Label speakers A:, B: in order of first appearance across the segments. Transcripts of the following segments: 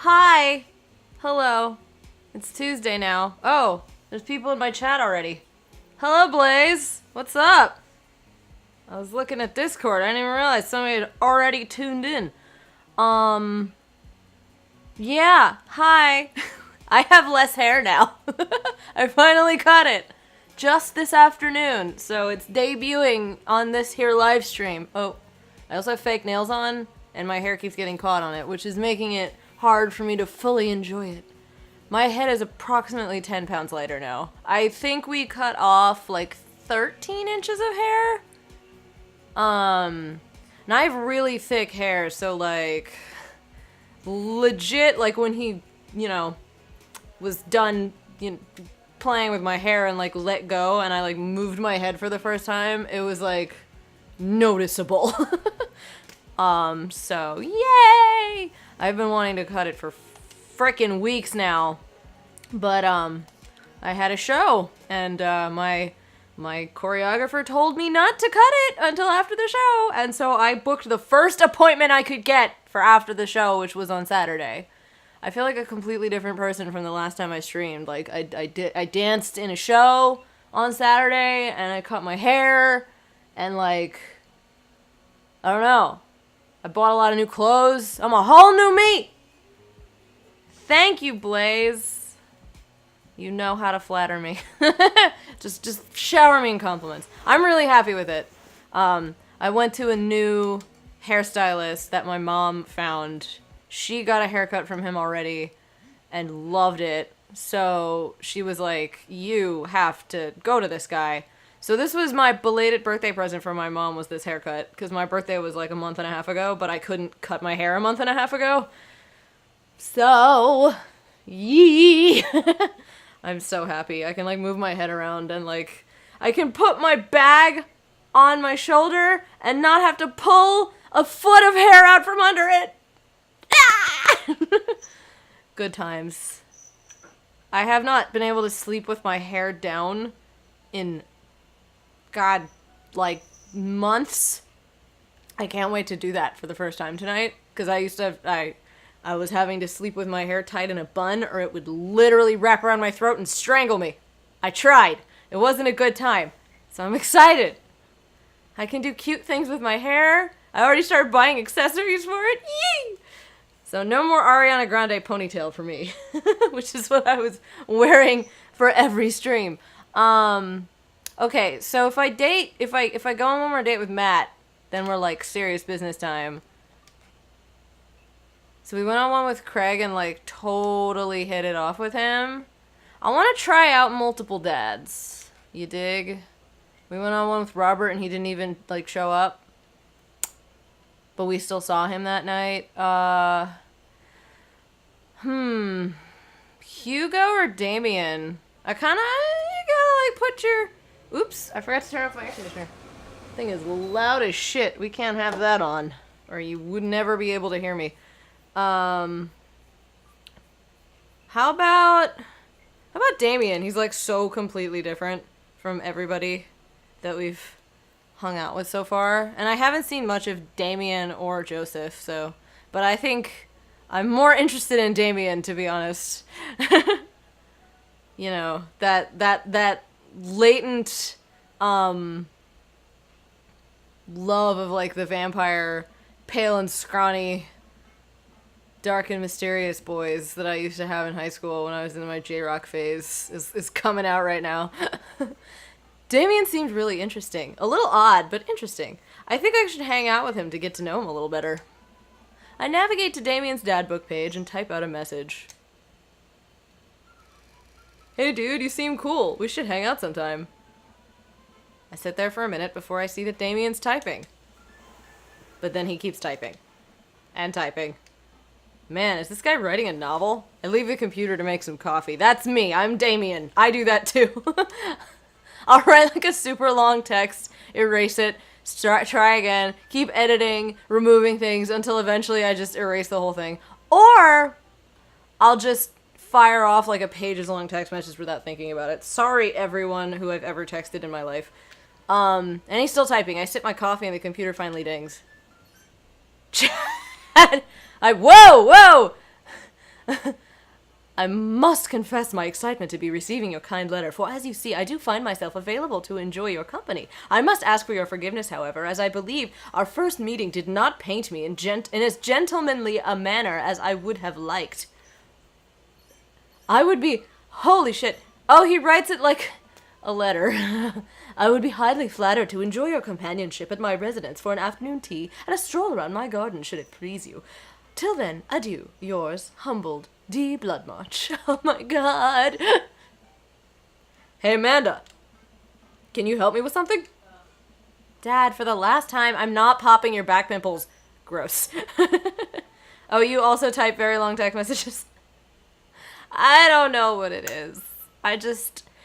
A: Hi. Hello. It's Tuesday now. Oh, there's people in my chat already. Hello, Blaze. What's up? I was looking at Discord. I didn't even realize somebody had already tuned in. Yeah. Hi. I have less hair now. I finally cut it. Just this afternoon. So it's debuting on this here live stream. Oh, I also have fake nails on, and my hair keeps getting caught on it, which is making it hard for me to fully enjoy it. My head is approximately 10 pounds lighter now. I think we cut off like 13 inches of hair. And I have really thick hair, so like, legit, like when he, was done, playing with my hair and like let go and I like moved my head for the first time, it was like noticeable. So yay! I've been wanting to cut it for frickin' weeks now, but I had a show and my choreographer told me not to cut it until after the show, and so I booked the first appointment I could get for after the show, which was on Saturday. I feel like a completely different person from the last time I streamed. Like, I danced in a show on Saturday, and I cut my hair, and like, I don't know. I bought a lot of new clothes. I'm a whole new me! Thank you, Blaze. You know how to flatter me. just shower me in compliments. I'm really happy with it. I went to a new hairstylist that my mom found. She got a haircut from him already and loved it. So she was like, you have to go to this guy. So this was my belated birthday present from my mom, was this haircut. Because my birthday was like a month and a half ago, but I couldn't cut my hair a month and a half ago. So, yee! I'm so happy. I can like move my head around and like, I can put my bag on my shoulder and not have to pull a foot of hair out from under it. Good times. I have not been able to sleep with my hair down in, God, like months. I can't wait to do that for the first time tonight, because I used to have, I was having to sleep with my hair tied in a bun, or it would literally wrap around my throat and strangle me. I tried. It wasn't a good time. So I'm excited. I can do cute things with my hair. I already started buying accessories for it. Yee! So no more Ariana Grande ponytail for me, which is what I was wearing for every stream. Okay, so if I go on one more date with Matt, then we're like serious business time. So we went on one with Craig and like totally hit it off with him. I want to try out multiple dads. You dig? We went on one with Robert and he didn't even like show up. But we still saw him that night. Hugo or Damien? You gotta like put your... Oops, I forgot to turn off my air conditioner. Thing is loud as shit. We can't have that on, or you would never be able to hear me. How about Damien? He's like so completely different from everybody that we've hung out with so far. And I haven't seen much of Damien or Joseph, so... But I think I'm more interested in Damien, to be honest. You know, that latent, love of, like, the vampire, pale and scrawny, dark and mysterious boys that I used to have in high school when I was in my J-Rock phase is coming out right now. Damien seemed really interesting. A little odd, but interesting. I think I should hang out with him to get to know him a little better. I navigate to Damien's dad book page and type out a message. Hey dude, you seem cool. We should hang out sometime. I sit there for a minute before I see that Damien's typing. But then he keeps typing. And typing. Man, is this guy writing a novel? I leave the computer to make some coffee. That's me. I'm Damien. I do that too. I'll write like a super long text, erase it, try again, keep editing, removing things until eventually I just erase the whole thing. Or I'll just fire off like a pages long text message without thinking about it. Sorry everyone who I've ever texted in my life. And he's still typing. I sip my coffee and the computer finally dings. Whoa! I must confess my excitement to be receiving your kind letter, for as you see, I do find myself available to enjoy your company. I must ask for your forgiveness, however, as I believe our first meeting did not paint me in as gentlemanly a manner as I would have liked. I would be... Holy shit. Oh, he writes it like a letter. I would be highly flattered to enjoy your companionship at my residence for an afternoon tea and a stroll around my garden, should it please you. Till then, adieu, yours, humbled, D. Bloodmarch. Oh my god. Hey, Amanda. Can you help me with something? Dad, for the last time, I'm not popping your back pimples. Gross. Oh, you also type very long text messages? I don't know what it is.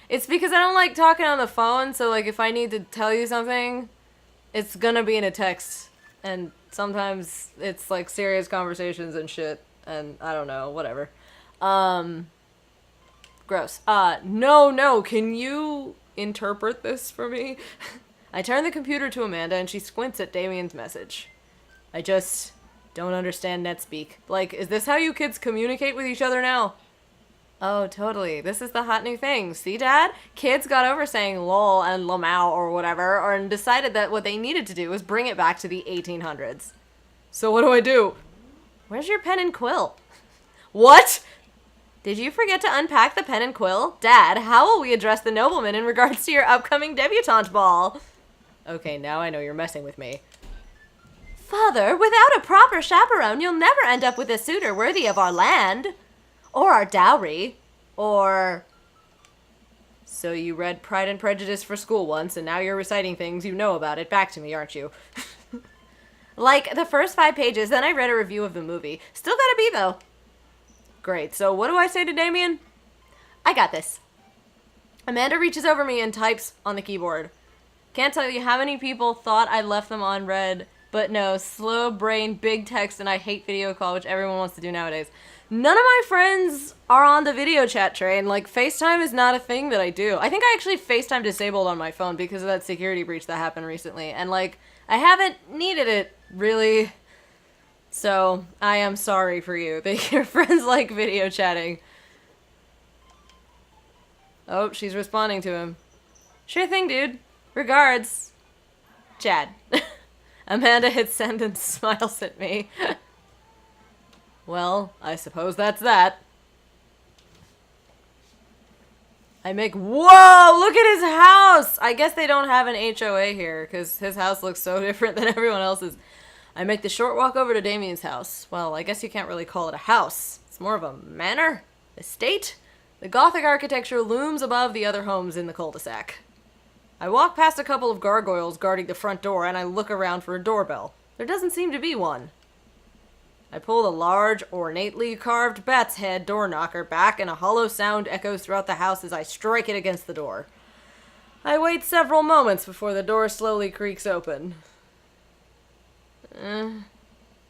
A: It's because I don't like talking on the phone, so like if I need to tell you something, it's gonna be in a text. And sometimes it's like serious conversations and shit, and I don't know, whatever. Gross. No, can you interpret this for me? I turn the computer to Amanda and she squints at Damien's message. I just don't understand NetSpeak. Like, is this how you kids communicate with each other now? Oh, totally. This is the hot new thing. See, Dad? Kids got over saying lol and lamau or whatever, and decided that what they needed to do was bring it back to the 1800s. So what do I do? Where's your pen and quill? What? Did you forget to unpack the pen and quill? Dad, how will we address the nobleman in regards to your upcoming debutante ball? Okay, now I know you're messing with me. Father, without a proper chaperone, you'll never end up with a suitor worthy of our land. Or our dowry. Or... So you read Pride and Prejudice for school once, and now you're reciting things you know about it back to me, aren't you? Like, the first 5 pages, then I read a review of the movie. Still gotta be, though. Great, so what do I say to Damien? I got this. Amanda reaches over me and types on the keyboard. Can't tell you how many people thought I left them on read, but no, slow brain, big text, and I hate video call, which everyone wants to do nowadays. None of my friends are on the video chat train. Like, FaceTime is not a thing that I do. I think I actually FaceTime disabled on my phone because of that security breach that happened recently. And, like, I haven't needed it, really. So, I am sorry for you that your friends like video chatting. Oh, she's responding to him. Sure thing, dude. Regards. Chad. Amanda hits send and smiles at me. Well, I suppose that's that. I make... Whoa! Look at his house! I guess they don't have an HOA here, because his house looks so different than everyone else's. I make the short walk over to Damien's house. Well, I guess you can't really call it a house. It's more of a manor? Estate? The Gothic architecture looms above the other homes in the cul-de-sac. I walk past a couple of gargoyles guarding the front door, and I look around for a doorbell. There doesn't seem to be one. I pull the large, ornately carved bat's head door knocker back, and a hollow sound echoes throughout the house as I strike it against the door. I wait several moments before the door slowly creaks open.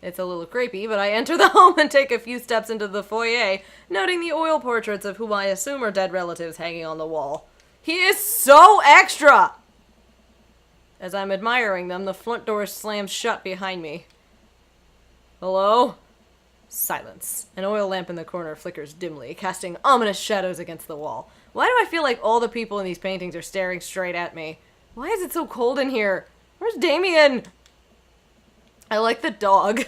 A: It's a little creepy, but I enter the home and take a few steps into the foyer, noting the oil portraits of who I assume are dead relatives hanging on the wall. He is so extra! As I'm admiring them, the front door slams shut behind me. Hello? Silence. An oil lamp in the corner flickers dimly, casting ominous shadows against the wall. Why do I feel like all the people in these paintings are staring straight at me? Why is it so cold in here? Where's Damien? I like the dog.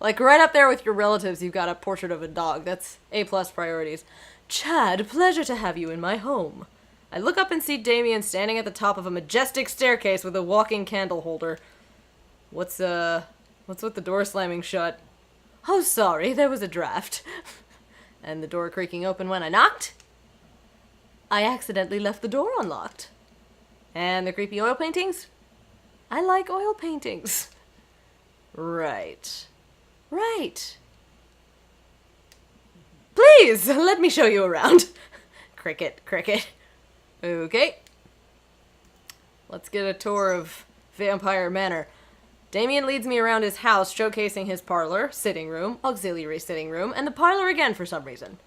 A: Like, right up there with your relatives, you've got a portrait of a dog. That's A+ priorities. Chad, pleasure to have you in my home. I look up and see Damien standing at the top of a majestic staircase with a walking candle holder. What's with the door slamming shut? Oh, sorry, there was a draft. And the door creaking open when I knocked? I accidentally left the door unlocked. And the creepy oil paintings? I like oil paintings. Right. Right. Please, let me show you around. Cricket, cricket. Okay. Let's get a tour of Vampire Manor. Damien leads me around his house, showcasing his parlor, sitting room, auxiliary sitting room, and the parlor again for some reason.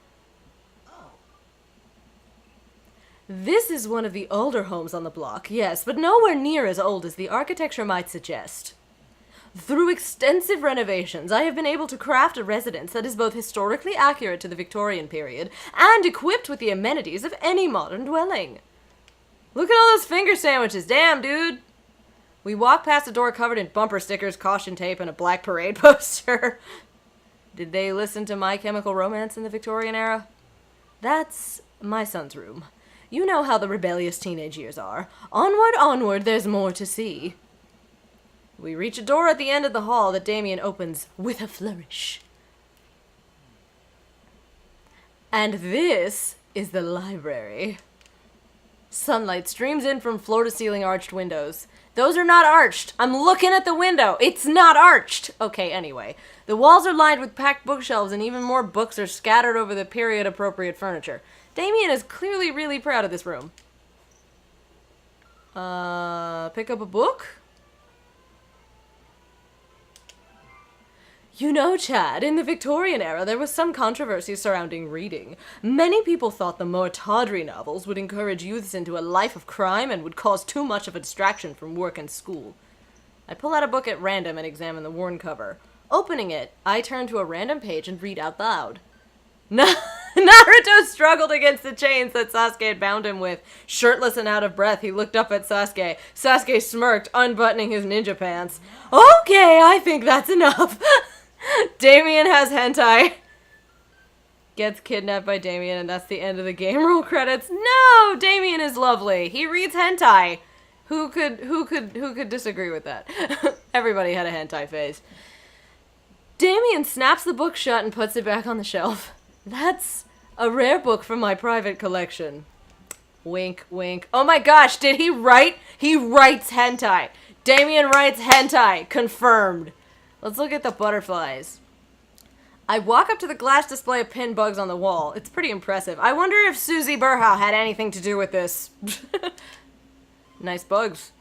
A: This is one of the older homes on the block, yes, but nowhere near as old as the architecture might suggest. Through extensive renovations, I have been able to craft a residence that is both historically accurate to the Victorian period and equipped with the amenities of any modern dwelling. Look at all those finger sandwiches. Damn, dude. We walk past a door covered in bumper stickers, caution tape, and a black parade poster. Did they listen to My Chemical Romance in the Victorian era? That's my son's room. You know how the rebellious teenage years are. Onward, onward, there's more to see. We reach a door at the end of the hall that Damien opens with a flourish. And this is the library. Sunlight streams in from floor-to-ceiling arched windows. Those are not arched. I'm looking at the window. It's not arched. Okay, anyway. The walls are lined with packed bookshelves and even more books are scattered over the period-appropriate furniture. Damien is clearly really proud of this room. Pick up a book? You know, Chad, in the Victorian era, there was some controversy surrounding reading. Many people thought the more tawdry novels would encourage youths into a life of crime and would cause too much of a distraction from work and school. I pull out a book at random and examine the worn cover. Opening it, I turn to a random page and read out loud. Naruto struggled against the chains that Sasuke had bound him with. Shirtless and out of breath, he looked up at Sasuke. Sasuke smirked, unbuttoning his ninja pants. Okay, I think that's enough. Damien has hentai. Gets kidnapped by Damien, and that's the end of the game roll credits. No, Damien is lovely. He reads hentai. Who could disagree with that? Everybody had a hentai phase. Damien snaps the book shut and puts it back on the shelf. That's a rare book from my private collection. Wink, wink. Oh my gosh, did he write? He writes hentai. Damien writes hentai. Confirmed. Let's look at the butterflies. I walk up to the glass display of pinned bugs on the wall. It's pretty impressive. I wonder if Susie Burhow had anything to do with this. Nice bugs.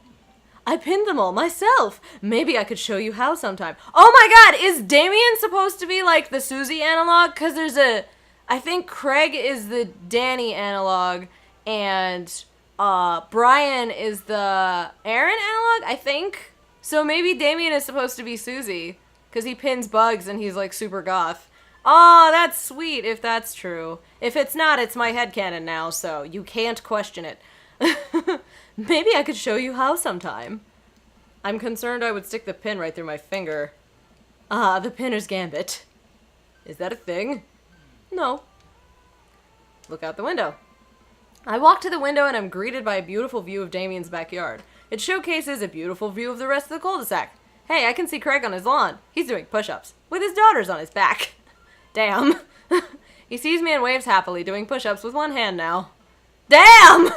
A: I pinned them all myself. Maybe I could show you how sometime. Oh my god, is Damien supposed to be like the Susie analog? Because there's a... I think Craig is the Danny analog, and Brian is the Aaron analog, I think. So maybe Damien is supposed to be Susie, because he pins bugs and he's like super goth. Oh, that's sweet if that's true. If it's not, it's my headcanon now, so you can't question it. Maybe I could show you how sometime. I'm concerned I would stick the pin right through my finger. Ah, the pinner's gambit. Is that a thing? No. Look out the window. I walk to the window and I'm greeted by a beautiful view of Damien's backyard. It showcases a beautiful view of the rest of the cul-de-sac. Hey, I can see Craig on his lawn. He's doing push-ups, with his daughters on his back. Damn. He sees me and waves happily, doing push-ups with one hand now. Damn!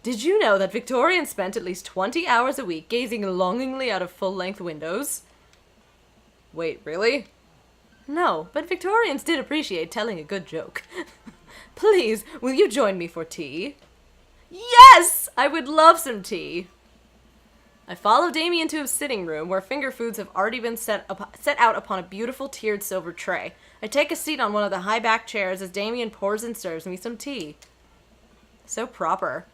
A: Did you know that Victorians spent at least 20 hours a week gazing longingly out of full-length windows? Wait, really? No, but Victorians did appreciate telling a good joke. Please, will you join me for tea? Yes! I would love some tea. I follow Damien to his sitting room, where finger foods have already been set out upon a beautiful tiered silver tray. I take a seat on one of the high-backed chairs as Damien pours and serves me some tea. So proper.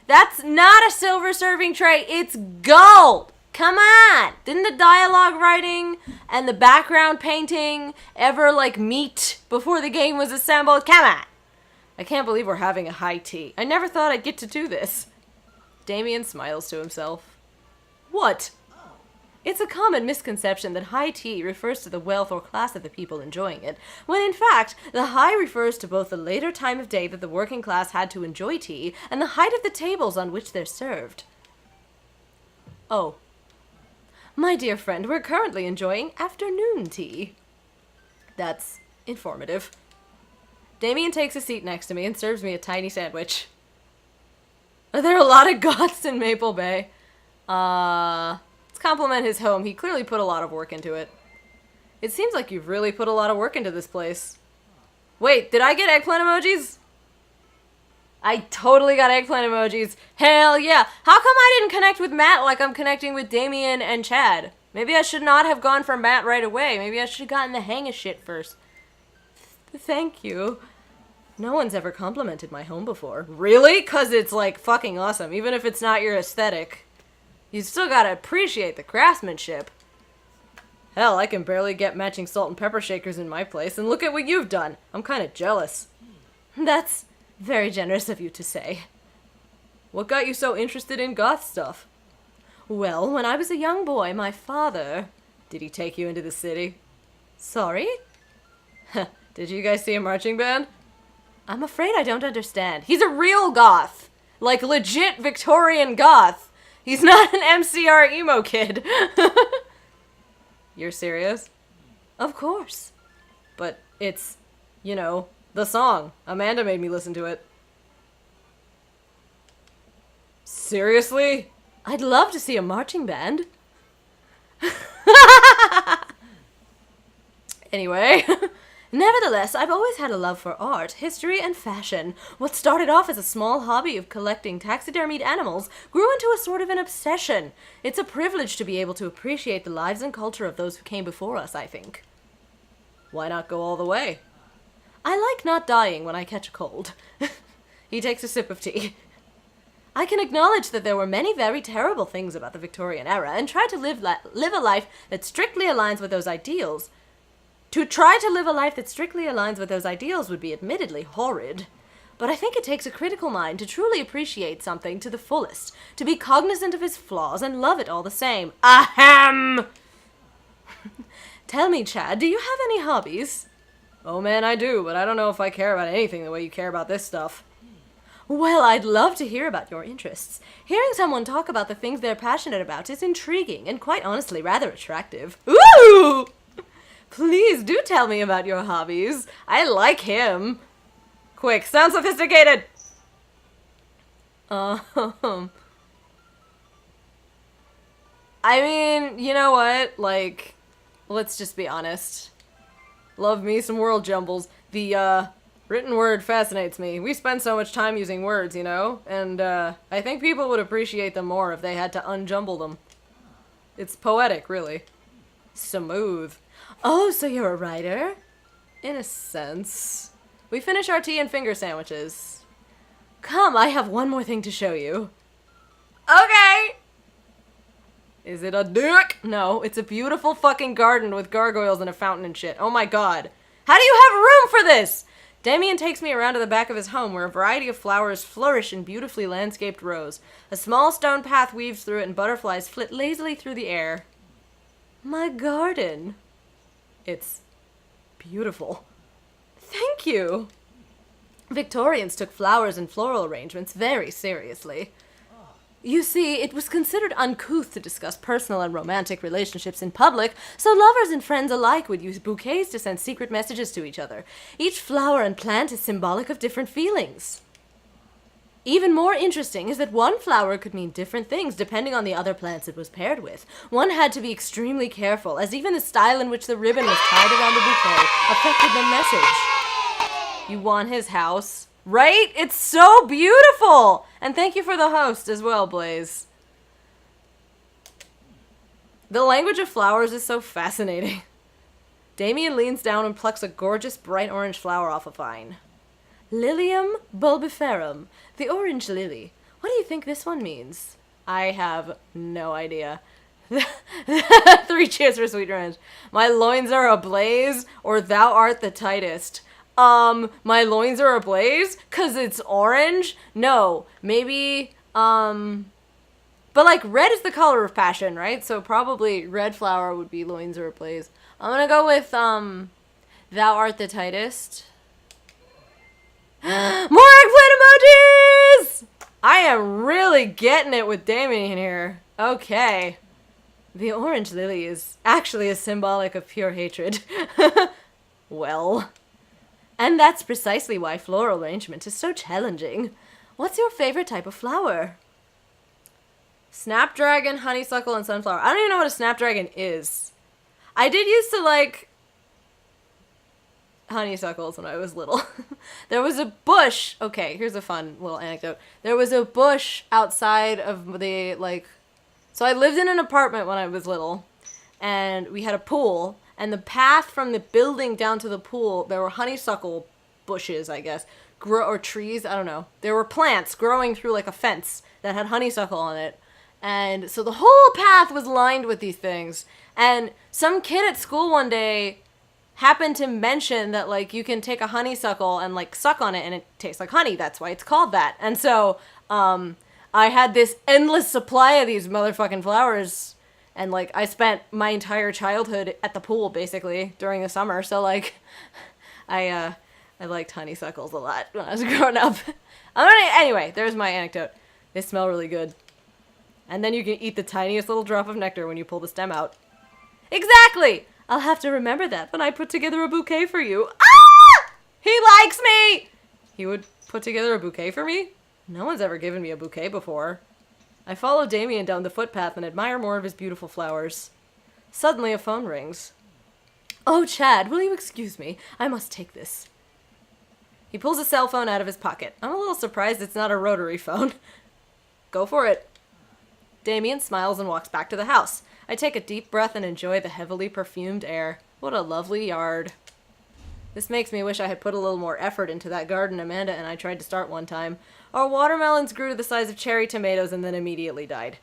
A: That's not a silver serving tray, it's gold! Come on! Didn't the dialogue writing and the background painting ever, like, meet before the game was assembled? Come on! I can't believe we're having a high tea. I never thought I'd get to do this. Damien smiles to himself. What? It's a common misconception that high tea refers to the wealth or class of the people enjoying it, when in fact, the high refers to both the later time of day that the working class had to enjoy tea, and the height of the tables on which they're served. Oh. My dear friend, we're currently enjoying afternoon tea. That's informative. Damien takes a seat next to me and serves me a tiny sandwich. Are there a lot of goths in Maple Bay? Let's compliment his home. He clearly put a lot of work into it. It seems like you've really put a lot of work into this place. Wait, did I get eggplant emojis? I totally got eggplant emojis. Hell yeah. How come I didn't connect with Matt like I'm connecting with Damien and Chad? Maybe I should not have gone for Matt right away. Maybe I should have gotten the hang of shit first. Thank you. No one's ever complimented my home before. Really? 'Cause it's, like, fucking awesome, even if it's not your aesthetic. You still gotta appreciate the craftsmanship. Hell, I can barely get matching salt and pepper shakers in my place, and look at what you've done. I'm kinda jealous.
B: That's very generous of you to say.
A: What got you so interested in goth stuff?
B: Well, when I was a young boy, my father...
A: Did he take you into the city?
B: Sorry?
A: Did you guys see a marching band?
B: I'm afraid I don't understand.
A: He's a real goth! Like, legit Victorian goth! He's not an MCR emo kid! You're serious?
B: Of course.
A: But it's, you know, the song. Amanda made me listen to it. Seriously?
B: I'd love to see a marching band.
A: Anyway.
B: Nevertheless, I've always had a love for art, history, and fashion. What started off as a small hobby of collecting taxidermied animals grew into a sort of an obsession. It's a privilege to be able to appreciate the lives and culture of those who came before us, I think.
A: Why not go all the way?
B: I like not dying when I catch a cold.
A: He takes a sip of tea.
B: I can acknowledge that there were many very terrible things about the Victorian era and try to live a life that strictly aligns with those ideals. To try to live a life that strictly aligns with those ideals would be admittedly horrid. But I think it takes a critical mind to truly appreciate something to the fullest, to be cognizant of its flaws and love it all the same.
A: Ahem!
B: Tell me, Chad, do you have any hobbies?
A: Oh man, I do, but I don't know if I care about anything the way you care about this stuff.
B: Well, I'd love to hear about your interests. Hearing someone talk about the things they're passionate about is intriguing and quite honestly rather attractive.
A: Ooh! Please do tell me about your hobbies. I like him. Quick, sound sophisticated! I mean, you know what? Like, let's just be honest. Love me some world jumbles. The, written word fascinates me. We spend so much time using words, you know? And, I think people would appreciate them more if they had to unjumble them. It's poetic, really. Smooth.
B: Oh, so you're a writer?
A: In a sense. We finish our tea and finger sandwiches.
B: Come, I have one more thing to show you.
A: Okay! Is it a dick? No, it's a beautiful fucking garden with gargoyles and a fountain and shit. Oh my god. How do you have room for this? Damien takes me around to the back of his home where a variety of flowers flourish in beautifully landscaped rows. A small stone path weaves through it and butterflies flit lazily through the air.
B: My garden.
A: It's beautiful.
B: Thank you. Victorians took flowers and floral arrangements very seriously. You see, it was considered uncouth to discuss personal and romantic relationships in public, so lovers and friends alike would use bouquets to send secret messages to each other. Each flower and plant is symbolic of different feelings. Even more interesting is that one flower could mean different things depending on the other plants it was paired with. One had to be extremely careful, as even the style in which the ribbon was tied around the bouquet affected the message.
A: You want his house? Right? It's so beautiful! And thank you for the host as well, Blaze. The language of flowers is so fascinating. Damien leans down and plucks a gorgeous bright orange flower off a vine.
B: Lilium bulbiferum, the orange lily. What do you think this one means?
A: I have no idea. 3 cheers for Sweet Revenge. My loins are ablaze, or thou art the tightest. My loins are ablaze? 'Cause it's orange? No, maybe, but like red is the color of passion, right? So probably red flower would be loins are ablaze. I'm gonna go with, thou art the tightest. More eggplant emojis! I am really getting it with Damien here. Okay. The orange lily is actually a symbolic of pure hatred. Well.
B: And that's precisely why floral arrangement is so challenging. What's your favorite type of flower?
A: Snapdragon, honeysuckle, and sunflower. I don't even know what a snapdragon is. I did used to like honeysuckles when I was little. There was a bush. Okay, here's a fun little anecdote. There was a bush outside of the, like, so I lived in an apartment when I was little, and we had a pool, and the path from the building down to the pool, there were honeysuckle bushes, I guess, or trees, I don't know. There were plants growing through like a fence that had honeysuckle on it, And so the whole path was lined with these things. And some kid at school one day happened to mention that, like, you can take a honeysuckle and, like, suck on it and it tastes like honey. That's why it's called that. And so, I had this endless supply of these motherfucking flowers. And, like, I spent my entire childhood at the pool, basically, during the summer. So, like, I liked honeysuckles a lot when I was growing up. Anyway, there's my anecdote. They smell really good. And then you can eat the tiniest little drop of nectar when you pull the stem out. Exactly! I'll have to remember that when I put together a bouquet for you. Ah! He likes me! He would put together a bouquet for me? No one's ever given me a bouquet before. I follow Damien down the footpath and admire more of his beautiful flowers. Suddenly a phone rings. Oh, Chad, will you excuse me? I must take this. He pulls a cell phone out of his pocket. I'm a little surprised it's not a rotary phone. Go for it. Damien smiles and walks back to the house. I take a deep breath and enjoy the heavily perfumed air. What a lovely yard. This makes me wish I had put a little more effort into that garden Amanda and I tried to start one time. Our watermelons grew to the size of cherry tomatoes and then immediately died.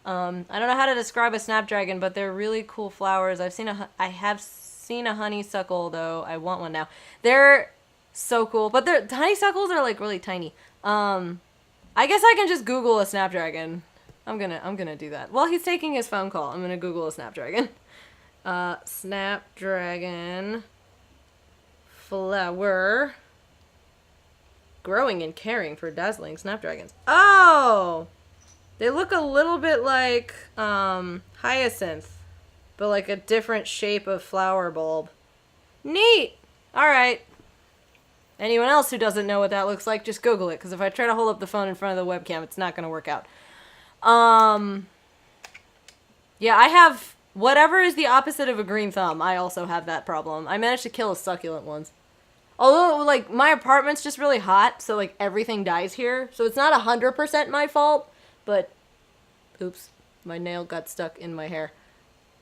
A: I don't know how to describe a snapdragon, but they're really cool flowers. I have seen a honeysuckle, though. I want one now. They're so cool, but the honeysuckles are, like, really tiny. I guess I can just Google a snapdragon. I'm gonna do that. While he's taking his phone call, I'm gonna Google a snapdragon. Snapdragon flower growing and caring for dazzling snapdragons. Oh! They look a little bit like hyacinth, but like a different shape of flower bulb. Neat! Alright. Anyone else who doesn't know what that looks like, just Google it, because if I try to hold up the phone in front of the webcam, it's not going to work out. Yeah, I have whatever is the opposite of a green thumb. I also have that problem. I managed to kill a succulent once. Although, like, my apartment's just really hot, so, like, everything dies here. So it's not 100% my fault, but, oops, my nail got stuck in my hair.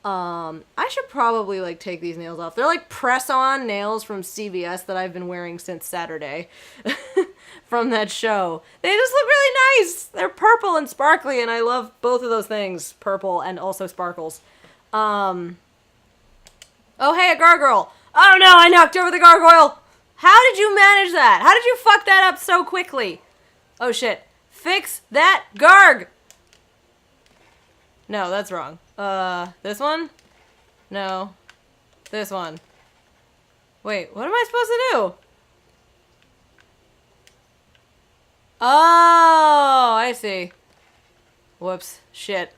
A: I should probably, like, take these nails off. They're, like, press-on nails from CVS that I've been wearing since Saturday from that show. They just look really nice. They're purple and sparkly, and I love both of those things, purple and also sparkles. Oh, hey, a gargoyle. Oh, no, I knocked over the gargoyle. How did you manage that? How did you fuck that up so quickly? Oh, shit. Fix that garg! No, that's wrong. This one? No. This one. Wait, what am I supposed to do? Oh, I see. Whoops. Shit.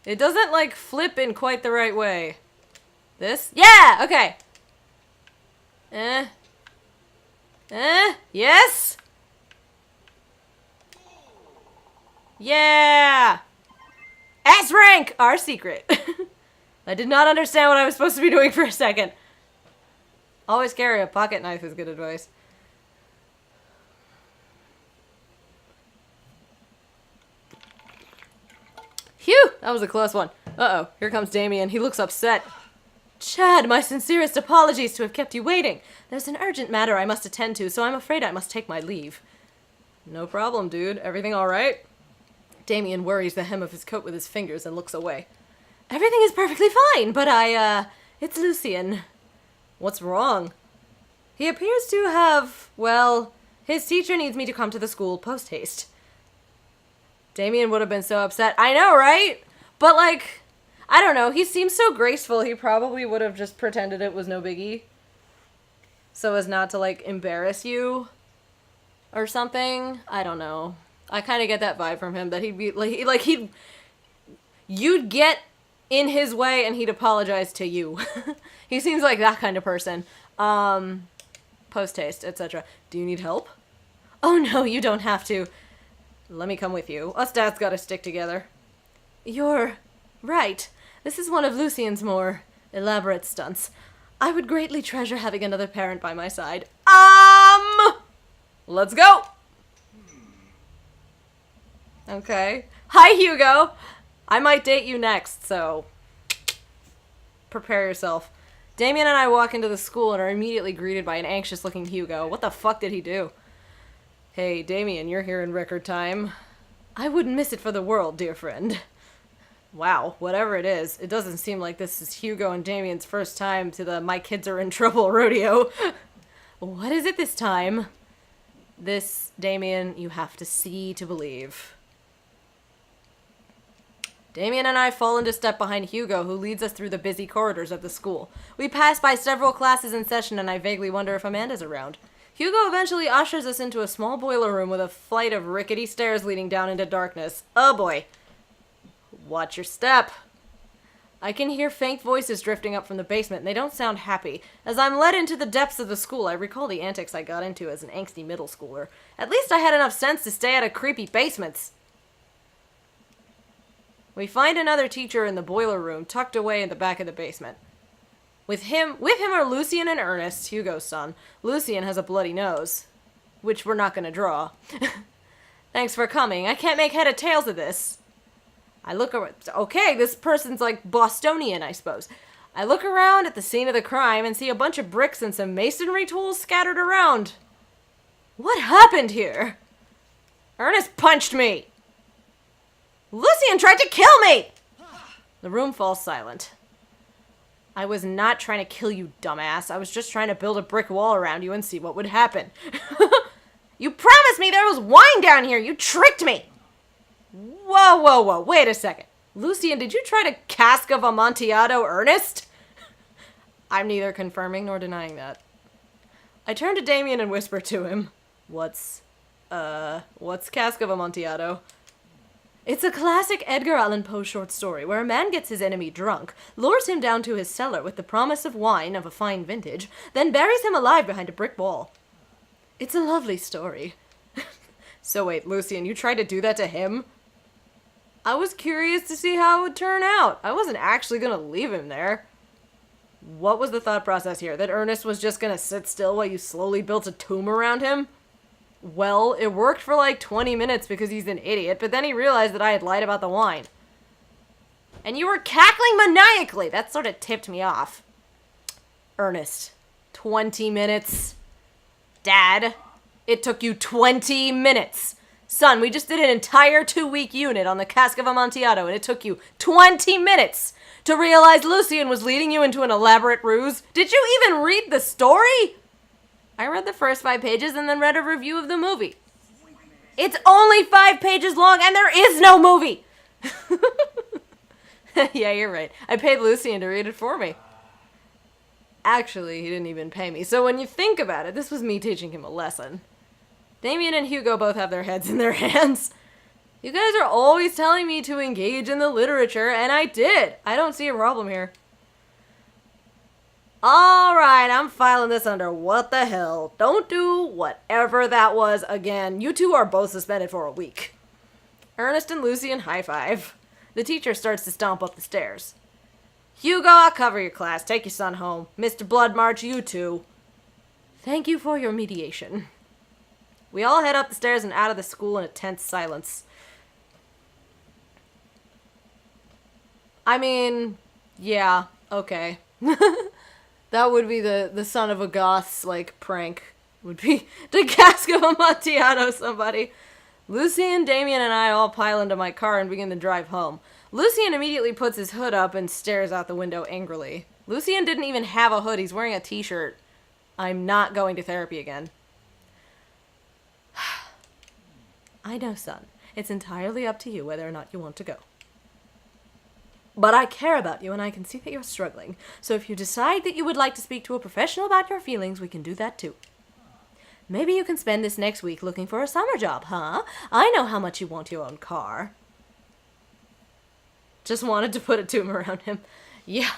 A: It doesn't, like, flip in quite the right way. This? Yeah! Okay. Yes? Yeah! S rank! Our secret. I did not understand what I was supposed to be doing for a second. Always carry a pocket knife is good advice. Phew! That was a close one. Uh-oh. Here comes Damien. He looks upset. Chad, my sincerest apologies to have kept you waiting. There's an urgent matter I must attend to, so I'm afraid I must take my leave. No problem, dude. Everything all right? Damien worries the hem of his coat with his fingers and looks away. Everything is perfectly fine, but it's Lucien. What's wrong? He appears to have, well, his teacher needs me to come to the school post-haste. Damien would have been so upset. I know, right? But, like, I don't know. He seems so graceful. He probably would have just pretended it was no biggie. So as not to, like, embarrass you or something. I don't know. I kind of get that vibe from him that he'd be, you'd get in his way and he'd apologize to you. He seems like that kind of person. Post-haste, etc. Do you need help? Oh, no, you don't have to. Let me come with you. Us dads gotta stick together. You're right. This is one of Lucien's more elaborate stunts. I would greatly treasure having another parent by my side. Let's go! Okay. Hi, Hugo! I might date you next, so prepare yourself. Damien and I walk into the school and are immediately greeted by an anxious-looking Hugo. What the fuck did he do? Hey, Damien, you're here in record time. I wouldn't miss it for the world, dear friend. Wow, whatever it is, it doesn't seem like this is Hugo and Damien's first time to the my kids are in trouble rodeo. What is it this time? This, Damien, you have to see to believe. Damien and I fall into step behind Hugo, who leads us through the busy corridors of the school. We pass by several classes in session, and I vaguely wonder if Amanda's around. Hugo eventually ushers us into a small boiler room with a flight of rickety stairs leading down into darkness. Oh boy. Watch your step. I can hear faint voices drifting up from the basement, and they don't sound happy. As I'm led into the depths of the school, I recall the antics I got into as an angsty middle schooler. At least I had enough sense to stay out of creepy basements. We find another teacher in the boiler room, tucked away in the back of the basement. With him are Lucian and Ernest, Hugo's son. Lucian has a bloody nose, which we're not gonna draw. Thanks for coming. I can't make head or tails of this. I look around. Okay, this person's like Bostonian, I suppose. I look around at the scene of the crime and see a bunch of bricks and some masonry tools scattered around. What happened here? Ernest punched me. Lucian tried to kill me! The room falls silent. I was not trying to kill you, dumbass. I was just trying to build a brick wall around you and see what would happen. You promised me there was wine down here! You tricked me! Whoa, whoa, whoa, wait a second. Lucian, did you try to cask of Amontillado Ernest? I'm neither confirming nor denying that. I turn to Damien and whisper to him. What's cask of Amontillado? It's a classic Edgar Allan Poe short story where a man gets his enemy drunk, lures him down to his cellar with the promise of wine of a fine vintage, then buries him alive behind a brick wall. It's a lovely story. So wait, Lucian, you tried to do that to him? I was curious to see how it would turn out. I wasn't actually gonna leave him there. What was the thought process here? That Ernest was just gonna sit still while you slowly built a tomb around him? Well, it worked for like 20 minutes because he's an idiot, but then he realized that I had lied about the wine. And you were cackling maniacally! That sort of tipped me off. Ernest, 20 minutes. Dad, it took you 20 minutes. Son, we just did an entire 2-week unit on the cask of Amontillado, and it took you 20 minutes to realize Lucian was leading you into an elaborate ruse. Did you even read the story? I read the first 5 pages and then read a review of the movie. It's only 5 pages long and there is no movie! Yeah, you're right. I paid Lucian to read it for me. Actually, he didn't even pay me. So when you think about it, this was me teaching him a lesson. Damien and Hugo both have their heads in their hands. You guys are always telling me to engage in the literature, and I did. I don't see a problem here. Alright, I'm filing this under what the hell. Don't do whatever that was again. You two are both suspended for a week. Ernest and Lucian high five. The teacher starts to stomp up the stairs. Hugo, I'll cover your class. Take your son home. Mr. Bloodmarch, you too. Thank you for your mediation. We all head up the stairs and out of the school in a tense silence. I mean, yeah, okay. That would be the son of a goth's, like, prank. Would be to cask of Amontillado somebody. Lucian, Damien, and I all pile into my car and begin the drive home. Lucian immediately puts his hood up and stares out the window angrily. Lucian didn't even have a hood. He's wearing a t-shirt. I'm not going to therapy again. I know, son. It's entirely up to you whether or not you want to go. But I care about you and I can see that you're struggling. So if you decide that you would like to speak to a professional about your feelings, we can do that too. Maybe you can spend this next week looking for a summer job, huh? I know how much you want your own car. Just wanted to put a tomb around him. Yeah,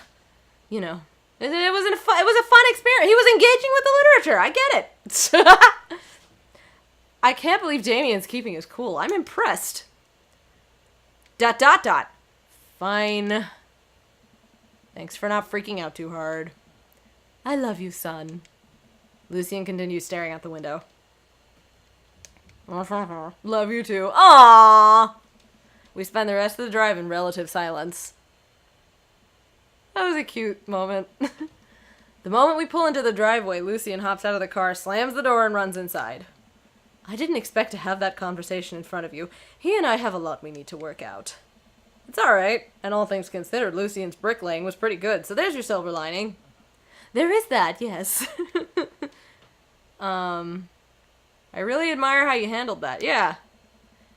A: you know. It was a fun experience. He was engaging with the literature. I get it. I can't believe Damien's keeping his cool. I'm impressed. ... Fine. Thanks for not freaking out too hard. I love you, son. Lucian continues staring out the window. Love you too. Aww! We spend the rest of the drive in relative silence. That was a cute moment. The moment we pull into the driveway, Lucian hops out of the car, slams the door, and runs inside.
B: I didn't expect to have that conversation in front of you. He and I have a lot we need to work out. It's alright, and all things considered, Lucien's bricklaying was pretty good, so there's your silver lining. There is that, yes. I really admire how you handled that, yeah.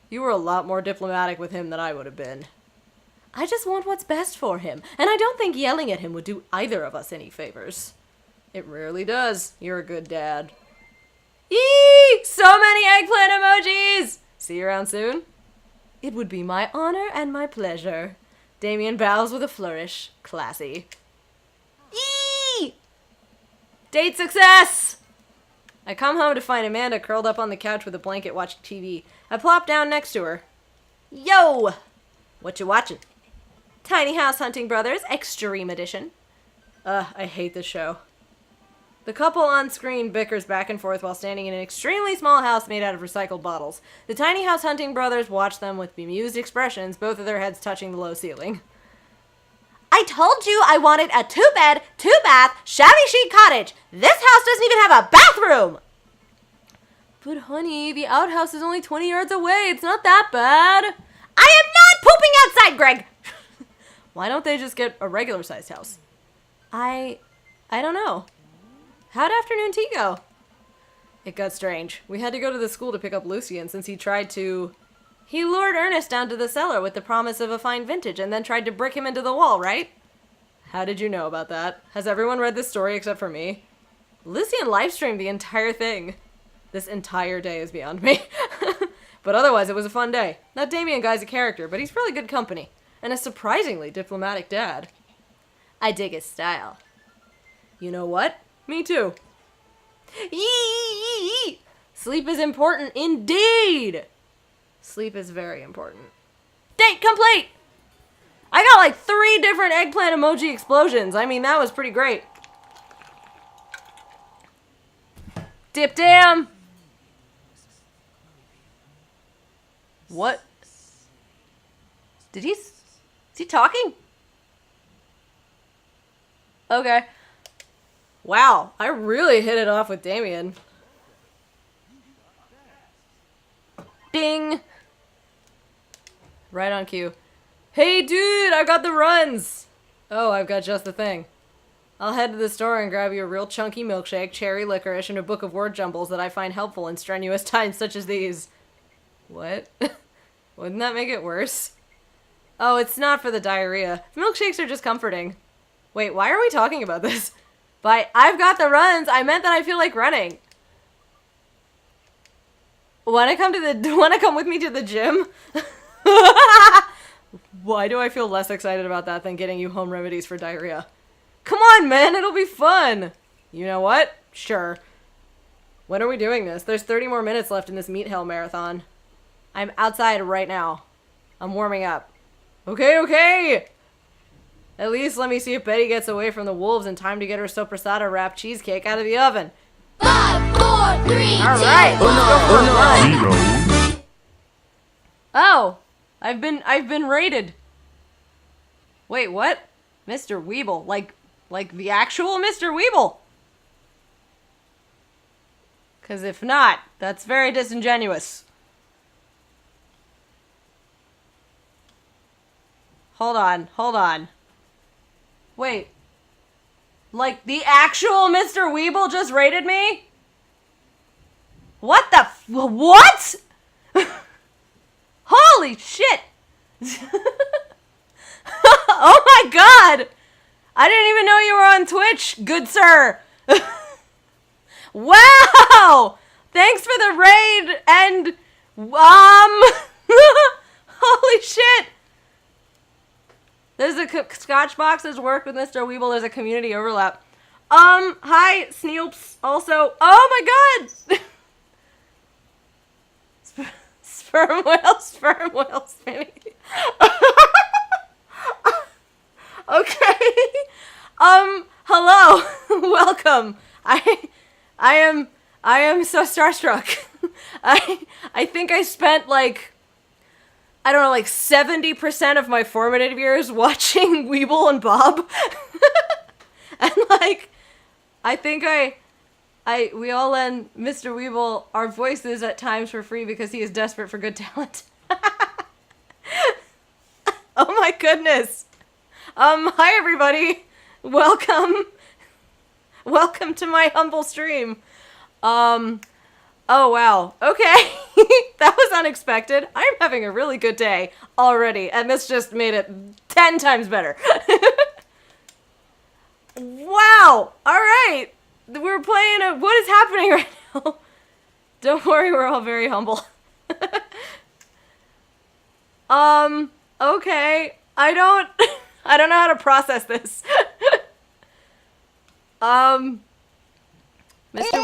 B: You were a lot more diplomatic with him than I would have been. I just want what's best for him, and I don't think yelling at him would do either of us any favors. It rarely does. You're a good dad. Eee! So many eggplant emojis! See you around soon? It would be my honor and my pleasure. Damien bows with a flourish. Classy. Eee! Date success! I come home to find Amanda curled up on the couch with a blanket watching TV. I plop down next to her. Yo! What you watching? Tiny House Hunting Brothers, Extreme Edition. I hate this show. The couple on screen bickers back and forth while standing in an extremely small house made out of recycled bottles. The Tiny House Hunting Brothers watch them with bemused expressions, both of their heads touching the low ceiling. I told you I wanted a 2-bed, 2-bath, shabby chic cottage. This house doesn't even have a bathroom! But honey, the outhouse is only 20 yards away. It's not that bad. I am not pooping outside, Greg! Why don't they just get a regular-sized house? I don't know. How'd afternoon tea go? It got strange. We had to go to the school to pick up Lucien since he lured Ernest down to the cellar with the promise of a fine vintage and then tried to brick him into the wall, right? How did you know about that? Has everyone read this story except for me? Lucien livestreamed the entire thing. This entire day is beyond me. But otherwise, it was a fun day. That Damien guy's a character, but he's really good company. And a surprisingly diplomatic dad. I dig his style. You know what? Me too. Yee! Sleep is important indeed! Sleep is very important. Date complete! I got like 3 different eggplant emoji explosions. I mean, that was pretty great. Dip damn! What? Is he talking? Okay. Wow, I really hit it off with Damien. Ding! Right on cue. Hey dude, I've got the runs! Oh, I've got just the thing. I'll head to the store and grab you a real chunky milkshake, cherry licorice, and a book of word jumbles that I find helpful in strenuous times such as these. What? Wouldn't that make it worse? Oh, it's not for the diarrhea. Milkshakes are just comforting. Wait, why are we talking about this? By I've got the runs, I meant that I feel like running. Wanna come with me to the gym? Why do I feel less excited about that than getting you home remedies for diarrhea? Come on, man, it'll be fun. You know what? Sure. When are we doing this? There's 30 more minutes left in this Meat Hell marathon. I'm outside right now. I'm warming up. Okay. At least let me see if Betty gets away from the wolves in time to get her sopressata wrapped cheesecake out of the oven.
C: 5, 4, 3, 2, 1.
B: All right, let's go for a run. Oh, I've been raided. Wait, what? Mr. Weeble, like the actual Mr. Weeble? Because if not, that's very disingenuous. Hold on. Wait. Like, the actual Mr. Weeble just raided me? What the what? Holy shit! Oh my god! I didn't even know you were on Twitch, good sir! Wow! Thanks for the raid, and, holy shit! There's a Scotch box has worked with Mr. Weeble. There's a community overlap. Hi, Sneelps. Also, oh my god! Sperm whale spinning. Okay. Hello. Welcome. I am so starstruck. I think I spent like, I don't know, like 70% of my formative years watching Weeble and Bob. And like, I think
A: We all lend Mr. Weeble our voices at times for free because he is desperate for good talent. Oh my goodness. Hi everybody. Welcome to my humble stream. Oh wow. Okay. That was unexpected. I'm having a really good day already, and this just made it 10 times better. Wow. All right. We're playing what is happening right now? Don't worry, we're all very humble. Okay. I don't know how to process this. Mr.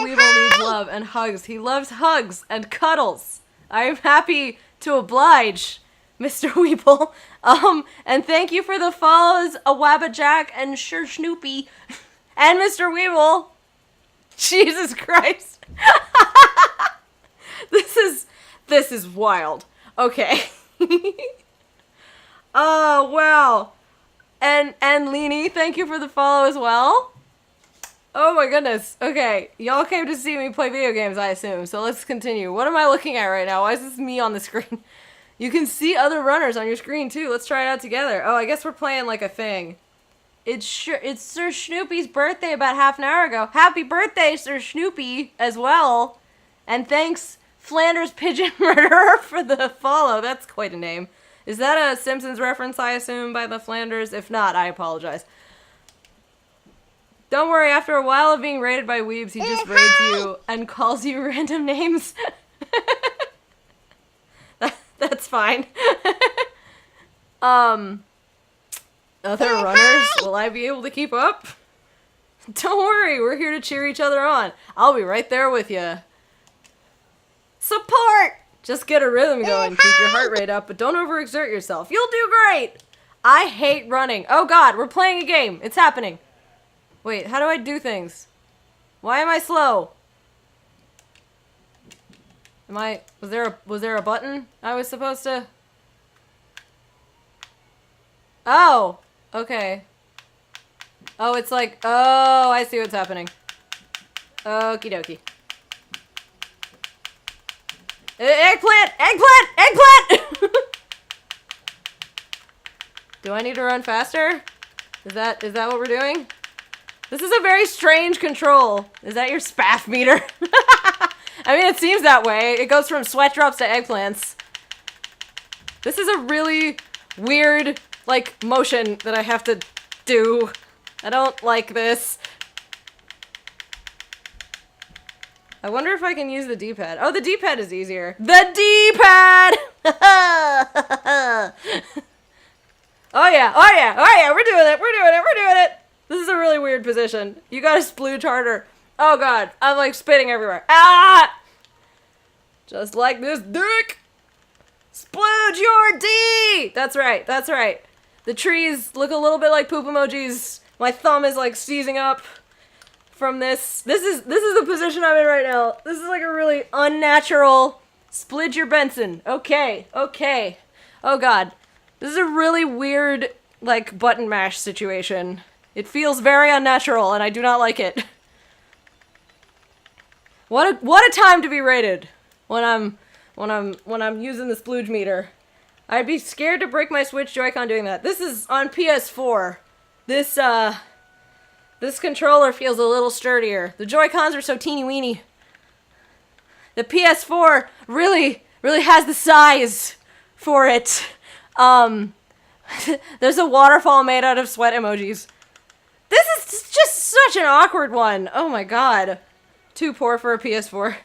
A: Weevil needs love and hugs. He loves hugs and cuddles. I am happy to oblige, Mr. Weeble. And thank you for the follows, Awabba Jack and Sure Snoopy, and Mr. Weeble. Jesus Christ. This is wild. Okay. Oh, wow. And Leanie, thank you for the follow as well. Oh my goodness. Okay, y'all came to see me play video games, I assume. So let's continue. What am I looking at right now? Why is this me on the screen? You can see other runners on your screen too. Let's try it out together. Oh, I guess we're playing like a thing. It's Sir Snoopy's birthday about half an hour ago. Happy birthday, Sir Snoopy, as well. And thanks, Flanders Pigeon Murderer, for the follow. That's quite a name. Is that a Simpsons reference, I assume, by the Flanders? If not, I apologize. Don't worry, after a while of being raided by weebs, he just raids you and calls you random names. That's fine. Other runners, will I be able to keep up? Don't worry, we're here to cheer each other on. I'll be right there with you. Support! Just get a rhythm going, keep your heart rate up, but don't overexert yourself. You'll do great! I hate running. Oh god, we're playing a game. It's happening. Wait, how do I do things? Why am I slow? Was there a button I was supposed to? Oh, okay. Oh, it's like, oh, I see what's happening. Okie dokie. Eggplant! Eggplant! Eggplant! Do I need to run faster? Is that what we're doing? This is a very strange control. Is that your spaff meter? I mean, it seems that way. It goes from sweat drops to eggplants. This is a really weird, like, motion that I have to do. I don't like this. I wonder if I can use the D-pad. Oh, the D-pad is easier. The D-pad! Oh yeah, oh yeah, oh yeah, we're doing it! This is a really weird position. You gotta splooge harder. Oh god, I'm like spitting everywhere. Ah! Just like this dick! Splooge your D! That's right, that's right. The trees look a little bit like poop emojis. My thumb is like seizing up from this. This is the position I'm in right now. This is like a really unnatural splidge your Benson. Okay, okay. Oh god. This is a really weird, like, button mash situation. It feels very unnatural, and I do not like it. What a time to be rated when I'm using the splooge meter. I'd be scared to break my Switch Joy-Con doing that. This is on PS4. This controller feels a little sturdier. The Joy-Cons are so teeny-weeny. The PS4 really has the size for it. There's a waterfall made out of sweat emojis. This is just such an awkward one. Oh my god. Too poor for a PS4.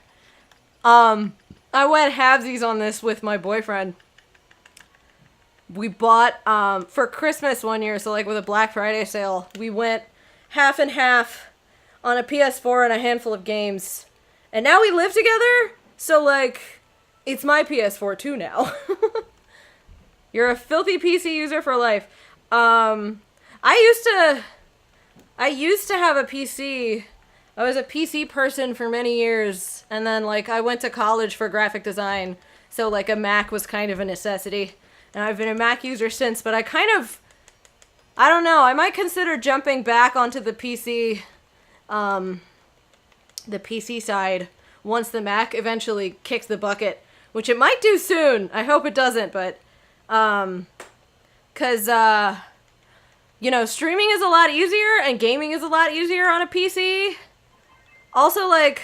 A: I went halvesies on this with my boyfriend. We bought, for Christmas one year, so like with a Black Friday sale, we went half and half on a PS4 and a handful of games. And now we live together, so like, it's my PS4 too now. You're a filthy PC user for life. I used to have a PC. I was a PC person for many years, and then like I went to college for graphic design, so like a Mac was kind of a necessity. And I've been a Mac user since, but I don't know, I might consider jumping back onto the PC
B: the PC side once the Mac eventually kicks the bucket, which it might do soon. I hope it doesn't, but, cause, you know, streaming is a lot easier and gaming is a lot easier on a PC. Also, like,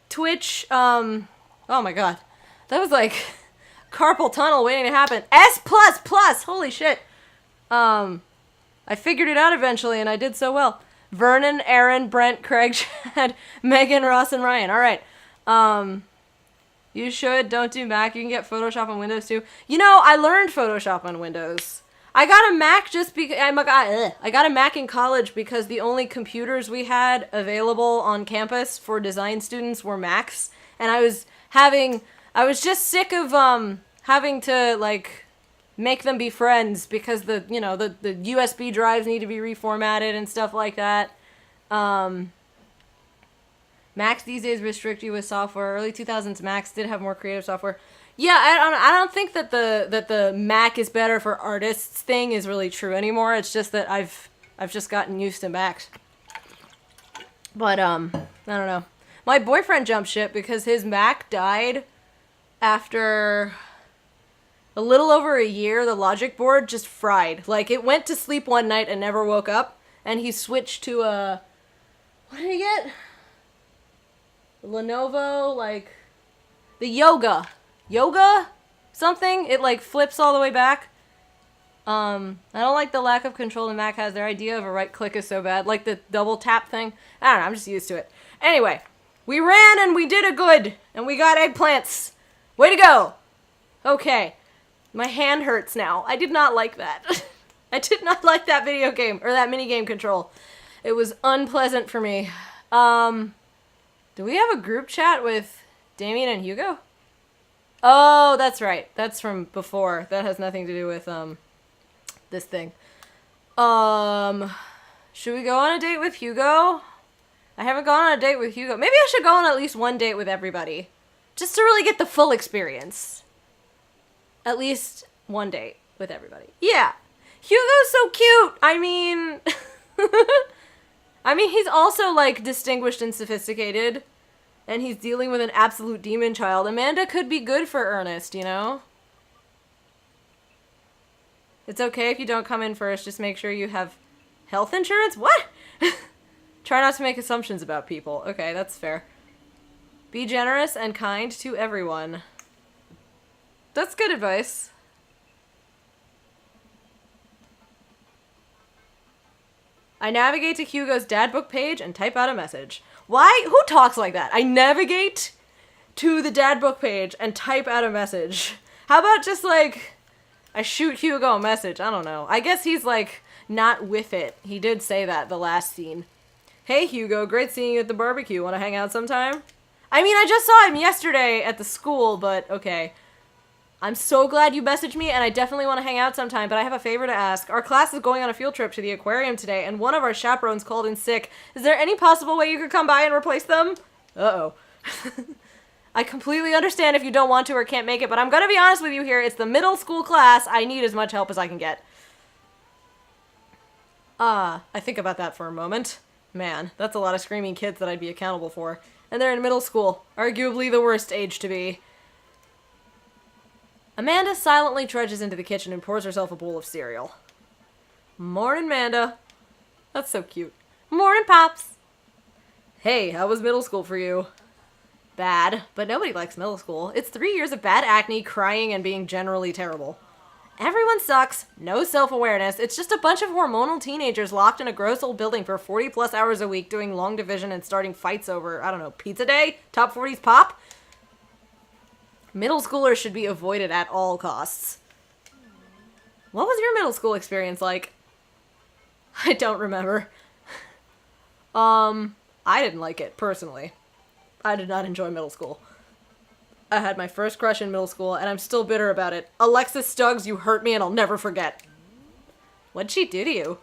B: Twitch, oh my god. That was like carpal tunnel waiting to happen. S++, holy shit. I figured it out eventually and I did so well. Vernon, Aaron, Brent, Craig, Chad, Megan, Ross, and Ryan. Alright. You should. Don't do Mac. You can get Photoshop on Windows too. You know, I learned Photoshop on Windows. I got a Mac just because I got a Mac in college because the only computers we had available on campus for design students were Macs, and I was just sick of having to like make them be friends because the USB drives need to be reformatted and stuff like that. Macs these days restrict you with software. Early 2000s Macs did have more creative software. Yeah, I don't think that the Mac is better for artists thing is really true anymore. It's just that I've just gotten used to Macs. But I don't know. My boyfriend jumped ship because his Mac died after a little over a year. The logic board just fried. Like, it went to sleep one night and never woke up, and he switched to a, what did he get? Lenovo, like, the Yoga something. It like flips all the way back. I don't like the lack of control the Mac has. Their idea of a right click is so bad, like the double tap thing. I don't know, I'm just used to it. Anyway, we ran and we did a good, and we got eggplants. Way to go. Okay, my hand hurts now. I did not like that. I did not like that video game or that mini game control. It was unpleasant for me. Do we have a group chat with Damien and Hugo? Oh, that's right. That's from before. That has nothing to do with, this thing. Should we go on a date with Hugo? I haven't gone on a date with Hugo. Maybe I should go on at least one date with everybody. Just to really get the full experience. At least one date with everybody. Yeah. Hugo's so cute! I mean... he's also, like, distinguished and sophisticated. And he's dealing with an absolute demon child. Amanda could be good for Ernest, you know? It's okay if you don't come in first. Just make sure you have health insurance? What? Try not to make assumptions about people. Okay, that's fair. Be generous and kind to everyone. That's good advice. I navigate to Hugo's dad book page and type out a message. Why? Who talks like that? I navigate to the dad book page and type out a message. How about just, like, I shoot Hugo a message? I don't know. I guess he's, like, not with it. He did say that the last scene. Hey, Hugo, great seeing you at the barbecue. Want to hang out sometime? I mean, I just saw him yesterday at the school, but okay. I'm so glad you messaged me, and I definitely want to hang out sometime, but I have a favor to ask. Our class is going on a field trip to the aquarium today, and one of our chaperones called in sick. Is there any possible way you could come by and replace them? Uh-oh. I completely understand if you don't want to or can't make it, but I'm gonna be honest with you here. It's the middle school class. I need as much help as I can get. I think about that for a moment. Man, that's a lot of screaming kids that I'd be accountable for. And they're in middle school. Arguably the worst age to be. Amanda silently trudges into the kitchen and pours herself a bowl of cereal. Morning, Amanda. That's so cute. Morning, Pops. Hey, how was middle school for you? Bad, but nobody likes middle school. It's 3 years of bad acne, crying, and being generally terrible. Everyone sucks, no self-awareness. It's just a bunch of hormonal teenagers locked in a gross old building for 40-plus hours a week doing long division and starting fights over, I don't know, pizza day? Top 40s pop? Middle schoolers should be avoided at all costs. What was your middle school experience like? I don't remember. I didn't like it, personally. I did not enjoy middle school. I had my first crush in middle school, and I'm still bitter about it. Alexis Stuggs, you hurt me and I'll never forget. What'd she do to you?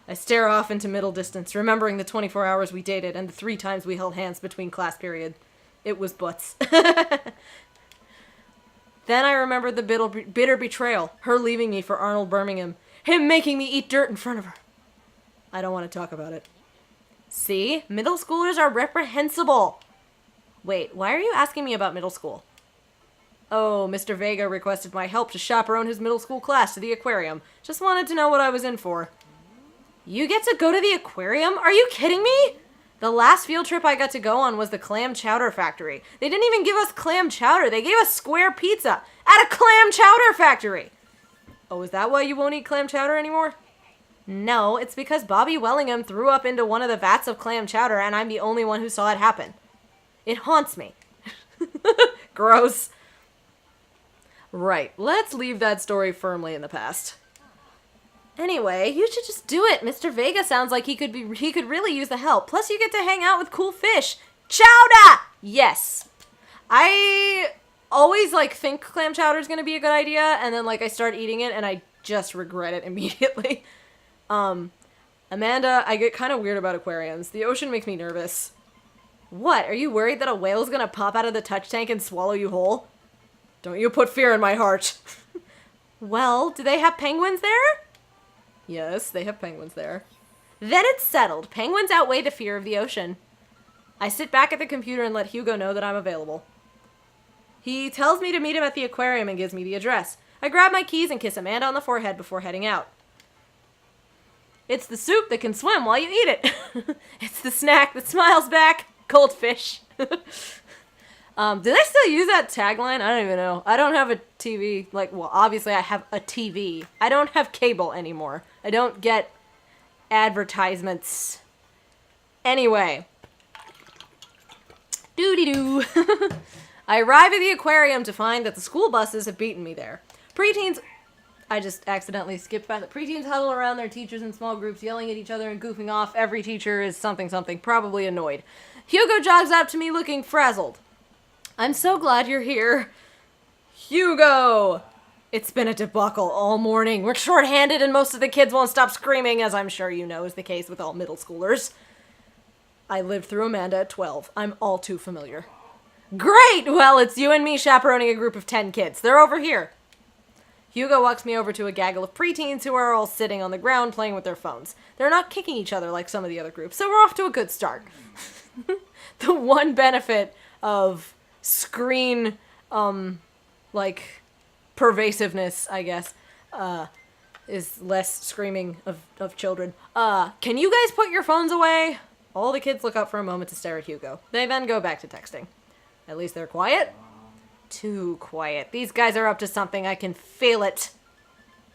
B: I stare off into middle distance, remembering the 24 hours we dated and the 3 times we held hands between class period. It was butts. Then I remembered the bitter betrayal, her leaving me for Arnold Birmingham, him making me eat dirt in front of her. I don't want to talk about it. See? Middle schoolers are reprehensible. Wait, why are you asking me about middle school? Oh, Mr. Vega requested my help to chaperone his middle school class to the aquarium. Just wanted to know what I was in for. You get to go to the aquarium? Are you kidding me? The last field trip I got to go on was the clam chowder factory. They didn't even give us clam chowder. They gave us square pizza at a clam chowder factory. Oh, is that why you won't eat clam chowder anymore? No, it's because Bobby Wellingham threw up into one of the vats of clam chowder and I'm the only one who saw it happen. It haunts me. Gross. Right, let's leave that story firmly in the past. Anyway, you should just do it. Mr. Vega sounds like he could really use the help. Plus you get to hang out with cool fish. Chowder! Yes. I always think clam chowder is going to be a good idea, and then I start eating it and I just regret it immediately. Amanda, I get kind of weird about aquariums. The ocean makes me nervous. What? Are you worried that a whale's going to pop out of the touch tank and swallow you whole? Don't you put fear in my heart. Well, do they have penguins there? Yes, they have penguins there. Then it's settled. Penguins outweigh the fear of the ocean. I sit back at the computer and let Hugo know that I'm available. He tells me to meet him at the aquarium and gives me the address. I grab my keys and kiss Amanda on the forehead before heading out. It's the soup that can swim while you eat it. It's the snack that smiles back. Cold fish. Do they still use that tagline? I don't even know. I don't have a TV. Obviously I have a TV. I don't have cable anymore. I don't get advertisements. Anyway. Doody-doo. I arrive at the aquarium to find that the school buses have beaten me there. Preteens... I just accidentally skipped by the preteens huddle around their teachers in small groups, yelling at each other and goofing off. Every teacher is something, probably annoyed. Hugo jogs up to me looking frazzled. I'm so glad you're here. Hugo! It's been a debacle all morning. We're short-handed and most of the kids won't stop screaming, as I'm sure you know is the case with all middle schoolers. I lived through Amanda at 12. I'm all too familiar. Great! Well, it's you and me chaperoning a group of 10 kids. They're over here. Hugo walks me over to a gaggle of preteens who are all sitting on the ground playing with their phones. They're not kicking each other like some of the other groups, so we're off to a good start. The one benefit of screen, pervasiveness, I guess, is less screaming of children. Can you guys put your phones away? All the kids look up for a moment to stare at Hugo. They then go back to texting. At least they're quiet. Too quiet. These guys are up to something. I can feel it.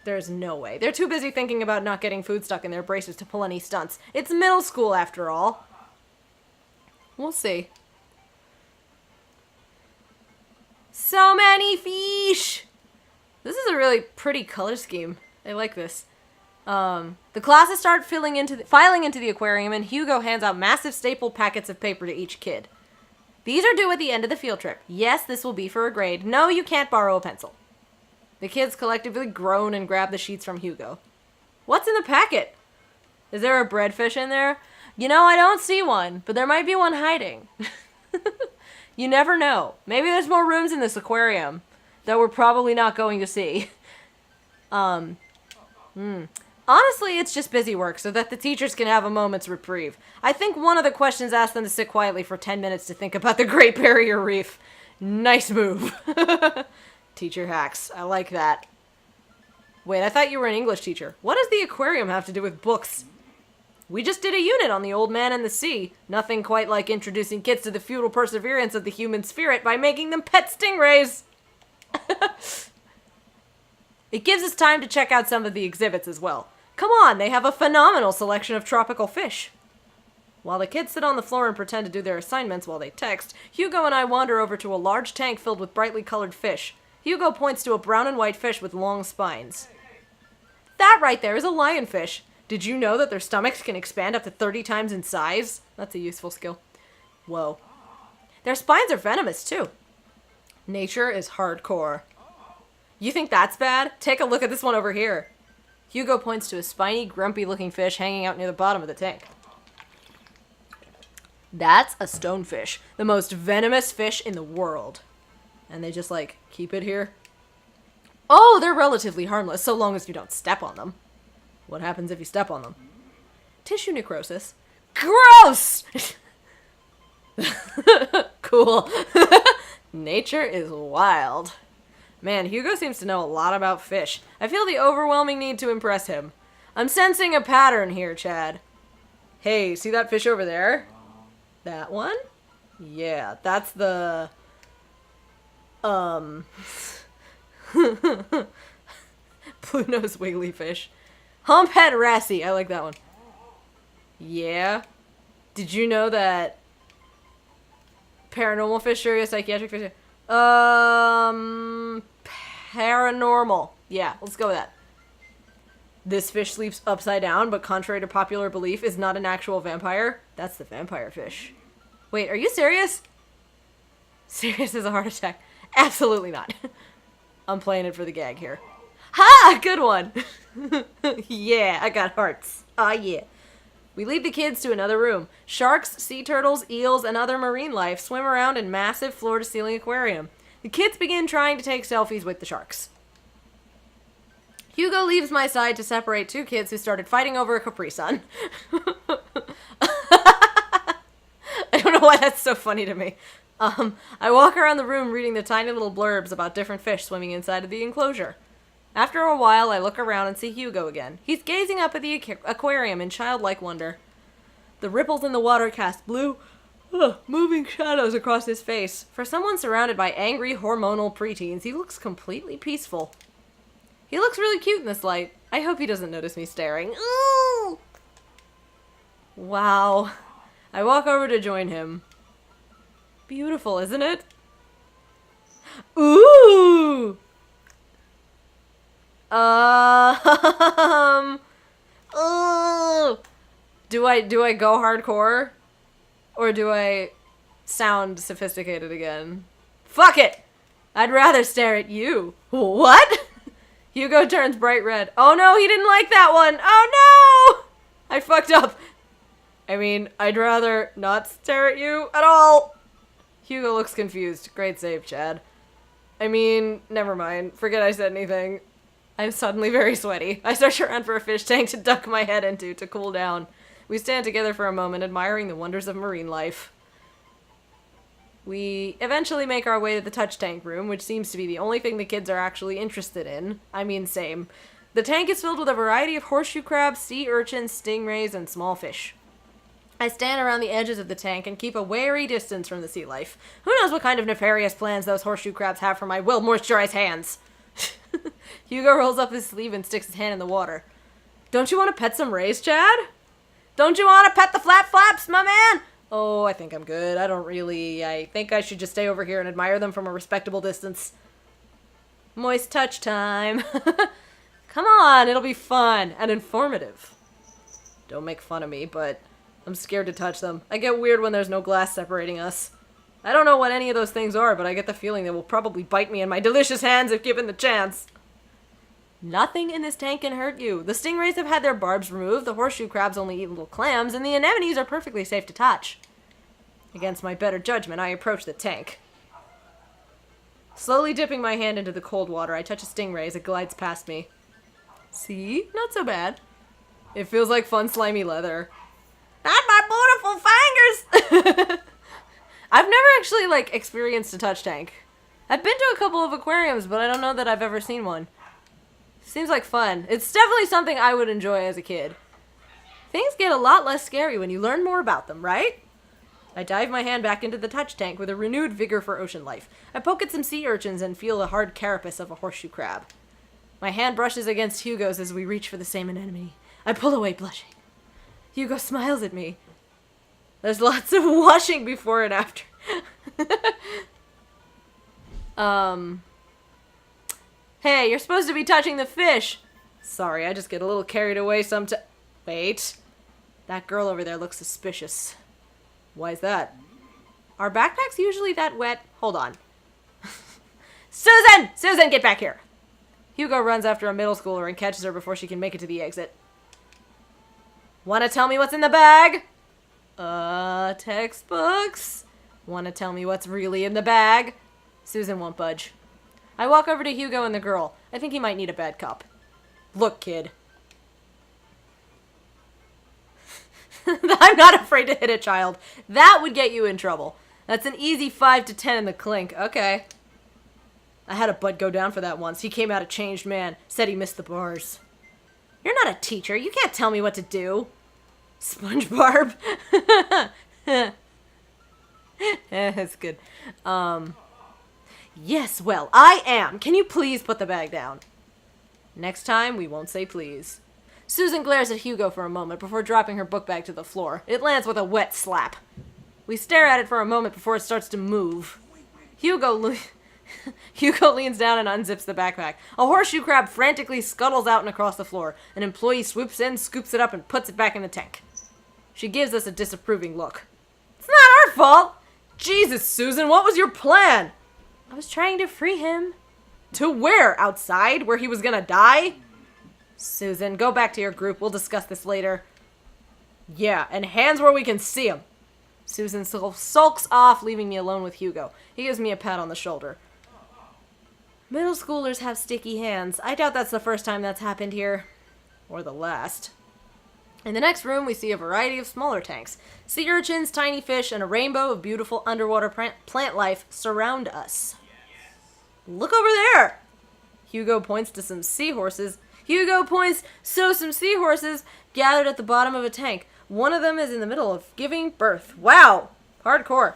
B: There's no way. They're too busy thinking about not getting food stuck in their braces to pull any stunts. It's middle school, after all. We'll see. So many fish! This is a really pretty color scheme. I like this. The classes start filing into the aquarium, and Hugo hands out massive stapled packets of paper to each kid. These are due at the end of the field trip. Yes, this will be for a grade. No, you can't borrow a pencil. The kids collectively groan and grab the sheets from Hugo. What's in the packet? Is there a breadfish in there? You know, I don't see one, but there might be one hiding. You never know. Maybe there's more rooms in this aquarium that we're probably not going to see. Honestly, it's just busy work so that the teachers can have a moment's reprieve. I think one of the questions asked them to sit quietly for 10 minutes to think about the Great Barrier Reef. Nice move. Teacher hacks. I like that. Wait, I thought you were an English teacher. What does the aquarium have to do with books? We just did a unit on the old man and the sea. Nothing quite like introducing kids to the futile perseverance of the human spirit by making them pet stingrays. It gives us time to check out some of the exhibits as well. Come on, they have a phenomenal selection of tropical fish. While the kids sit on the floor and pretend to do their assignments while they text, Hugo and I wander over to a large tank filled with brightly colored fish. Hugo points to a brown and white fish with long spines. That right there is a lionfish. Did you know that their stomachs can expand up to 30 times in size? That's a useful skill. Whoa. Their spines are venomous, too. Nature is hardcore. You think that's bad? Take a look at this one over here. Hugo points to a spiny, grumpy-looking fish hanging out near the bottom of the tank. That's a stonefish, the most venomous fish in the world. And they just, keep it here. Oh, they're relatively harmless, so long as you don't step on them. What happens if you step on them? Tissue necrosis.
A: Gross! Cool. Nature is wild. Man, Hugo seems to know a lot about fish. I feel the overwhelming need to impress him. I'm sensing a pattern here, Chad. Hey, see that fish over there? That one? Yeah, that's the... Blue-nosed wiggly fish. Humphead wrasse. I like that one. Yeah. Did you know that paranormal fish are psychiatric fish? Paranormal. Yeah, let's go with that. This fish sleeps upside down, but contrary to popular belief, is not an actual vampire. That's the vampire fish. Wait, are you serious? Serious as a heart attack. Absolutely not. I'm playing it for the gag here. Ha! Good one! Yeah, I got hearts. Ah, yeah. We lead the kids to another room. Sharks, sea turtles, eels, and other marine life swim around in massive floor-to-ceiling aquarium. The kids begin trying to take selfies with the sharks. Hugo leaves my side to separate two kids who started fighting over a Capri Sun. I don't know why that's so funny to me. I walk around the room reading the tiny little blurbs about different fish swimming inside of the enclosure. After a while, I look around and see Hugo again. He's gazing up at the aquarium in childlike wonder. The ripples in the water cast blue, moving shadows across his face. For someone surrounded by angry, hormonal preteens, he looks completely peaceful. He looks really cute in this light. I hope he doesn't notice me staring. Ooh! Wow. I walk over to join him. Beautiful, isn't it? Ooh! Do I go hardcore? Or do I sound sophisticated again? Fuck it! I'd rather stare at you. What? Hugo turns bright red. Oh no, he didn't like that one! Oh no! I fucked up. I mean, I'd rather not stare at you at all. Hugo looks confused. Great save, Chad. I mean, never mind. Forget I said anything. I'm suddenly very sweaty. I search around for a fish tank to duck my head into to cool down. We stand together for a moment, admiring the wonders of marine life. We eventually make our way to the touch tank room, which seems to be the only thing the kids are actually interested in. I mean, same. The tank is filled with a variety of horseshoe crabs, sea urchins, stingrays, and small fish. I stand around the edges of the tank and keep a wary distance from the sea life. Who knows what kind of nefarious plans those horseshoe crabs have for my well-moisturized hands? Hugo rolls up his sleeve and sticks his hand in the water. Don't you want to pet some rays, Chad? Don't you want to pet the flap flaps, my man? Oh, I think I'm good. I think I should just stay over here and admire them from a respectable distance. Moist touch time. Come on, it'll be fun and informative. Don't make fun of me, but I'm scared to touch them. I get weird when there's no glass separating us. I don't know what any of those things are, but I get the feeling they will probably bite me in my delicious hands if given the chance. Nothing in this tank can hurt you. The stingrays have had their barbs removed, the horseshoe crabs only eat little clams, and the anemones are perfectly safe to touch. Against my better judgment, I approach the tank. Slowly dipping my hand into the cold water, I touch a stingray as it glides past me. See? Not so bad. It feels like fun, slimy leather. Not my beautiful fingers! I've never actually, experienced a touch tank. I've been to a couple of aquariums, but I don't know that I've ever seen one. Seems like fun. It's definitely something I would enjoy as a kid. Things get a lot less scary when you learn more about them, right? I dive my hand back into the touch tank with a renewed vigor for ocean life. I poke at some sea urchins and feel the hard carapace of a horseshoe crab. My hand brushes against Hugo's as we reach for the same anemone. I pull away, blushing. Hugo smiles at me. There's lots of washing before and after. Hey, you're supposed to be touching the fish. Sorry, I just get a little carried away sometimes. Wait. That girl over there looks suspicious. Why is that? Are backpacks usually that wet? Hold on. Susan! Susan, get back here! Hugo runs after a middle schooler and catches her before she can make it to the exit. Wanna tell me what's in the bag? Textbooks? Wanna tell me what's really in the bag? Susan won't budge. I walk over to Hugo and the girl. I think he might need a bad cup. Look, kid.
B: I'm not afraid to hit a child. That would get you in trouble. That's an easy 5 to 10 in the clink. Okay. I had a bud go down for that once. He came out a changed man. Said he missed the bars. You're not a teacher. You can't tell me what to do. SpongeBob. That's good. Yes, well, I am. Can you please put the bag down? Next time, we won't say please. Susan glares at Hugo for a moment before dropping her book bag to the floor. It lands with a wet slap. We stare at it for a moment before it starts to move. Hugo leans down and unzips the backpack. A horseshoe crab frantically scuttles out and across the floor. An employee swoops in, scoops it up, and puts it back in the tank. She gives us a disapproving look. It's not our fault! Jesus, Susan, what was your plan? I was trying to free him. To where? Outside? Where he was gonna die? Susan, go back to your group. We'll discuss this later. Yeah, and hands where we can see him. Susan sulks off, leaving me alone with Hugo. He gives me a pat on the shoulder. Middle schoolers have sticky hands. I doubt that's the first time that's happened here. Or the last. In the next room, we see a variety of smaller tanks. Sea urchins, tiny fish, and a rainbow of beautiful underwater plant life surround us. Look over there! Hugo points to some seahorses. Some seahorses gathered at the bottom of a tank. One of them is in the middle of giving birth. Wow! Hardcore.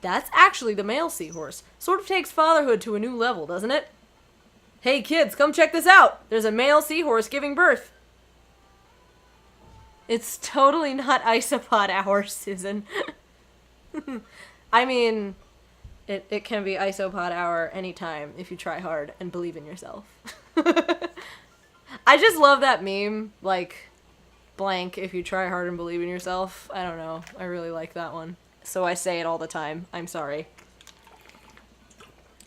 B: That's actually the male seahorse. Sort of takes fatherhood to a new level, doesn't it? Hey kids, come check this out! There's a male seahorse giving birth. It's totally not isopod hour, Susan. I mean, it can be isopod hour anytime if you try hard and believe in yourself. I just love that meme, like, blank, if you try hard and believe in yourself. I don't know. I really like that one. So I say it all the time. I'm sorry.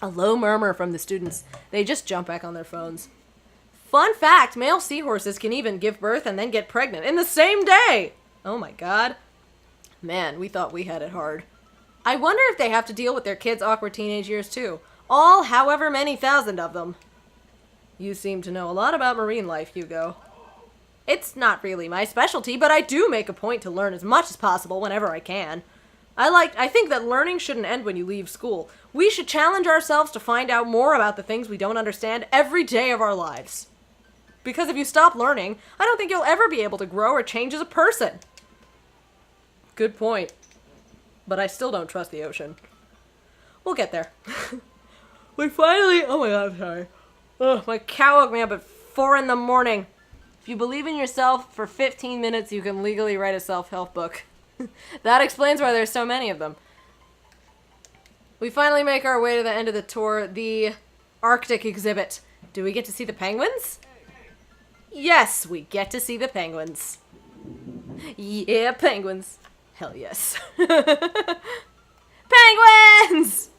B: A low murmur from the students. They just jump back on their phones. Fun fact, male seahorses can even give birth and then get pregnant in the same day! Oh my god. Man, we thought we had it hard. I wonder if they have to deal with their kids' awkward teenage years too. All however many thousand of them. You seem to know a lot about marine life, Hugo. It's not really my specialty, but I do make a point to learn as much as possible whenever I can. I think that learning shouldn't end when you leave school. We should challenge ourselves to find out more about the things we don't understand every day of our lives. Because if you stop learning, I don't think you'll ever be able to grow or change as a person. Good point. But I still don't trust the ocean. We'll get there. We finally... Oh my god, I'm sorry. Ugh, my cow woke me up at 4 in the morning. If you believe in yourself, for 15 minutes you can legally write a self-help book. That explains why there's so many of them. We finally make our way to the end of the tour, the Arctic exhibit. Do we get to see the penguins? Yes, we get to see the penguins. Yeah, penguins. Hell yes. Penguins!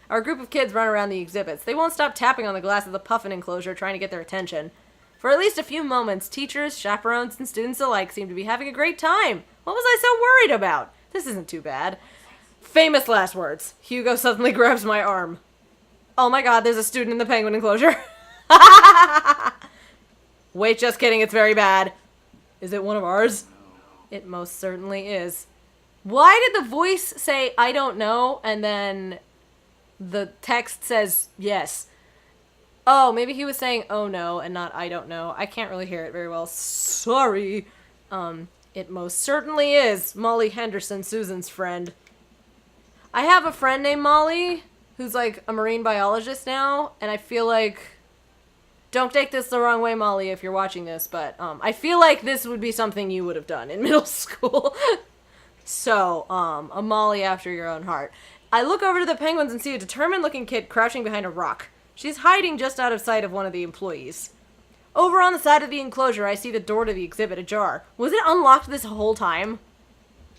B: Our group of kids run around the exhibits. They won't stop tapping on the glass of the puffin enclosure, trying to get their attention. For at least a few moments, teachers, chaperones, and students alike seem to be having a great time. What was I so worried about? This isn't too bad. Famous last words. Hugo suddenly grabs my arm. Oh my god, there's a student in the penguin enclosure. Wait, just kidding, it's very bad. Is it one of ours? It most certainly is. Why did the voice say, I don't know, and then the text says yes? Oh, maybe he was saying, oh no, and not I don't know. I can't really hear it very well. Sorry. It most certainly is Molly Henderson, Susan's friend. I have a friend named Molly, who's like a marine biologist now, and I feel like... Don't take this the wrong way, Molly, if you're watching this, but I feel like this would be something you would have done in middle school. So, a Molly after your own heart. I look over to the penguins and see a determined-looking kid crouching behind a rock. She's hiding just out of sight of one of the employees. Over on the side of the enclosure, I see the door to the exhibit ajar. Was it unlocked this whole time?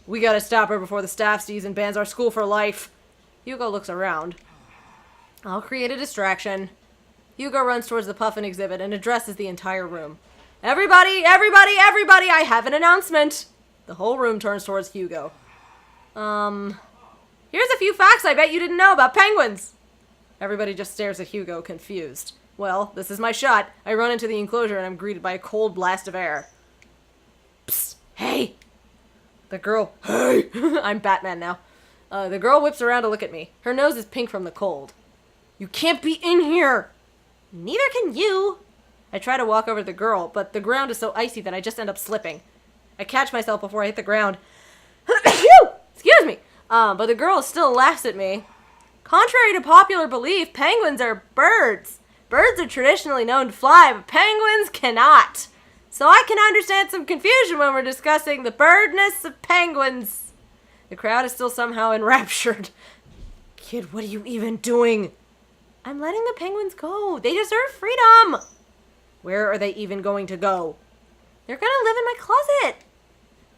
B: We gotta stop her before the staff sees and bans our school for life. Hugo looks around. I'll create a distraction. Hugo runs towards the puffin exhibit and addresses the entire room. Everybody, everybody, everybody, I have an announcement. The whole room turns towards Hugo. Here's a few facts I bet you didn't know about penguins. Everybody just stares at Hugo, confused. Well, this is my shot. I run into the enclosure and I'm greeted by a cold blast of air. Psst, hey! The girl... Hey! I'm Batman now. The girl whips around to look at me. Her nose is pink from the cold. You can't be in here! Neither can you! I try to walk over to the girl, but the ground is so icy that I just end up slipping. I catch myself before I hit the ground. Excuse me! But the girl still laughs at me. Contrary to popular belief, penguins are birds. Birds are traditionally known to fly, but penguins cannot. So I can understand some confusion when we're discussing the birdness of penguins. The crowd is still somehow enraptured. Kid, what are you even doing? I'm letting the penguins go. They deserve freedom. Where are they even going to go? They're gonna live in my closet.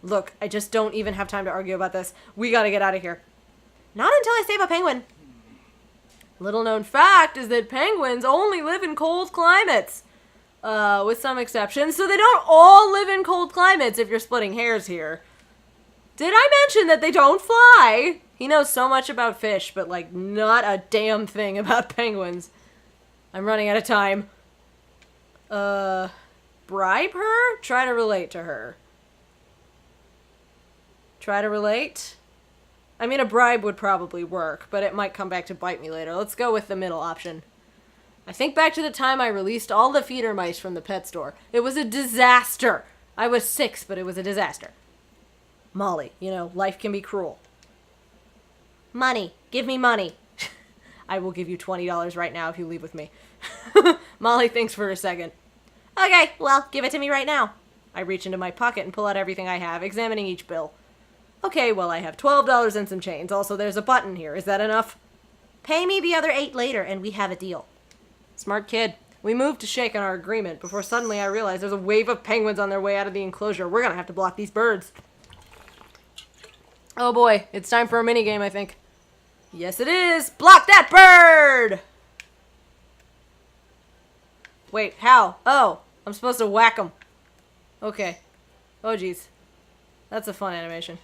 B: Look, I just don't even have time to argue about this. We gotta get out of here. Not until I save a penguin. Little known fact is that penguins only live in cold climates. With some exceptions. So they don't all live in cold climates if you're splitting hairs here. Did I mention that they don't fly? He knows so much about fish, but like not a damn thing about penguins. I'm running out of time. Bribe her? Try to relate to her. Try to relate? I mean, a bribe would probably work, but it might come back to bite me later. Let's go with the middle option. I think back to the time I released all the feeder mice from the pet store. It was a disaster. I was 6, but it was a disaster. Molly, you know, life can be cruel. Money. Give me money. I will give you $20 right now if you leave with me. Molly thinks for a second. Okay, well, give it to me right now. I reach into my pocket and pull out everything I have, examining each bill. Okay, well, I have $12 and some change. Also, there's a button here. Is that enough? Pay me the other 8 later, and we have a deal. Smart kid. We moved to shake on our agreement before suddenly I realized there's a wave of penguins on their way out of the enclosure. We're gonna have to block these birds. Oh boy, it's time for a minigame, I think. Yes, it is. Block that bird! Wait, how? Oh, I'm supposed to whack them. Okay. Oh, jeez. That's a fun animation.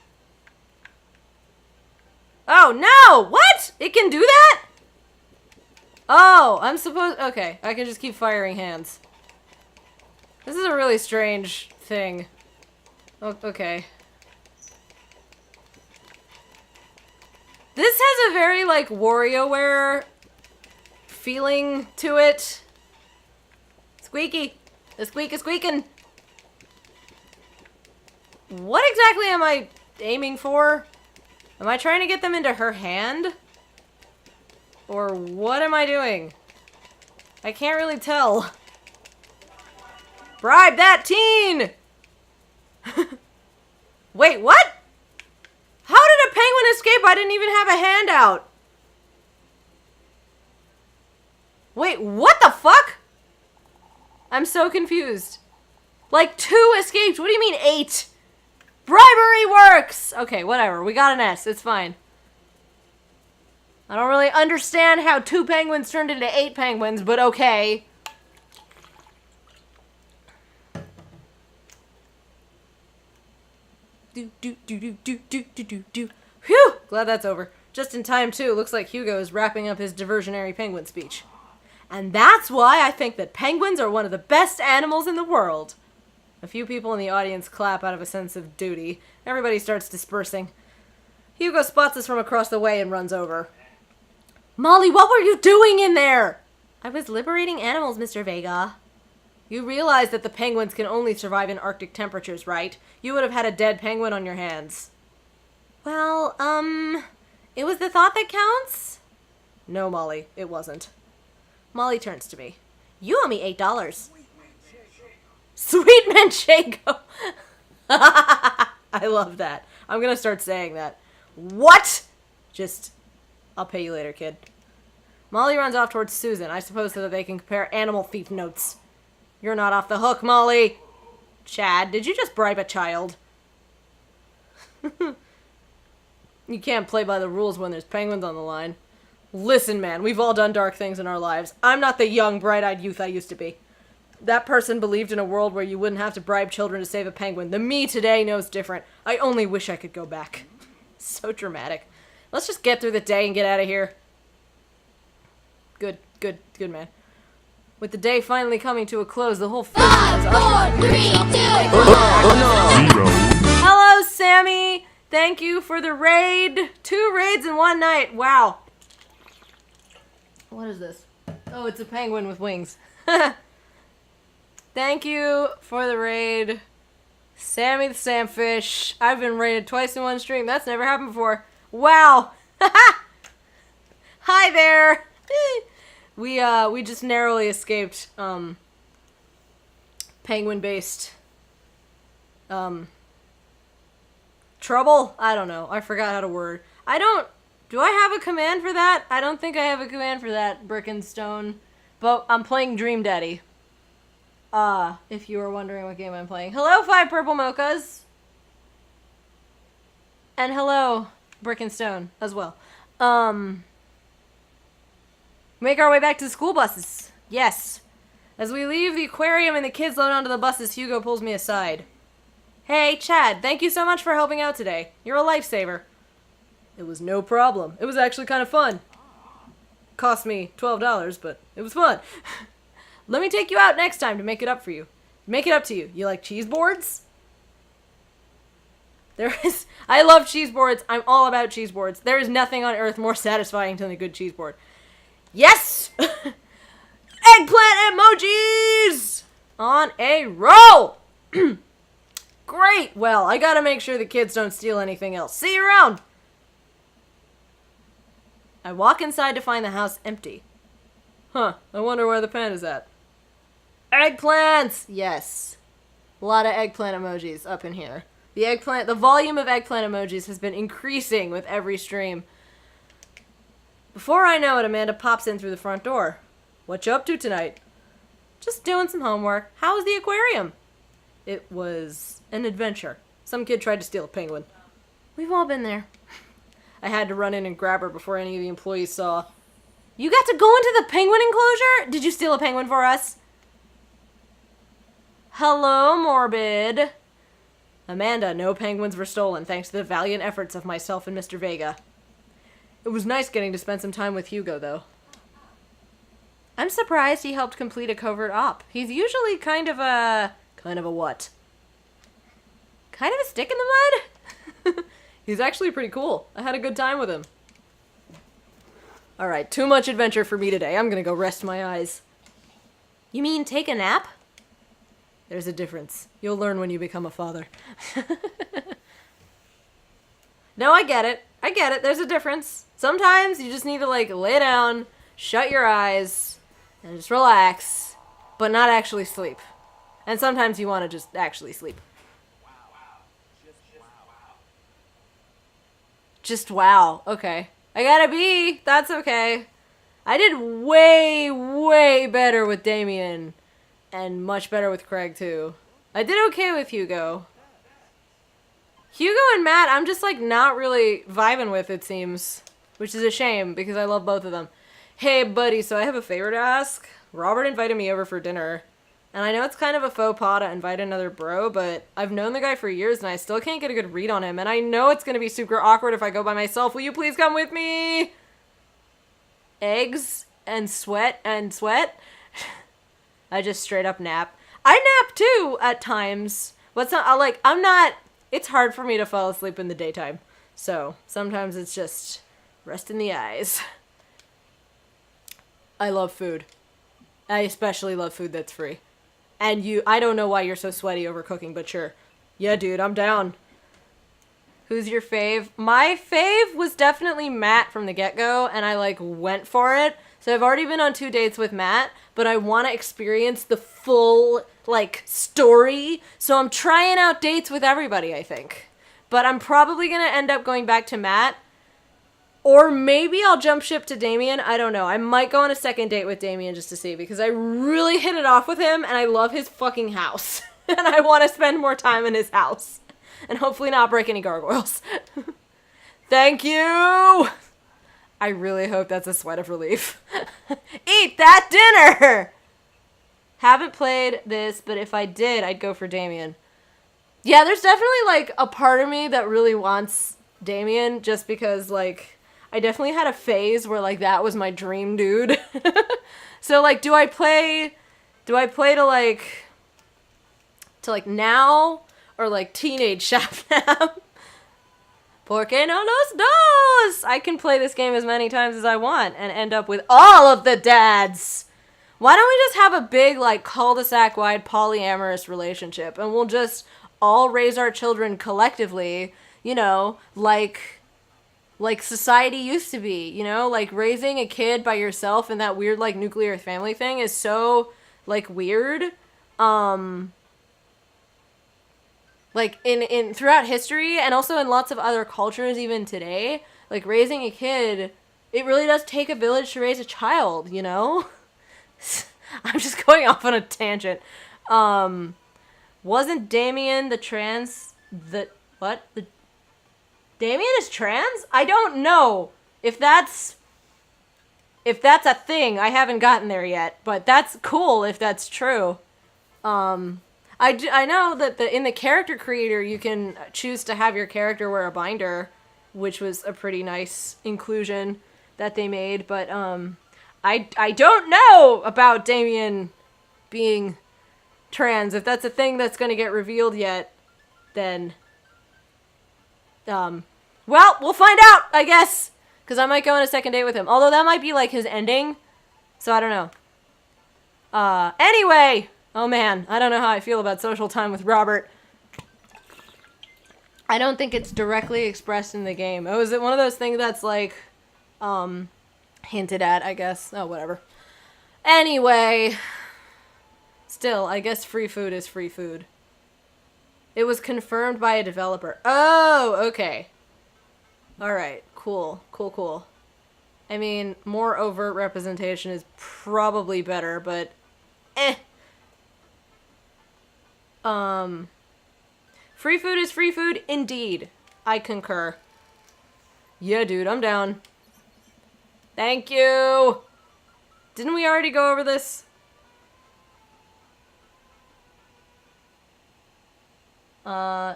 B: Oh, no! What? It can do that? Oh, I'm supposed... Okay, I can just keep firing hands. This is a really strange thing. Okay. This has a very, like, WarioWare feeling to it. Squeaky. The squeak is squeaking. What exactly am I aiming for? Am I trying to get them into her hand? Or what am I doing? I can't really tell. Bribe that teen! Wait, what? How did a penguin escape? I didn't even have a handout. Wait, what the fuck? I'm so confused. Like 2 escaped. What do you mean 8? Bribery works! Okay, whatever. We got an S. It's fine. I don't really understand how 2 penguins turned into 8 penguins, but okay. Phew! Glad that's over. Just in time, too. Looks like Hugo is wrapping up his diversionary penguin speech. And that's why I think that penguins are one of the best animals in the world. A few people in the audience clap out of a sense of duty. Everybody starts dispersing. Hugo spots us from across the way and runs over. Molly, what were you doing in there? I was liberating animals, Mr. Vega. You realize that the penguins can only survive in Arctic temperatures, right? You would have had a dead penguin on your hands. Well, it was the thought that counts? No, Molly, it wasn't. Molly turns to me. You owe me $8. Sweet Manchego! I love that. I'm gonna start saying that. What? Just, I'll pay you later, kid. Molly runs off towards Susan, I suppose so that they can compare animal thief notes. You're not off the hook, Molly! Chad, did you just bribe a child? You can't play by the rules when there's penguins on the line. Listen, man, we've all done dark things in our lives. I'm not the young, bright-eyed youth I used to be. That person believed in a world where you wouldn't have to bribe children to save a penguin. The me today knows different. I only wish I could go back. So dramatic. Let's just get through the day and get out of here. Good, man. With the day finally coming to a close, the whole film is
C: 5, 4, 3, 2, 1.
B: Hello,
A: Hello, Sammy. Thank you for the raid. 2 raids in one night. Wow. What is this? Oh, it's a penguin with wings. Thank you for the raid, Sammy the Samfish. I've been raided twice in one stream. That's never happened before. Wow. Hi there. We just narrowly escaped penguin-based trouble? I don't know. I forgot how to word. Do I have a command for that? I don't think I have a command for that, Brick and Stone. But I'm playing Dream Daddy. If you were wondering what game I'm playing. Hello, 5 Purple Mochas. And hello, Brick and Stone, as well. Make our way back to the school buses. Yes. As we leave the aquarium and the kids load onto the buses, Hugo pulls me aside. Hey, Chad, thank you so much for helping out today. You're a lifesaver. It was no problem. It was actually kind of fun. Cost me $12, but it was fun. Let me take you out next time to make it up for you. Make it up to you. You like cheese boards? I love cheese boards. I'm all about cheese boards. There is nothing on earth more satisfying than a good cheese board. Yes! Eggplant emojis! On a roll! Great! Well, I gotta make sure the kids don't steal anything else. See you around! I walk inside to find the house empty. Huh, I wonder where the panda's at. Eggplants! Yes. A lot of eggplant emojis up in here. The volume of eggplant emojis has been increasing with every stream. Before I know it, Amanda pops in through the front door. What you up to tonight? Just doing some homework. How was the aquarium? It was an adventure. Some kid tried to steal a penguin. We've all been there. I had to run in and grab her before any of the employees saw. You got to go into the penguin enclosure? Did you steal a penguin for us? Hello, Morbid. Amanda, no penguins were stolen thanks to the valiant efforts of myself and Mr. Vega. It was nice getting to spend some time with Hugo, though. I'm surprised he helped complete a covert op. He's usually kind of a what? Kind of a stick in the mud? He's actually pretty cool. I had a good time with him. Alright, too much adventure for me today. I'm gonna go rest my eyes. You mean take a nap? There's a difference. You'll learn when you become a father. No, I get it. I get it. There's a difference. Sometimes you just need to, like, lay down, shut your eyes, and just relax, but not actually sleep. And sometimes you want to just actually sleep. Just wow. Okay. I gotta be. That's okay. I did way, way better with Damien. And much better with Craig, too. I did okay with Hugo. Hugo and Matt, I'm just, like, not really vibing with, it seems. Which is a shame, because I love both of them. Hey, buddy, so I have a favor to ask. Robert invited me over for dinner. And I know it's kind of a faux pas to invite another bro, but I've known the guy for years and I still can't get a good read on him. And I know it's going to be super awkward if I go by myself. Will you please come with me? Eggs and sweat and sweat. I just straight up nap. I nap too at times. But it's hard for me to fall asleep in the daytime. So sometimes it's just rest in the eyes. I love food. I especially love food that's free. And I don't know why you're so sweaty over cooking, but sure. Yeah, dude, I'm down. Who's your fave? My fave was definitely Matt from the get-go, and I, went for it. So I've already been on 2 dates with Matt, but I want to experience the full, story. So I'm trying out dates with everybody, I think. But I'm probably going to end up going back to Matt. Or maybe I'll jump ship to Damien. I don't know. I might go on a second date with Damien just to see, because I really hit it off with him, and I love his fucking house. And I want to spend more time in his house. And hopefully not break any gargoyles. Thank you! I really hope that's a sweat of relief. Eat that dinner! Haven't played this, but if I did, I'd go for Damien. Yeah, there's definitely, a part of me that really wants Damien, just because, I definitely had a phase where, that was my dream dude. So, do I play to now? Or like teenage Shabnam. Porque no los dos! I can play this game as many times as I want and end up with all of the dads. Why don't we just have a big, like, cul-de-sac wide polyamorous relationship and we'll just all raise our children collectively, you know, like society used to be, you know? Like, raising a kid by yourself in that weird, like, nuclear family thing is so, like, weird. Like, in throughout history, and also in lots of other cultures even today, like, raising a kid, it really does take a village to raise a child, you know? I'm just going off on a tangent. Wasn't Damien Damien is trans? I don't know if that's a thing. I haven't gotten there yet, but that's cool if that's true. I know that in the character creator you can choose to have your character wear a binder, which was a pretty nice inclusion that they made, but I don't know about Damien being trans. If that's a thing that's going to get revealed yet, then well, we'll find out, I guess, because I might go on a second date with him. Although that might be like his ending, so I don't know. Anyway, oh man, I don't know how I feel about social time with Robert. I don't think it's directly expressed in the game. Oh, is it one of those things that's like hinted at, I guess? Oh, whatever. Anyway, still, I guess free food is free food. It was confirmed by a developer. Oh, okay. Alright, cool. I mean, more overt representation is probably better, but free food is free food, indeed. I concur. Yeah, dude, I'm down. Thank you! Didn't we already go over this?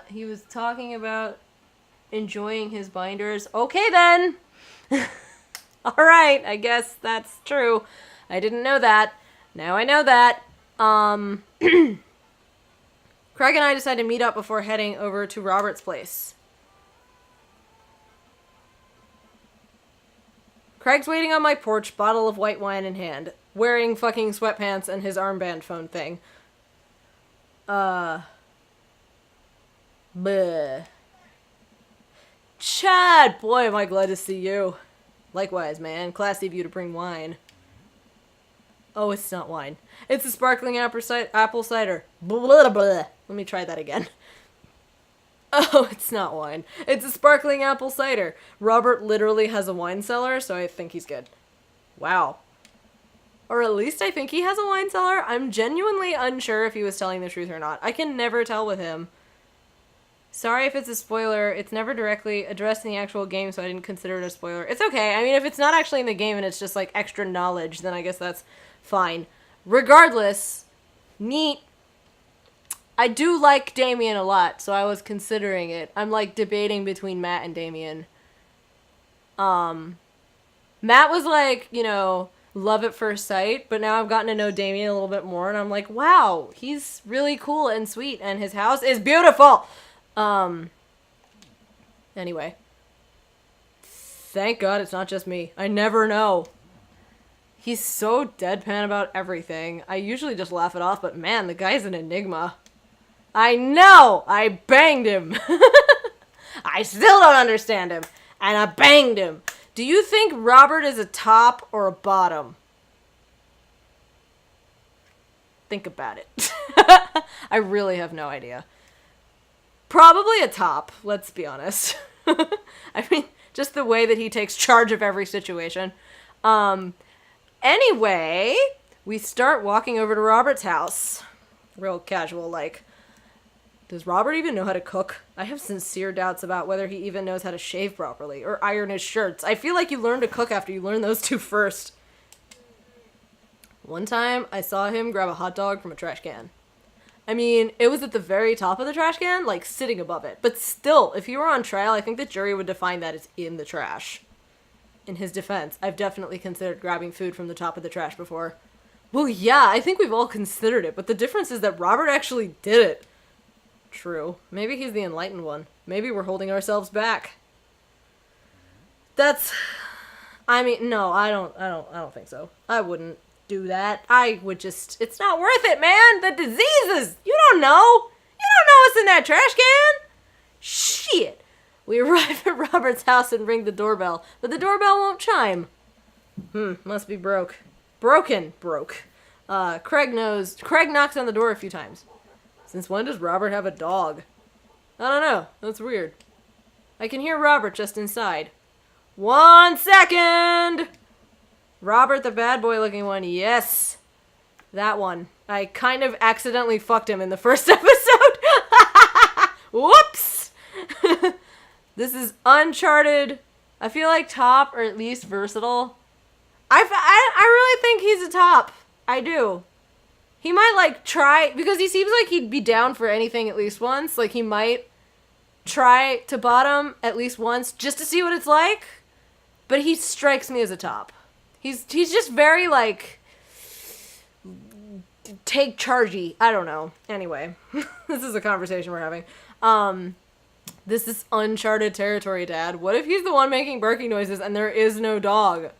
A: He was talking about enjoying his binders. Okay, then! Alright, I guess that's true. I didn't know that. Now I know that. Craig and I decided to meet up before heading over to Robert's place. Craig's waiting on my porch, bottle of white wine in hand, wearing fucking sweatpants and his armband phone thing. Bleh. Chad! Boy, am I glad to see you. Likewise, man. Classy of you to bring wine. Oh, it's not wine. It's a sparkling apple cider. Blah, blah. Let me try that again. Oh, it's not wine. It's a sparkling apple cider. Robert literally has a wine cellar, so I think he's good. Wow. Or at least I think he has a wine cellar. I'm genuinely unsure if he was telling the truth or not. I can never tell with him. Sorry if it's a spoiler. It's never directly addressed in the actual game, so I didn't consider it a spoiler. It's okay. I mean, if it's not actually in the game and it's just, like, extra knowledge, then I guess that's fine. Regardless, neat. I do like Damien a lot, so I was considering it. I'm, like, debating between Matt and Damien. Matt was, like, you know, love at first sight, but now I've gotten to know Damien a little bit more, and I'm like, wow, he's really cool and sweet, and his house is beautiful! Anyway. Thank God it's not just me. I never know. He's so deadpan about everything. I usually just laugh it off, but man, the guy's an enigma. I know! I banged him! I still don't understand him. And I banged him. Do you think Robert is a top or a bottom? Think about it. I really have no idea. Probably a top, let's be honest. I mean, just the way that he takes charge of every situation. Anyway, we start walking over to Robert's house. Real casual, like. Does Robert even know how to cook? I have sincere doubts about whether he even knows how to shave properly or iron his shirts. I feel like you learn to cook after you learn those two first. One time, I saw him grab a hot dog from a trash can. I mean, it was at the very top of the trash can, like, sitting above it. But still, if he were on trial, I think the jury would define that as in the trash. In his defense, I've definitely considered grabbing food from the top of the trash before. Well, yeah, I think we've all considered it, but the difference is that Robert actually did it. True. Maybe he's the enlightened one. Maybe we're holding ourselves back. I mean, no, I don't think so. I wouldn't do that. I would just, it's not worth it, man. The diseases. You don't know. You don't know what's in that trash can. Shit. We arrive at Robert's house and ring the doorbell, but the doorbell won't chime. Must be broke. Broken. Broke. Craig knocks on the door a few times. Since when does Robert have a dog? I don't know. That's weird. I can hear Robert just inside. 1 second! Robert, the bad boy looking one. Yes. That one. I kind of accidentally fucked him in the first episode. Whoops! This is Uncharted. I feel like top, or at least versatile. I really think he's a top. I do. He might, like, try, because he seems like he'd be down for anything at least once. Like, he might try to bottom at least once just to see what it's like. But he strikes me as a top. He's just very, like, take chargey. I don't know. Anyway, this is a conversation we're having. This is uncharted territory, Dad. What if he's the one making barking noises and there is no dog?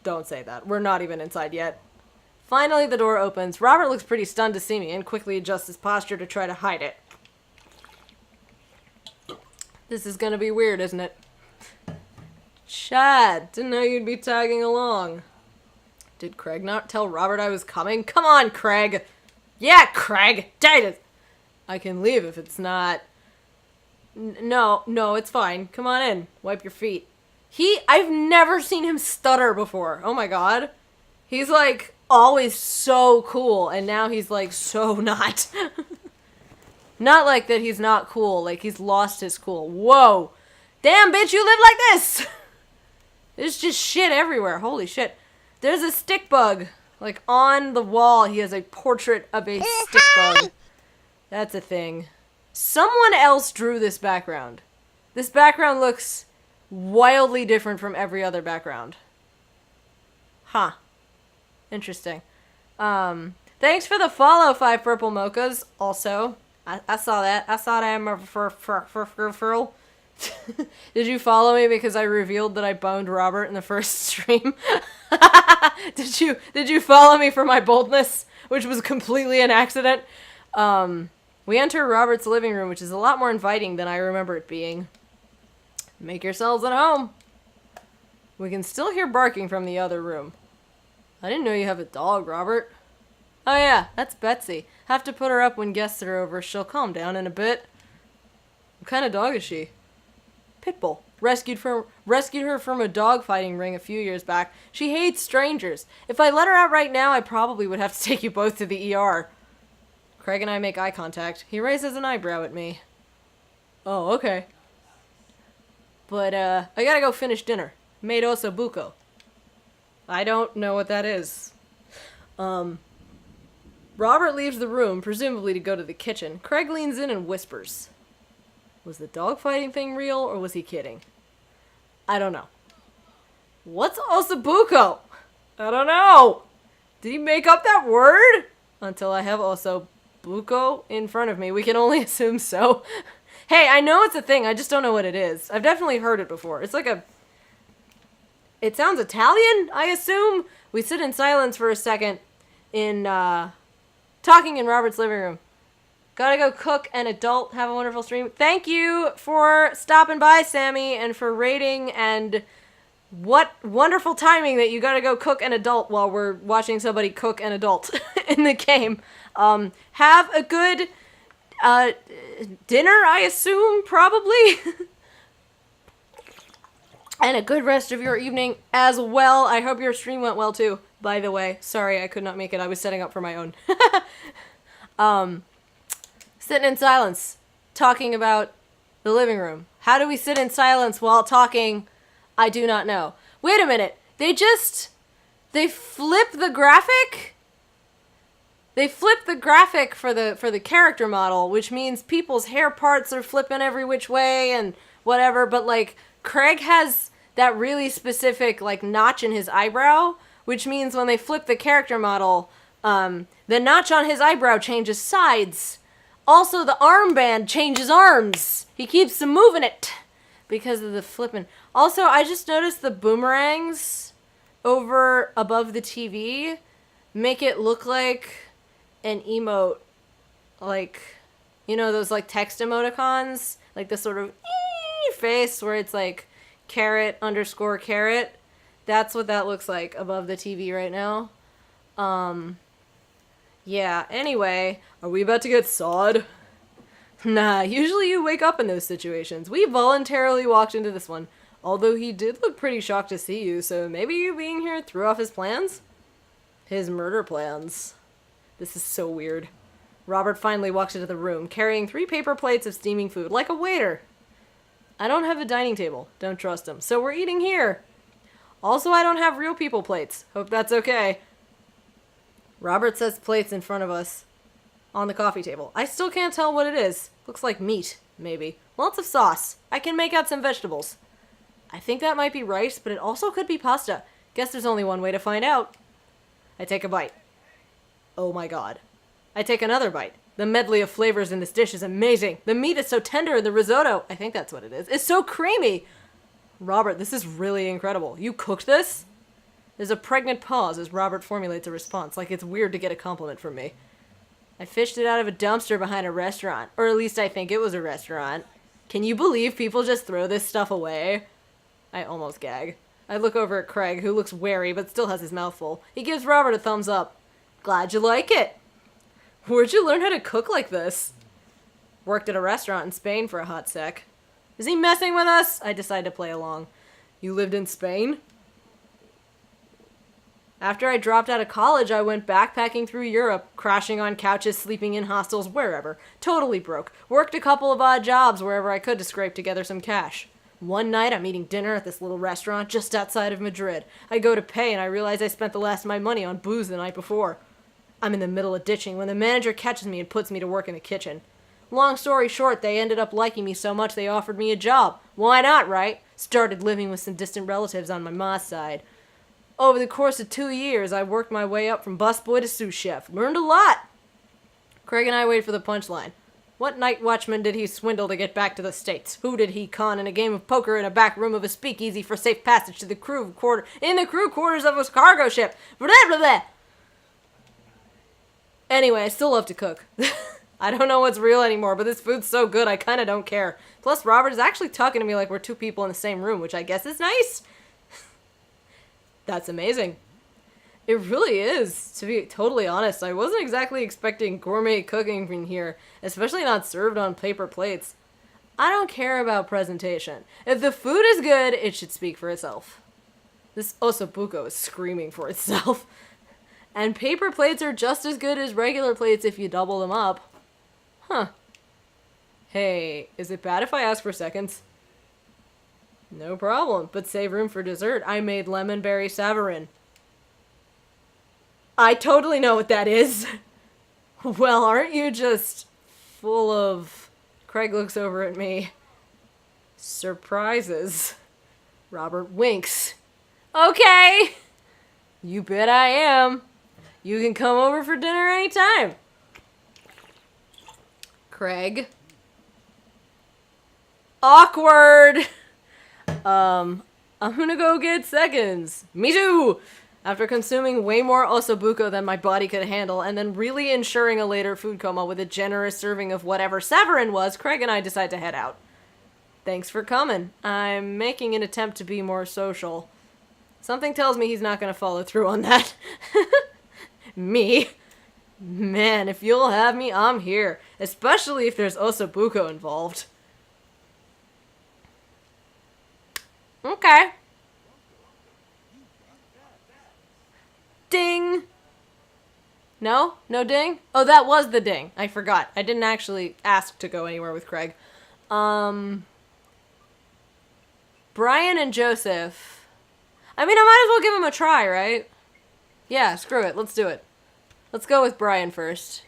A: Don't say that. We're not even inside yet. Finally, the door opens. Robert looks pretty stunned to see me and quickly adjusts his posture to try to hide it. This is gonna be weird, isn't it? Chad, didn't know you'd be tagging along. Did Craig not tell Robert I was coming? Come on, Craig! Yeah, Craig! Dang it! I can leave if it's not... No, it's fine. Come on in. Wipe your feet. I've never seen him stutter before. Oh my god. He's like always so cool, and now he's like so not. Not like that he's not cool, like he's lost his cool. Whoa. Damn, bitch, you live like this! There's just shit everywhere. Holy shit. There's a stick bug. Like on the wall, he has a portrait of a stick bug. That's a thing. Someone else drew this background. This background looks wildly different from every other background. Huh. Interesting. Thanks for the follow, 5 purple mochas. Also, I saw that. I saw that in my referral. Did you follow me because I revealed that I boned Robert in the first stream? Did you follow me for my boldness, which was completely an accident? We enter Robert's living room, which is a lot more inviting than I remember it being. Make yourselves at home. We can still hear barking from the other room. I didn't know you have a dog, Robert. Oh yeah, that's Betsy. Have to put her up when guests are over. She'll calm down in a bit. What kind of dog is she? Pitbull. Rescued her from a dog fighting ring a few years back. She hates strangers. If I let her out right now, I probably would have to take you both to the ER. Craig and I make eye contact. He raises an eyebrow at me. Oh, okay. But, I gotta go finish dinner. Made osso buco. I don't know what that is. Robert leaves the room, presumably to go to the kitchen. Craig leans in and whispers. Was the dog fighting thing real, or was he kidding? I don't know. What's osso buco? I don't know. Did he make up that word? Until I have osso buco in front of me. We can only assume so. Hey, I know it's a thing. I just don't know what it is. I've definitely heard it before. It's like a... It sounds Italian, I assume. We sit in silence for a second in, talking in Robert's living room. Gotta go cook an adult. Have a wonderful stream. Thank you for stopping by, Sammy, and for rating, and what wonderful timing that you gotta go cook an adult while we're watching somebody cook an adult in the game. Have a good, dinner, I assume, probably. And a good rest of your evening as well. I hope your stream went well, too, by the way. Sorry, I could not make it. I was setting up for my own. Sitting in silence, talking about the living room. How do we sit in silence while talking? I do not know. Wait a minute. They flip the graphic? They flip the graphic for the character model, which means people's hair parts are flipping every which way and whatever, but like Craig has that really specific like notch in his eyebrow, which means when they flip the character model, the notch on his eyebrow changes sides.
B: Also, the armband changes arms. He keeps moving it because of the flipping. Also, I just noticed the boomerangs over above the TV make it look like an emote. Like, you know, those like text emoticons? Like the sort of face where it's like carrot underscore carrot. That's what that looks like above the TV right now. Yeah, anyway, are we about to get sawed? Nah, usually you wake up in those situations. We voluntarily walked into this one. Although he did look pretty shocked to see you, so maybe you being here threw off his plans? His murder plans. This is so weird. Robert finally walks into the room, carrying 3 paper plates of steaming food, like a waiter. I don't have a dining table. Don't trust him. So we're eating here. Also, I don't have real people plates. Hope that's okay. Robert sets plates in front of us on the coffee table. I still can't tell what it is. Looks like meat, maybe. Lots of sauce. I can make out some vegetables. I think that might be rice, but it also could be pasta. Guess there's only one way to find out. I take a bite. Oh my god. I take another bite. The medley of flavors in this dish is amazing. The meat is so tender and the risotto, I think that's what it is so creamy. Robert, this is really incredible. You cooked this? There's a pregnant pause as Robert formulates a response, like it's weird to get a compliment from me. I fished it out of a dumpster behind a restaurant. Or at least I think it was a restaurant. Can you believe people just throw this stuff away? I almost gag. I look over at Craig, who looks wary but still has his mouth full. He gives Robert a thumbs up. Glad you like it. Where'd you learn how to cook like this? Worked at a restaurant in Spain for a hot sec. Is he messing with us? I decide to play along. You lived in Spain? After I dropped out of college, I went backpacking through Europe, crashing on couches, sleeping in hostels, wherever. Totally broke. Worked a couple of odd jobs wherever I could to scrape together some cash. One night, I'm eating dinner at this little restaurant just outside of Madrid. I go to pay and I realize I spent the last of my money on booze the night before. I'm in the middle of ditching when the manager catches me and puts me to work in the kitchen. Long story short, they ended up liking me so much they offered me a job. Why not, right? Started living with some distant relatives on my ma's side. Over the course of 2 years, I worked my way up from busboy to sous chef. Learned a lot. Craig and I wait for the punchline. What night watchman did he swindle to get back to the States? Who did he con in a game of poker in a back room of a speakeasy for safe passage to the crew quarters of a cargo ship? Blah, blah, blah. Anyway, I still love to cook. I don't know what's real anymore, but this food's so good I kinda don't care. Plus, Robert is actually talking to me like we're 2 people in the same room, which I guess is nice. That's amazing. It really is, to be totally honest. I wasn't exactly expecting gourmet cooking from here, especially not served on paper plates. I don't care about presentation. If the food is good, it should speak for itself. This ossobuco is screaming for itself. And paper plates are just as good as regular plates if you double them up. Huh. Hey, is it bad if I ask for seconds? No problem, but save room for dessert. I made lemonberry savarin. I totally know what that is. Well, aren't you just full of... Craig looks over at me. Surprises. Robert winks. Okay. You bet I am. You can come over for dinner anytime. Craig. Awkward. I'm gonna go get seconds. Me too! After consuming way more ossobuco than my body could handle, and then really ensuring a later food coma with a generous serving of whatever savarin was, Craig and I decide to head out. Thanks for coming. I'm making an attempt to be more social. Something tells me he's not gonna follow through on that. Me? Man, if you'll have me, I'm here. Especially if there's ossobuco involved. Okay. Ding! No? No ding? Oh, that was the ding. I forgot. I didn't actually ask to go anywhere with Craig. Brian and Joseph. I mean, I might as well give him a try, right? Yeah, screw it. Let's do it. Let's go with Brian first.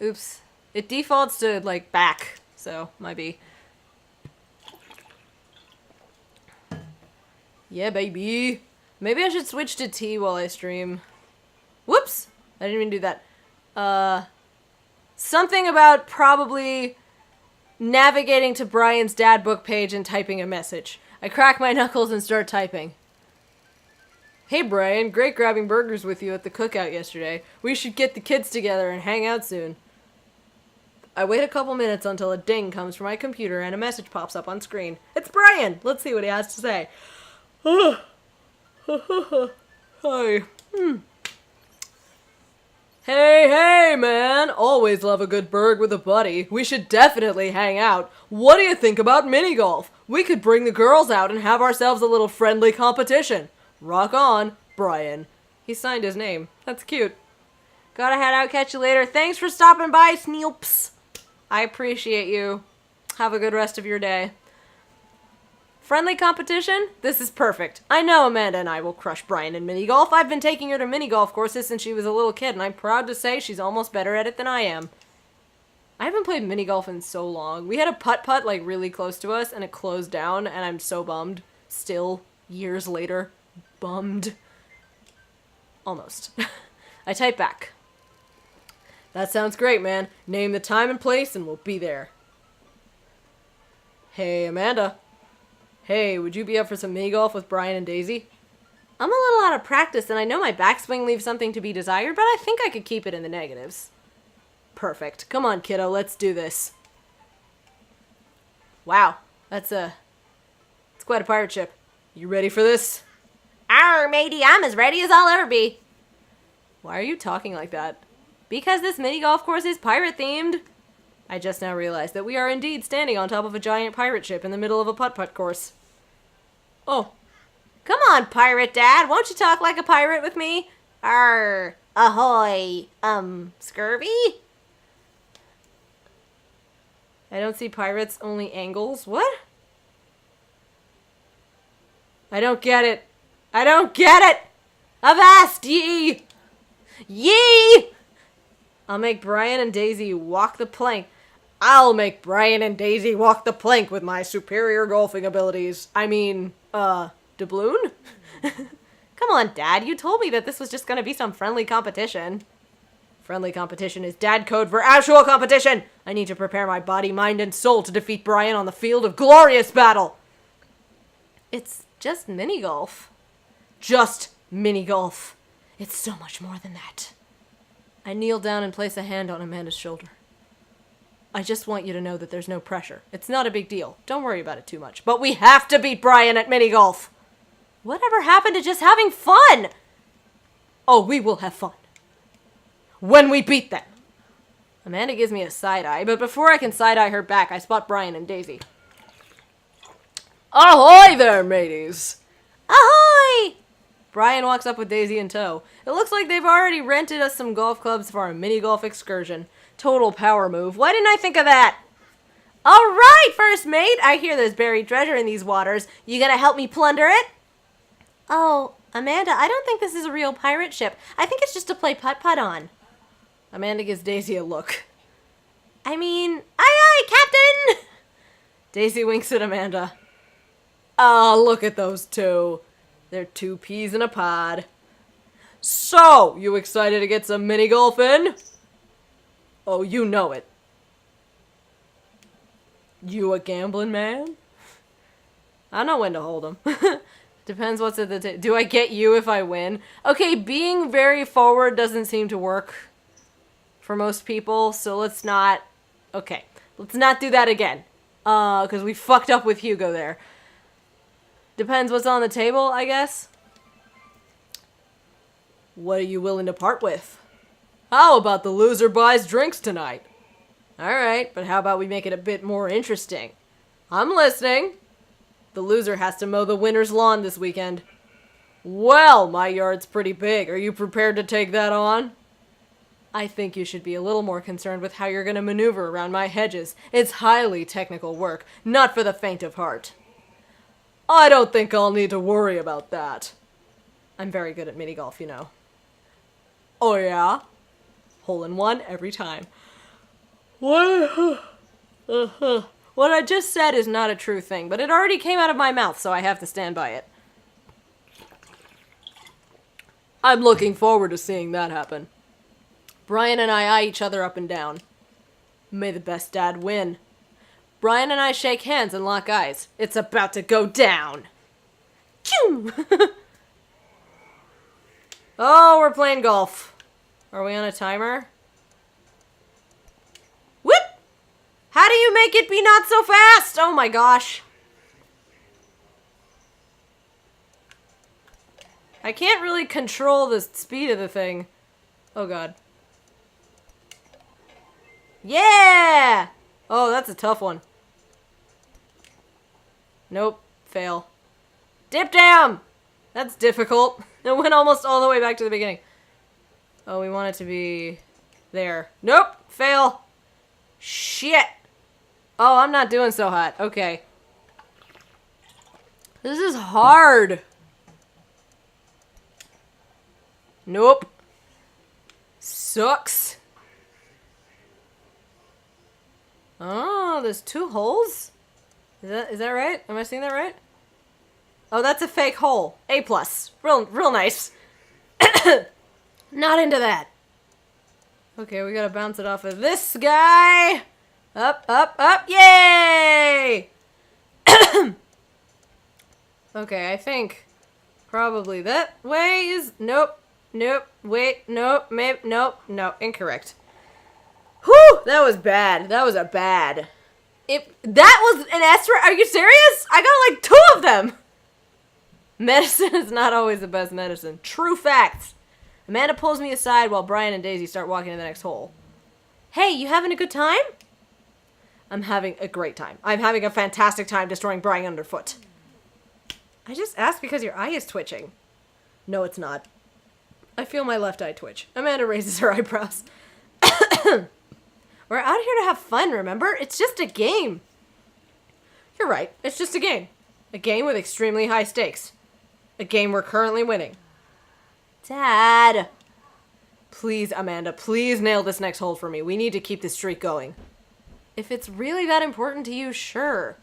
B: Oops. It defaults to, like, back. So, might be... Yeah, baby. Maybe I should switch to tea while I stream. Whoops! I didn't even do that.
A: Something about probably navigating to Brian's dad book page and typing a message. I crack my knuckles and start typing. Hey Brian, great grabbing burgers with you at the cookout yesterday. We should get the kids together and hang out soon. I wait a couple minutes until a ding comes from my computer and a message pops up on screen. It's Brian! Let's see what he has to say. Hi. Hey, man! Always love a good burg with a buddy. We should definitely hang out. What do you think about mini golf? We could bring the girls out and have ourselves a little friendly competition. Rock on, Brian. He signed his name. That's cute. Gotta head out, catch you later. Thanks for stopping by, Sneelps. I appreciate you. Have a good rest of your day. Friendly competition? This is perfect. I know Amanda and I will crush Brian in mini golf. I've been taking her to mini golf courses since she was a little kid, and I'm proud to say she's almost better at it than I am. I haven't played mini golf in so long. We had a putt-putt like really close to us, and it closed down, and I'm so bummed. Still, years later, bummed. Almost. I type back. That sounds great, man. Name the time and place, and we'll be there. Hey, Amanda. Hey, would you be up for some mini golf with Brian and Daisy? I'm a little out of practice, and I know my backswing leaves something to be desired, but I think I could keep it in the negatives. Perfect. Come on, kiddo, let's do this. Wow, it's quite a pirate ship. You ready for this? Arr, matey, I'm as ready as I'll ever be. Why are you talking like that? Because this mini golf course is pirate-themed. I just now realized that we are indeed standing on top of a giant pirate ship in the middle of a putt-putt course. Oh. Come on, Pirate Dad, won't you talk like a pirate with me? Arr, ahoy, scurvy? I don't see pirates, only angles. What? I don't get it. I don't get it! Avast ye! Ye! I'll make Brian and Daisy walk the plank. I'll make Brian and Daisy walk the plank with my superior golfing abilities. I mean, doubloon? Come on, Dad, you told me that this was just gonna be some friendly competition. Friendly competition is dad code for actual competition! I need to prepare my body, mind, and soul to defeat Brian on the field of glorious battle! It's just mini golf. Just mini golf. It's so much more than that. I kneel down and place a hand on Amanda's shoulder. I just want you to know that there's no pressure. It's not a big deal. Don't worry about it too much. But we have to beat Brian at mini golf! Whatever happened to just having fun? Oh, we will have fun. When we beat them. Amanda gives me a side eye, but before I can side eye her back, I spot Brian and Daisy. Ahoy there, mateys! Ahoy! Brian walks up with Daisy in tow. It looks like they've already rented us some golf clubs for our mini golf excursion. Total power move. Why didn't I think of that? All right, first mate. I hear there's buried treasure in these waters. You gonna help me plunder it? Oh, Amanda, I don't think this is a real pirate ship. I think it's just to play putt-putt on. Amanda gives Daisy a look. I mean, aye, Captain! Daisy winks at Amanda. Oh, look at those two. They're two peas in a pod. So, you excited to get some mini golf in? Oh, you know it. You a gambling man? I know when to hold 'em. Depends what's at the do I get you if I win? Okay, being very forward doesn't seem to work for most people, so let's not... Okay, let's not do that again. Because we fucked up with Hugo there. Depends what's on the table, I guess. What are you willing to part with? How about the loser buys drinks tonight? Alright, but how about we make it a bit more interesting? I'm listening. The loser has to mow the winner's lawn this weekend. Well, my yard's pretty big. Are you prepared to take that on? I think you should be a little more concerned with how you're going to maneuver around my hedges. It's highly technical work, not for the faint of heart. I don't think I'll need to worry about that. I'm very good at mini golf, you know. Oh yeah? Hole in one every time. What I just said is not a true thing, but it already came out of my mouth, so I have to stand by it. I'm looking forward to seeing that happen. Brian and I eye each other up and down.
B: May the best dad win. Brian and I shake hands and lock eyes. It's about to go down. Choo! Oh, we're playing golf. Are we on a timer? Whoop! How do you make it be not so fast? Oh my gosh. I can't really control the speed of the thing. Oh god. Yeah! Oh, that's a tough one. Nope. Fail. Dip down! That's difficult. It went almost all the way back to the beginning. Oh, we want it to be there. Nope. Fail. Shit. Oh, I'm not doing so hot. Okay. This is hard. Nope. Sucks. Oh, there's 2 holes? Is that right? Am I seeing that right? Oh, that's a fake hole. A+. Real nice. Not into that. Okay, we gotta bounce it off of this guy. Up, up, up. Yay! Okay, I think probably that way is... Nope. Nope. Wait. Nope. Maybe. Nope. No. Incorrect. Whew! That was bad. That was a bad. That was an S rank? Are you serious? I got like 2 of them. Medicine is not always the best medicine. True facts. Amanda pulls me aside while Brian and Daisy start walking to the next hole. Hey, you having a good time? I'm having a great time. I'm having a fantastic time destroying Brian underfoot. I just asked because your eye is twitching. No, it's not. I feel my left eye twitch. Amanda raises her eyebrows. We're out here to have fun, remember? It's just a game. You're right. It's just a game. A game with extremely high stakes. A game we're currently winning. Dad. Please, Amanda, please nail this next hole for me. We need to keep this streak going. If it's really that important to you, sure.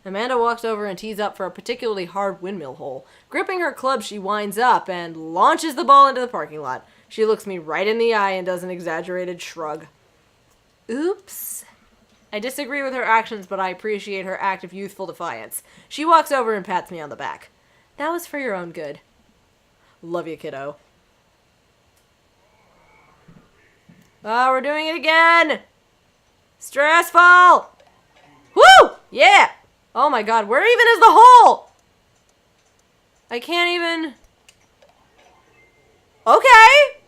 B: Amanda walks over and tees up for a particularly hard windmill hole. Gripping her club, she winds up and launches the ball into the parking lot. She looks me right in the eye and does an exaggerated shrug. Oops. I disagree with her actions, but I appreciate her act of youthful defiance. She walks over and pats me on the back. That was for your own good. Love you, kiddo. Oh, we're doing it again! Stressful! Woo! Yeah! Oh my god, where even is the hole? I can't even... Okay!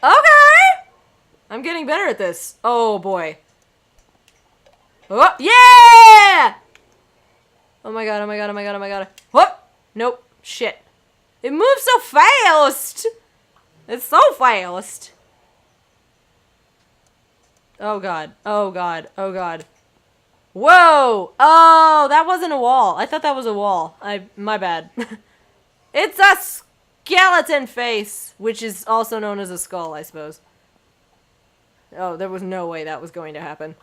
B: Okay! I'm getting better at this. Oh boy. Oh, yeah! Oh my god, oh my god, oh my god, oh my god. What? Nope. Shit. It moves so fast! It's so fast. Oh god. Oh god. Oh god. Whoa! Oh, that wasn't a wall. I thought that was a wall. My bad. It's a skeleton face, which is also known as a skull, I suppose. Oh, there was no way that was going to happen.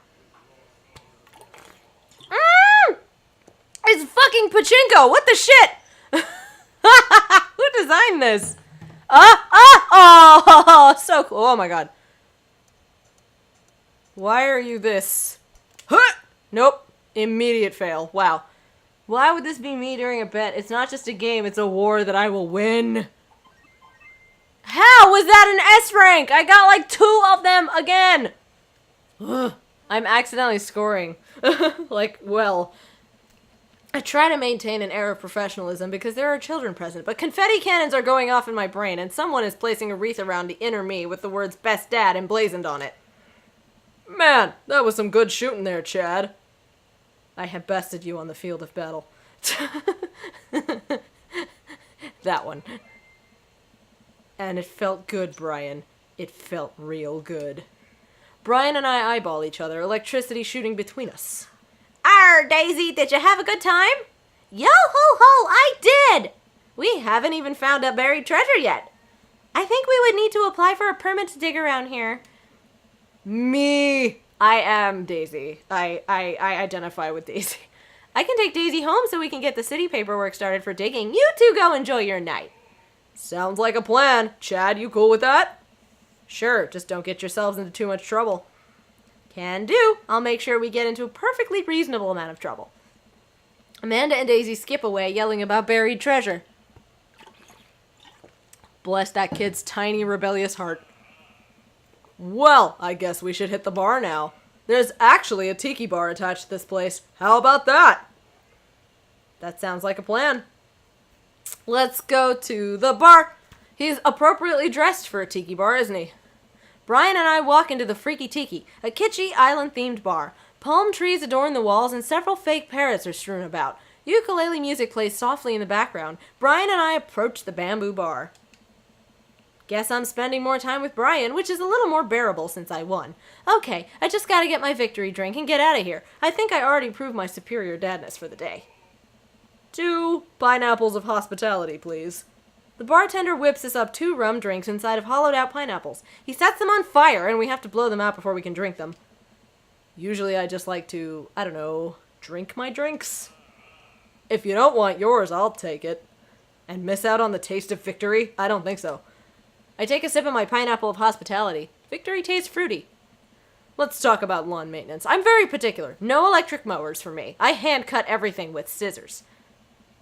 B: It's fucking pachinko! What the shit? Who designed this? Oh, so cool. Oh my god. Why are you this? Huh! Nope. Immediate fail. Wow. Why would this be me during a bet? It's not just a game, it's a war that I will win. How was that an S rank? I got like 2 of them again. Ugh. I'm accidentally scoring. Like, well. I try to maintain an air of professionalism because there are children present, but confetti cannons are going off in my brain and someone is placing a wreath around the inner me with the words best dad emblazoned on it. Man, that was some good shooting there, Chad. I have bested you on the field of battle. That one. And it felt good, Brian. It felt real good. Brian and I eyeball each other, electricity shooting between us. Arr, Daisy, did you have a good time? Yo-ho-ho, I did! We haven't even found a buried treasure yet. I think we would need to apply for a permit to dig around here. Me. I am Daisy. I identify with Daisy. I can take Daisy home so we can get the city paperwork started for digging. You two go enjoy your night. Sounds like a plan. Chad, you cool with that? Sure, just don't get yourselves into too much trouble. Can do. I'll make sure we get into a perfectly reasonable amount of trouble. Amanda and Daisy skip away, yelling about buried treasure. Bless that kid's tiny, rebellious heart. Well, I guess we should hit the bar now. There's actually a tiki bar attached to this place. How about that? That sounds like a plan. Let's go to the bar. He's appropriately dressed for a tiki bar, isn't he? Brian and I walk into the Freaky Tiki, a kitschy island-themed bar. Palm trees adorn the walls and several fake parrots are strewn about. Ukulele music plays softly in the background. Brian and I approach the bamboo bar. Guess I'm spending more time with Brian, which is a little more bearable since I won. Okay, I just gotta get my victory drink and get out of here. I think I already proved my superior dadness for the day. 2 pineapples of hospitality, please. The bartender whips us up 2 rum drinks inside of hollowed-out pineapples. He sets them on fire, and we have to blow them out before we can drink them. Usually I just like to, I don't know, drink my drinks. If you don't want yours, I'll take it. And miss out on the taste of victory? I don't think so. I take a sip of my pineapple of hospitality. Victory tastes fruity. Let's talk about lawn maintenance. I'm very particular. No electric mowers for me. I hand cut everything with scissors.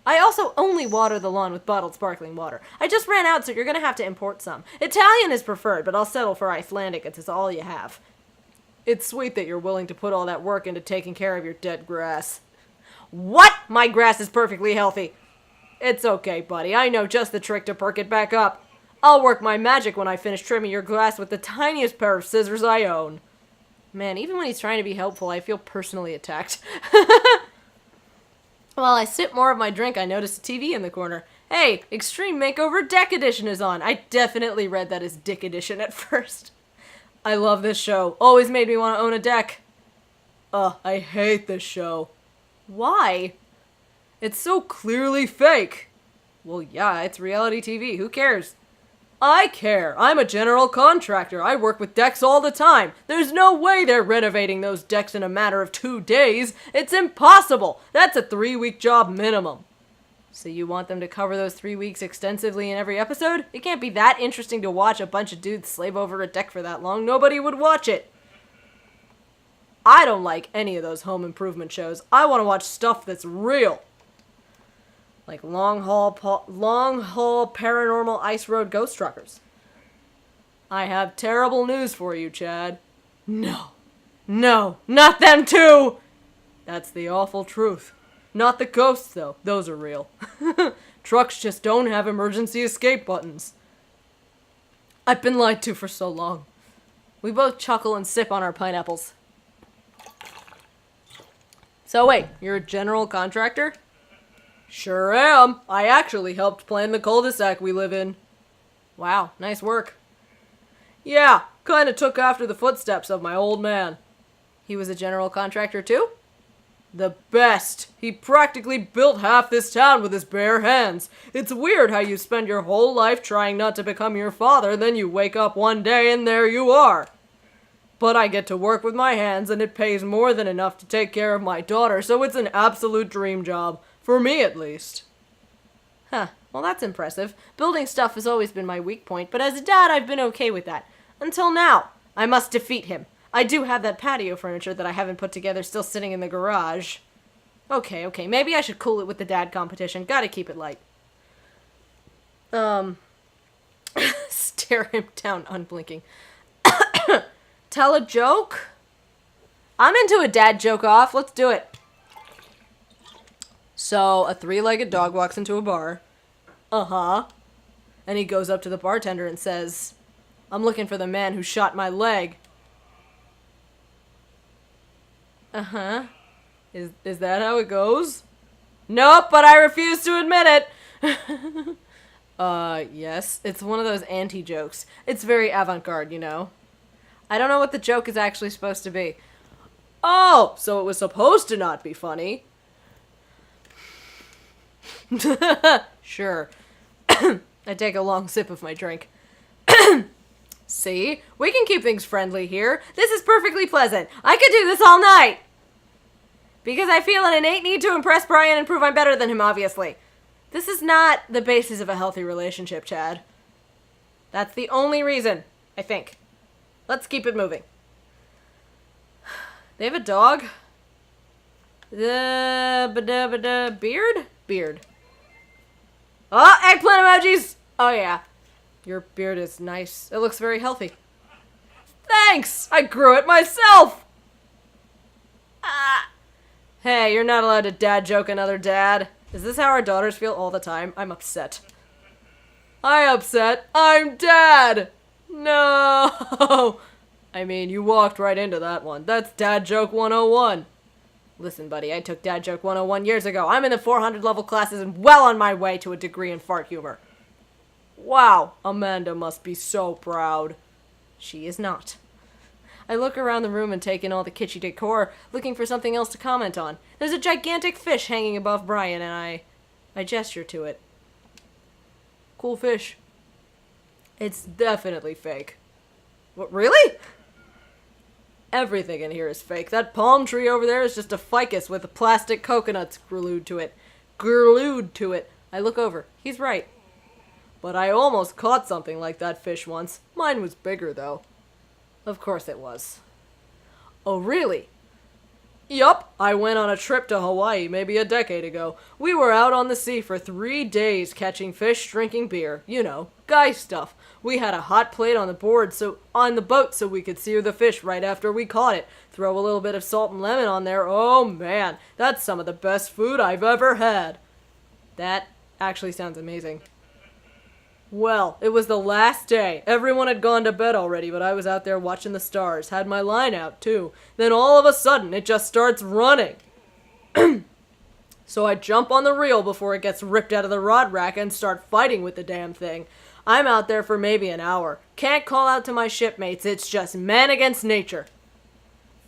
B: I also only water the lawn with bottled sparkling water. I just ran out, so you're gonna have to import some. Italian is preferred, but I'll settle for Icelandic if it's all you have. It's sweet that you're willing to put all that work into taking care of your dead grass. What? My grass is perfectly healthy. It's okay, buddy. I know just the trick to perk it back up. I'll work my magic when I finish trimming your grass with the tiniest pair of scissors I own. Man, even when he's trying to be helpful, I feel personally attacked. While I sip more of my drink, I notice a TV in the corner. Hey, Extreme Makeover Deck Edition is on. I definitely read that as Dick Edition at first. I love this show. Always made me want to own a deck. I hate this show. Why? It's so clearly fake. Well, yeah, it's reality TV. Who cares? I care. I'm a general contractor. I work with decks all the time. There's no way they're renovating those decks in a matter of 2 days. It's impossible. That's a 3-week job minimum. So you want them to cover those 3 weeks extensively in every episode? It can't be that interesting to watch a bunch of dudes slave over a deck for that long. Nobody would watch it. I don't like any of those home improvement shows. I want to watch stuff that's real. Like long haul paranormal ice road ghost truckers. I have terrible news for you, Chad. No, not them too! That's the awful truth. Not the ghosts, though. Those are real. Trucks just don't have emergency escape buttons. I've been lied to for so long. We both chuckle and sip on our pineapples. So wait, you're a general contractor? Sure am. I actually helped plan the cul-de-sac we live in. Wow, nice work. Yeah, kinda took after the footsteps of my old man. He was a general contractor too? The best! He practically built half this town with his bare hands. It's weird how you spend your whole life trying not to become your father, then you wake up one day and there you are. But I get to work with my hands and it pays more than enough to take care of my daughter, so it's an absolute dream job. For me, at least. Huh, well that's impressive. Building stuff has always been my weak point, but as a dad I've been okay with that. Until now. I must defeat him. I do have that patio furniture that I haven't put together still sitting in the garage. Okay, maybe I should cool it with the dad competition. Gotta keep it light. Stare him down unblinking. Tell a joke? I'm into a dad joke off. Let's do it. So, a 3-legged dog walks into a bar. Uh-huh. And he goes up to the bartender and says, I'm looking for the man who shot my leg. Uh-huh. Is that how it goes? Nope, but I refuse to admit it. Yes. It's one of those anti-jokes. It's very avant-garde, you know. I don't know what the joke is actually supposed to be. Oh, so it was supposed to not be funny. Sure. I take a long sip of my drink. See? We can keep things friendly here. This is perfectly pleasant. I could do this all night. Because I feel an innate need to impress Brian and prove I'm better than him, obviously. This is not the basis of a healthy relationship, Chad. That's the only reason. I think. Let's keep it moving. They have a dog. Beard? Beard. Oh, eggplant emojis! Oh, yeah. Your beard is nice. It looks very healthy. Thanks! I grew it myself! Ah. Hey, you're not allowed to dad joke another dad. Is this how our daughters feel all the time? I'm upset. I'm dad! No! I mean, you walked right into that one. That's Dad Joke 101. Listen, buddy, I took Dad Joke 101 years ago. I'm in the 400 level classes and well on my way to a degree in fart humor. Wow, Amanda must be so proud. She is not. I look around the room and take in all the kitschy decor, looking for something else to comment on. There's a gigantic fish hanging above Brian, and I gesture to it. Cool fish. It's definitely fake. What, really? Everything in here is fake. That palm tree over there is just a ficus with plastic coconuts glued to it. I look over. He's right. But I almost caught something like that fish once. Mine was bigger, though. Of course it was. Oh, really? Yup, I went on a trip to Hawaii maybe a decade ago. We were out on the sea for 3 days catching fish, drinking beer. You know, guy stuff. We had a hot plate on the boat so we could sear the fish right after we caught it. Throw a little bit of salt and lemon on there. Oh man, that's some of the best food I've ever had. That actually sounds amazing. Well, it was the last day. Everyone had gone to bed already, but I was out there watching the stars. Had my line out, too. Then all of a sudden, it just starts running. So I jump on the reel before it gets ripped out of the rod rack and start fighting with the damn thing. I'm out there for maybe an hour. Can't call out to my shipmates. It's just man against nature.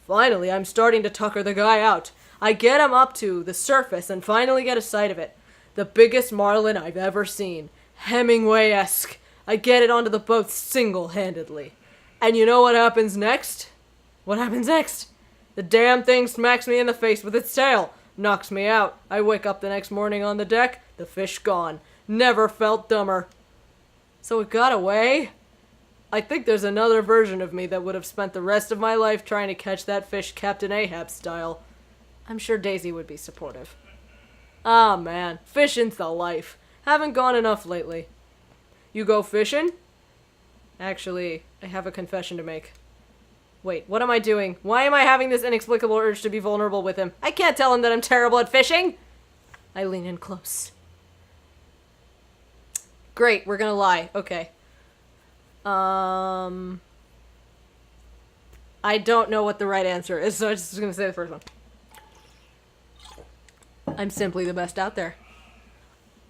B: Finally, I'm starting to tucker the guy out. I get him up to the surface and finally get a sight of it. The biggest marlin I've ever seen. Hemingway-esque. I get it onto the boat single-handedly. And you know what happens next? What happens next? The damn thing smacks me in the face with its tail. Knocks me out. I wake up the next morning on the deck. The fish gone. Never felt dumber. So it got away? I think there's another version of me that would have spent the rest of my life trying to catch that fish Captain Ahab style. I'm sure Daisy would be supportive. Ah, man. Fishing's the life. Haven't gone enough lately. You go fishing? Actually, I have a confession to make. Wait, what am I doing? Why am I having this inexplicable urge to be vulnerable with him? I can't tell him that I'm terrible at fishing! I lean in close. Great, we're gonna lie. Okay. I don't know what the right answer is, so I'm just gonna say the first one. I'm simply the best out there.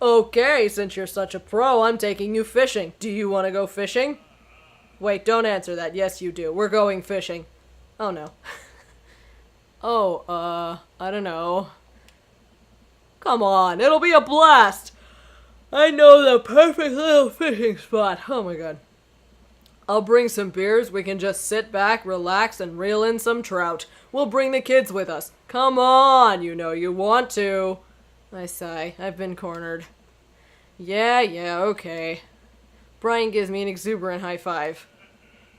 B: Okay, since you're such a pro, I'm taking you fishing. Do you want to go fishing? Wait, don't answer that. Yes, you do. We're going fishing. Oh, no. I don't know. Come on, it'll be a blast. I know the perfect little fishing spot. Oh, my God. I'll bring some beers. We can just sit back, relax, and reel in some trout. We'll bring the kids with us. Come on, you know you want to. I sigh. I've been cornered. Yeah, okay. Brian gives me an exuberant high five.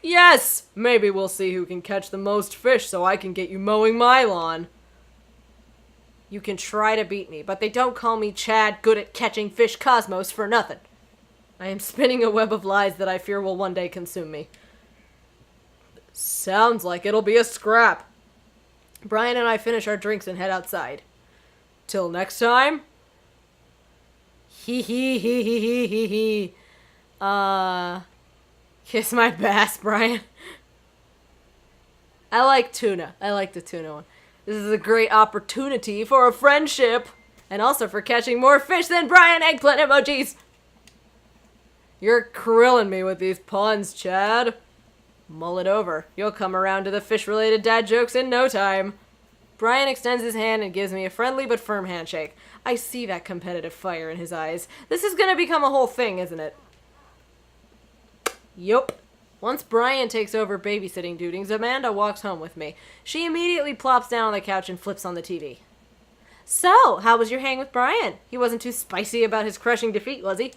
B: Yes! Maybe we'll see who can catch the most fish so I can get you mowing my lawn. You can try to beat me, but they don't call me Chad, good at catching fish Cosmos for nothing. I am spinning a web of lies that I fear will one day consume me. Sounds like it'll be a scrap. Brian and I finish our drinks and head outside. Till next time? Hee. Kiss my bass, Brian. I like tuna. I like the tuna one. This is a great opportunity for a friendship. And also for catching more fish than Brian eggplant emojis. You're krilling me with these puns, Chad. Mull it over. You'll come around to the fish-related dad jokes in no time. Brian extends his hand and gives me a friendly but firm handshake. I see that competitive fire in his eyes. This is gonna become a whole thing, isn't it? Yup. Once Brian takes over babysitting duties, Amanda walks home with me. She immediately plops down on the couch and flips on the TV. So, how was your hang with Brian? He wasn't too spicy about his crushing defeat, was he?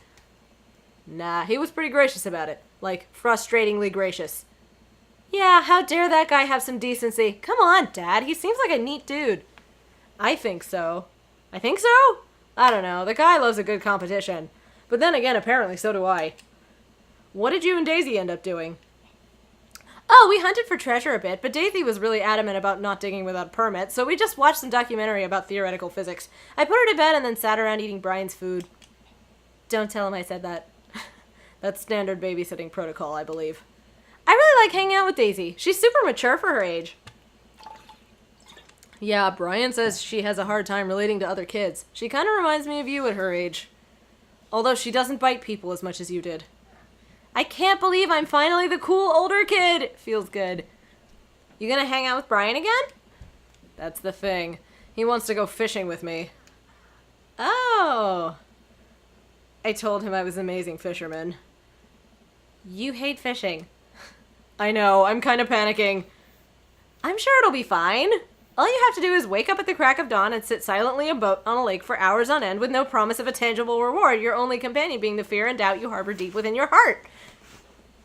B: Nah, he was pretty gracious about it. Like, frustratingly gracious. Yeah, how dare that guy have some decency? Come on, Dad. He seems like a neat dude. I think so. I think so? I don't know. The guy loves a good competition. But then again, apparently so do I. What did you and Daisy end up doing? Oh, we hunted for treasure a bit, but Daisy was really adamant about not digging without a permit, so we just watched some documentary about theoretical physics. I put her to bed and then sat around eating Brian's food. Don't tell him I said that. That's standard babysitting protocol, I believe. I really like hanging out with Daisy. She's super mature for her age. Yeah, Brian says she has a hard time relating to other kids. She kind of reminds me of you at her age. Although she doesn't bite people as much as you did. I can't believe I'm finally the cool older kid. Feels good. You gonna hang out with Brian again? That's the thing. He wants to go fishing with me. Oh. I told him I was an amazing fisherman. You hate fishing. I know, I'm kind of panicking. I'm sure it'll be fine. All you have to do is wake up at the crack of dawn and sit silently on a lake for hours on end with no promise of a tangible reward, your only companion being the fear and doubt you harbor deep within your heart.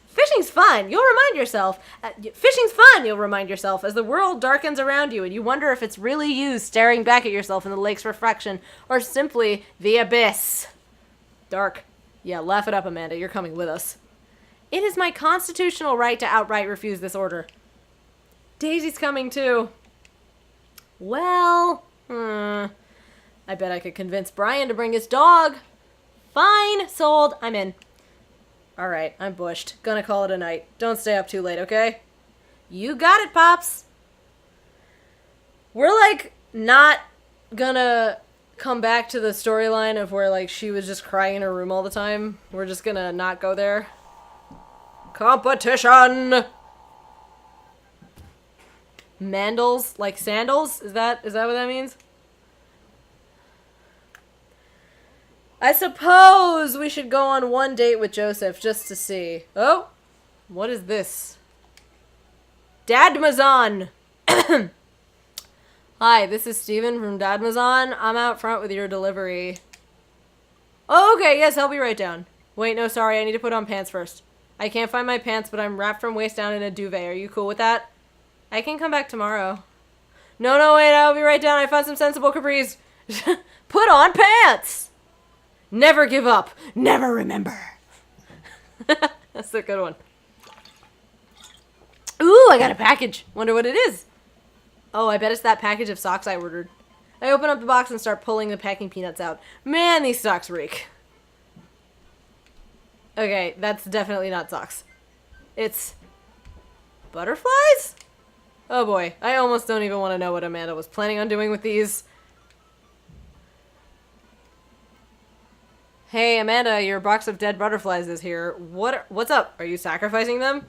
B: Fishing's fun, you'll remind yourself. You'll remind yourself, as the world darkens around you and you wonder if it's really you staring back at yourself in the lake's reflection, or simply the abyss. Dark. Yeah, laugh it up, Amanda, you're coming with us. It is my constitutional right to outright refuse this order. Daisy's coming too. Well, I bet I could convince Brian to bring his dog. Fine, sold, I'm in. Alright, I'm bushed. Gonna call it a night. Don't stay up too late, okay? You got it, Pops. We're, like, not gonna come back to the storyline of where, like, she was just crying in her room all the time. We're just gonna not go there. Competition! Mandals? Like sandals? Is that what that means? I suppose we should go on one date with Joseph just to see. Oh! What is this? Dadmazon! Hi, this is Steven from Dadmazon. I'm out front with your delivery. Oh, okay, yes, I'll be right down. Wait, no, sorry, I need to put on pants first. I can't find my pants, but I'm wrapped from waist down in a duvet. Are you cool with that? I can come back tomorrow. No, wait, I'll be right down. I found some sensible capris. Put on pants! Never give up. Never remember. That's a good one. Ooh, I got a package. Wonder what it is. Oh, I bet it's that package of socks I ordered. I open up the box and start pulling the packing peanuts out. Man, these socks reek. Okay, that's definitely not socks. It's butterflies? Oh boy, I almost don't even want to know what Amanda was planning on doing with these. Hey, Amanda, your box of dead butterflies is here. What's up? Are you sacrificing them?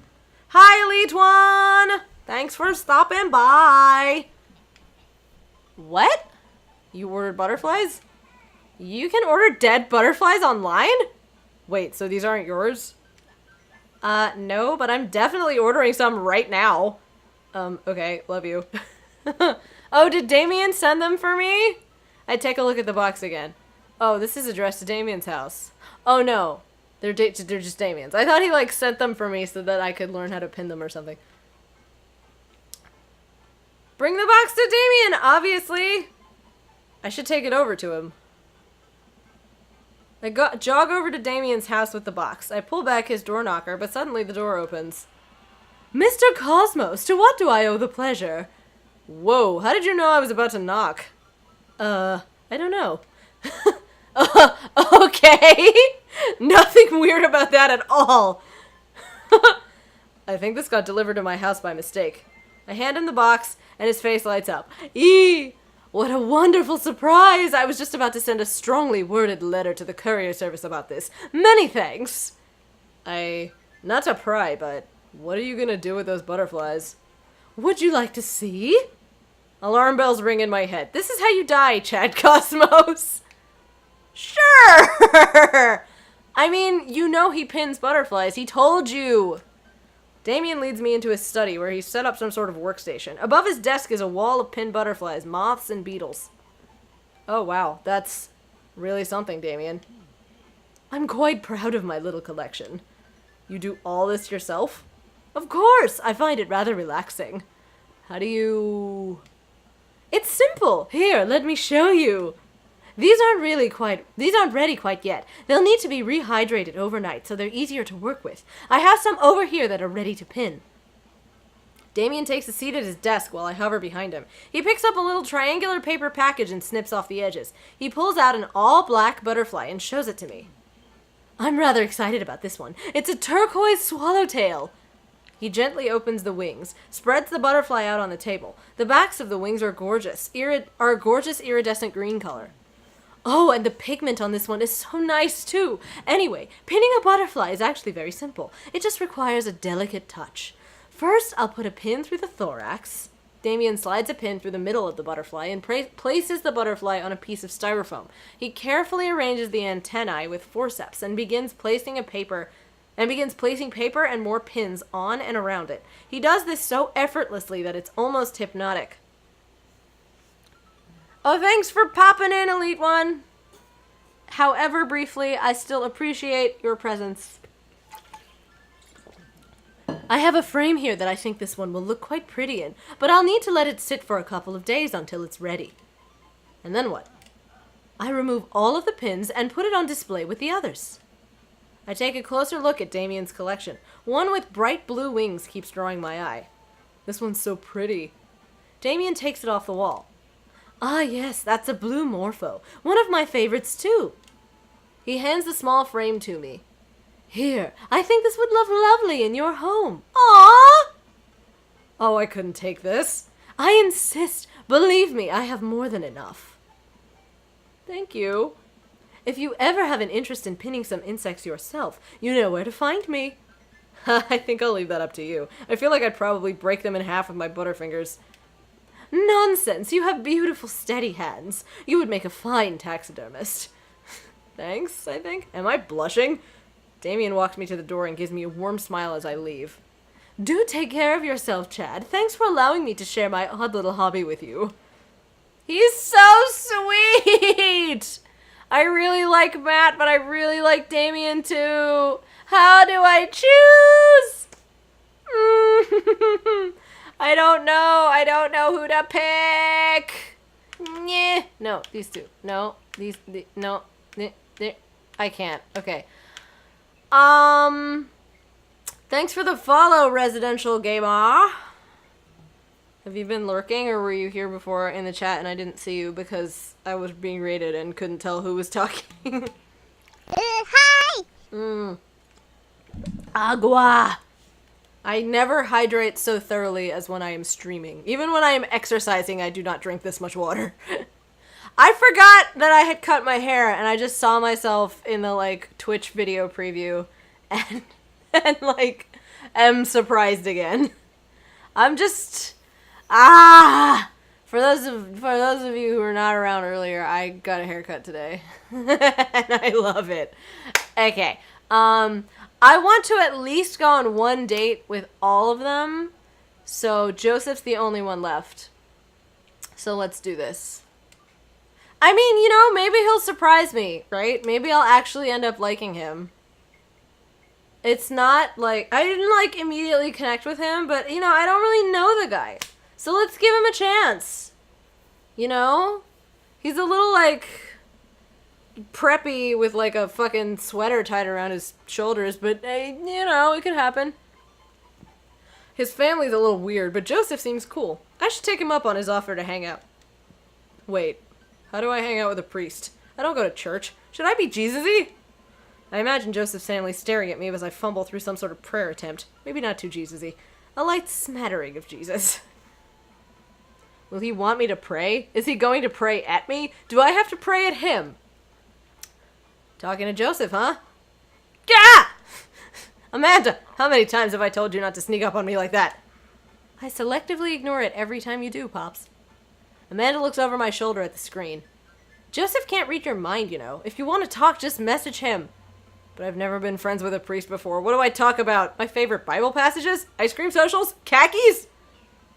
B: Hi, Elite One! Thanks for stopping by. What? You ordered butterflies? You can order dead butterflies online? Wait, so these aren't yours? No, but I'm definitely ordering some right now. Okay, love you. Oh, did Damien send them for me? I'd take a look at the box again. Oh, this is addressed to Damien's house. Oh no, they're just Damien's. I thought he like sent them for me so that I could learn how to pin them or something. Bring the box to Damien, obviously. I should take it over to him. I jog over to Damien's house with the box. I pull back his door knocker, but suddenly the door opens. Mr. Cosmos, to what do I owe the pleasure? Whoa, how did you know I was about to knock? I don't know. Okay. Nothing weird about that at all. I think this got delivered to my house by mistake. I hand him the box, and his face lights up. Eee! What a wonderful surprise! I was just about to send a strongly worded letter to the courier service about this. Many thanks! Not to pry, but what are you gonna do with those butterflies? Would you like to see? Alarm bells ring in my head. This is how you die, Chad Cosmos! Sure! I mean, you know he pins butterflies. He told you! Damien leads me into his study, where he's set up some sort of workstation. Above his desk is a wall of pinned butterflies, moths, and beetles. Oh, wow. That's really something, Damien. I'm quite proud of my little collection. You do all this yourself? Of course! I find it rather relaxing. How do you... It's simple! Here, let me show you! These aren't ready quite yet. They'll need to be rehydrated overnight so they're easier to work with. I have some over here that are ready to pin. Damien takes a seat at his desk while I hover behind him. He picks up a little triangular paper package and snips off the edges. He pulls out an all-black butterfly and shows it to me. I'm rather excited about this one. It's a turquoise swallowtail. He gently opens the wings, spreads the butterfly out on the table. The backs of the wings are gorgeous iridescent green color. Oh, and the pigment on this one is so nice, too. Anyway, pinning a butterfly is actually very simple. It just requires a delicate touch. First, I'll put a pin through the thorax. Damien slides a pin through the middle of the butterfly and places the butterfly on a piece of styrofoam. He carefully arranges the antennae with forceps and begins placing paper and more pins on and around it. He does this so effortlessly that it's almost hypnotic. Oh, thanks for popping in, Elite One. However briefly, I still appreciate your presence. I have a frame here that I think this one will look quite pretty in, but I'll need to let it sit for a couple of days until it's ready. And then what? I remove all of the pins and put it on display with the others. I take a closer look at Damien's collection. One with bright blue wings keeps drawing my eye. This one's so pretty. Damien takes it off the wall. Ah, yes, that's a blue morpho. One of my favorites, too. He hands the small frame to me. Here, I think this would look lovely in your home. Aww! Oh, I couldn't take this. I insist. Believe me, I have more than enough. Thank you. If you ever have an interest in pinning some insects yourself, you know where to find me. I think I'll leave that up to you. I feel like I'd probably break them in half with my butterfingers. Nonsense, you have beautiful steady hands. You would make a fine taxidermist. Thanks, I think. Am I blushing? Damien walks me to the door and gives me a warm smile as I leave. Do take care of yourself, Chad. Thanks for allowing me to share my odd little hobby with you. He's so sweet! I really like Matt, but I really like Damien too. How do I choose? I don't know. I don't know who to pick. Nyeh. No, these two. No, no. I can't. Okay. Thanks for the follow, Residential Gamer. Have you been lurking, or were you here before in the chat and I didn't see you because I was being rated and couldn't tell who was talking?
C: Hi!
B: Agua! I never hydrate so thoroughly as when I am streaming. Even when I am exercising, I do not drink this much water. I forgot that I had cut my hair, and I just saw myself in the, Twitch video preview, and am surprised again. I'm just... For those of you who were not around earlier, I got a haircut today. And I love it. Okay. I want to at least go on one date with all of them. So Joseph's the only one left. So let's do this. I mean, maybe he'll surprise me, right? Maybe I'll actually end up liking him. It's not I didn't immediately connect with him, but I don't really know the guy. So let's give him a chance. He's a little preppy with a fucking sweater tied around his shoulders, but it could happen. His family's a little weird, but Joseph seems cool. I should take him up on his offer to hang out. Wait, how do I hang out with a priest? I don't go to church. Should I be Jesus-y? I imagine Joseph's family staring at me as I fumble through some sort of prayer attempt. Maybe not too Jesus-y. A light smattering of Jesus. Will he want me to pray? Is he going to pray at me? Do I have to pray at him? Talking to Joseph, huh? Gah! Amanda, how many times have I told you not to sneak up on me like that? I selectively ignore it every time you do, Pops. Amanda looks over my shoulder at the screen. Joseph can't read your mind, If you want to talk, just message him. But I've never been friends with a priest before. What do I talk about? My favorite Bible passages? Ice cream socials? Khakis?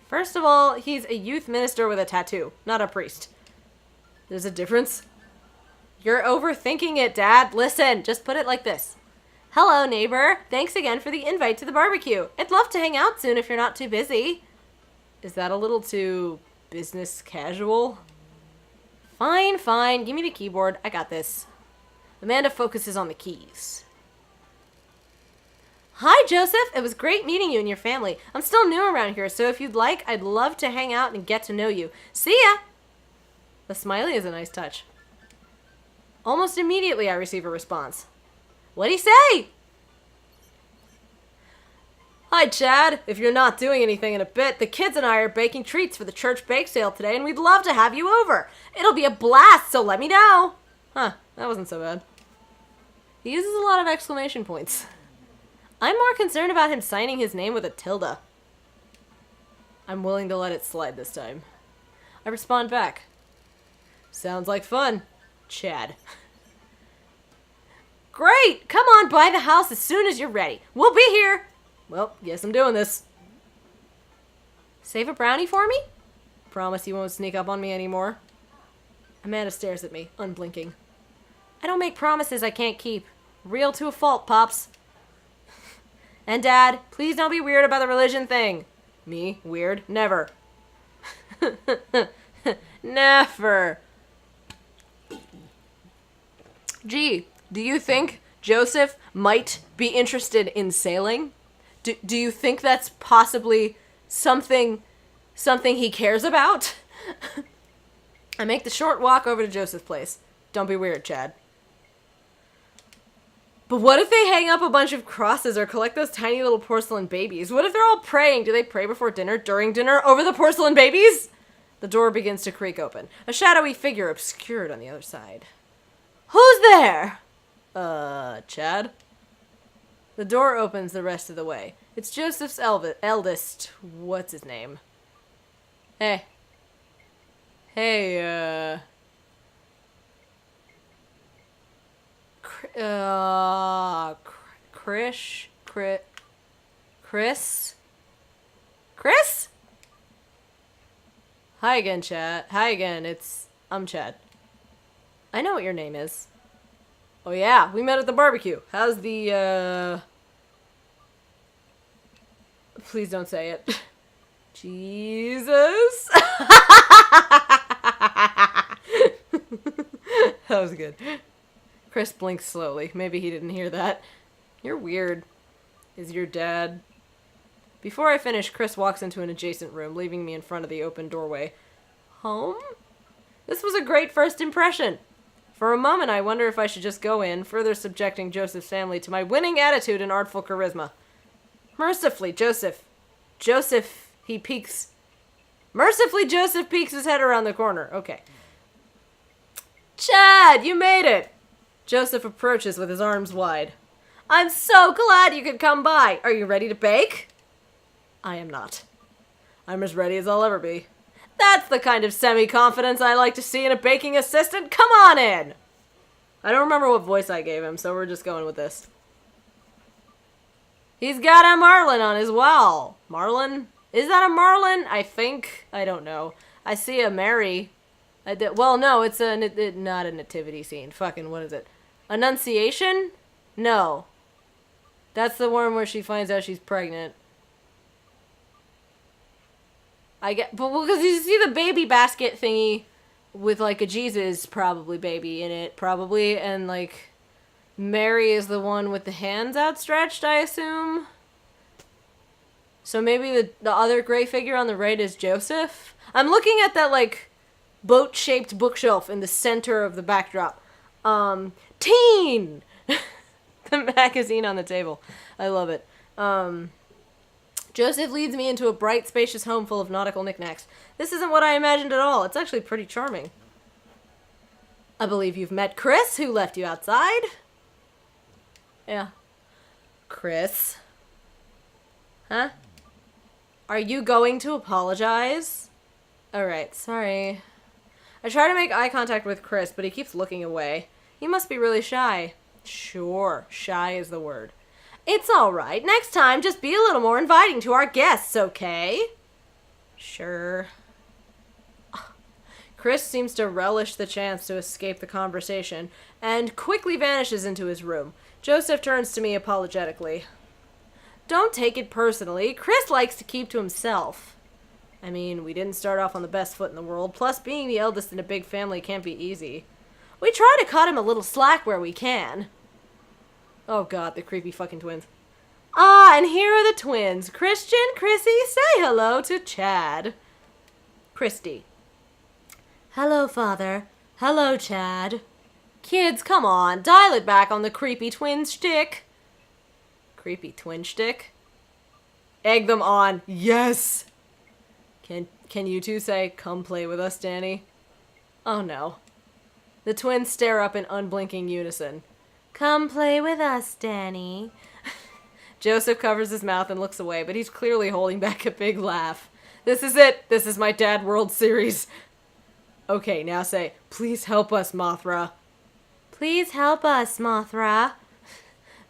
B: First of all, he's a youth minister with a tattoo, not a priest. There's a difference? You're overthinking it, Dad. Listen, just put it like this. Hello, neighbor. Thanks again for the invite to the barbecue. I'd love to hang out soon if you're not too busy.
A: Is that a little too business casual?
B: Fine, fine. Give me the keyboard. I got this.
A: Amanda focuses on the keys.
B: Hi, Joseph. It was great meeting you and your family. I'm still new around here, so if you'd like, I'd love to hang out and get to know you. See ya!
A: The smiley is a nice touch. Almost immediately I receive a response.
B: What'd he say?
A: Hi, Chad. If you're not doing anything in a bit, the kids and I are baking treats for the church bake sale today, and we'd love to have you over.
B: It'll be a blast, so let me know.
A: Huh, that wasn't so bad. He uses a lot of exclamation points.
B: I'm more concerned about him signing his name with a tilde.
A: I'm willing to let it slide this time. I respond back. Sounds like fun, Chad.
B: Great! Come on by the house as soon as you're ready. We'll be here.
A: Well, guess I'm doing this.
B: Save a brownie for me?
A: Promise you won't sneak up on me anymore. Amanda stares at me, unblinking.
B: I don't make promises I can't keep. Real to a fault, Pops. And Dad, please don't be weird about the religion thing.
A: Me? Weird? Never. Never. Gee, do you think Joseph might be interested in sailing? Do you think that's possibly something he cares about? I make the short walk over to Joseph's place. Don't be weird, Chad. But what if they hang up a bunch of crosses or collect those tiny little porcelain babies? What if they're all praying? Do they pray before dinner, during dinner, over the porcelain babies? The door begins to creak open. A shadowy figure obscured on the other side.
B: Who's there?
A: Chad? The door opens the rest of the way. It's Joseph's eldest. What's his name? Hey. Hey, Chris? Chris? Hi again, Chad. Hi again, I'm Chad.
B: I know what your name is.
A: Oh yeah, we met at the barbecue. How's the, Please don't say it. Jesus? That was good. Chris blinks slowly. Maybe he didn't hear that. You're weird. Is your dad... Before I finish, Chris walks into an adjacent room, leaving me in front of the open doorway. Home? This was a great first impression. For a moment, I wonder if I should just go in, further subjecting Joseph's family to my winning attitude and artful charisma. Mercifully, Joseph peeks his head around the corner. Okay. Chad, you made it! Joseph approaches with his arms wide. I'm so glad you could come by. Are you ready to bake? I am not. I'm as ready as I'll ever be. That's the kind of semi-confidence I like to see in a baking assistant. Come on in! I don't remember what voice I gave him, so we're just going with this. He's got a marlin on his wall. Marlin? Is that a marlin? I think. I don't know. I see a Mary. Well, no, it's not a nativity scene. Fucking, what is it? Annunciation? No. That's the one where she finds out she's pregnant. But because you see the baby basket thingy with like a Jesus probably baby in it, probably, and like Mary is the one with the hands outstretched, I assume. So maybe the other gray figure on the right is Joseph. I'm looking at that like boat-shaped bookshelf in the center of the backdrop. Teen! The magazine on the table. I love it. Joseph leads me into a bright, spacious home full of nautical knickknacks. This isn't what I imagined at all. It's actually pretty charming. I believe you've met Chris, who left you outside. Yeah. Chris? Huh? Are you going to apologize? Alright, sorry. I try to make eye contact with Chris, but he keeps looking away. He must be really shy. Sure, shy is the word. It's alright. Next time, just be a little more inviting to our guests, okay? Sure.
B: Chris seems to relish the chance to escape the conversation and quickly vanishes into his room. Joseph turns to me apologetically. Don't take it personally. Chris likes to keep to himself. I mean, we didn't start off on the best foot in the world, plus being the eldest in a big family can't be easy. We try to cut him a little slack where we can. Oh god, the creepy fucking twins. Ah, and here are the twins. Christian, Chrissy, say hello to Chad. Christy. Hello, Father. Hello, Chad. Kids, come on, dial it back on the creepy twin shtick. Creepy twin shtick? Egg them on. Yes! Can you two say, come play with us, Danny? Oh no. The twins stare up in unblinking unison. Come play with us, Danny. Joseph covers his mouth and looks away, but he's clearly holding back a big laugh. This is it. This is my Dad World Series. Okay, now say, please help us, Mothra. Please help us, Mothra.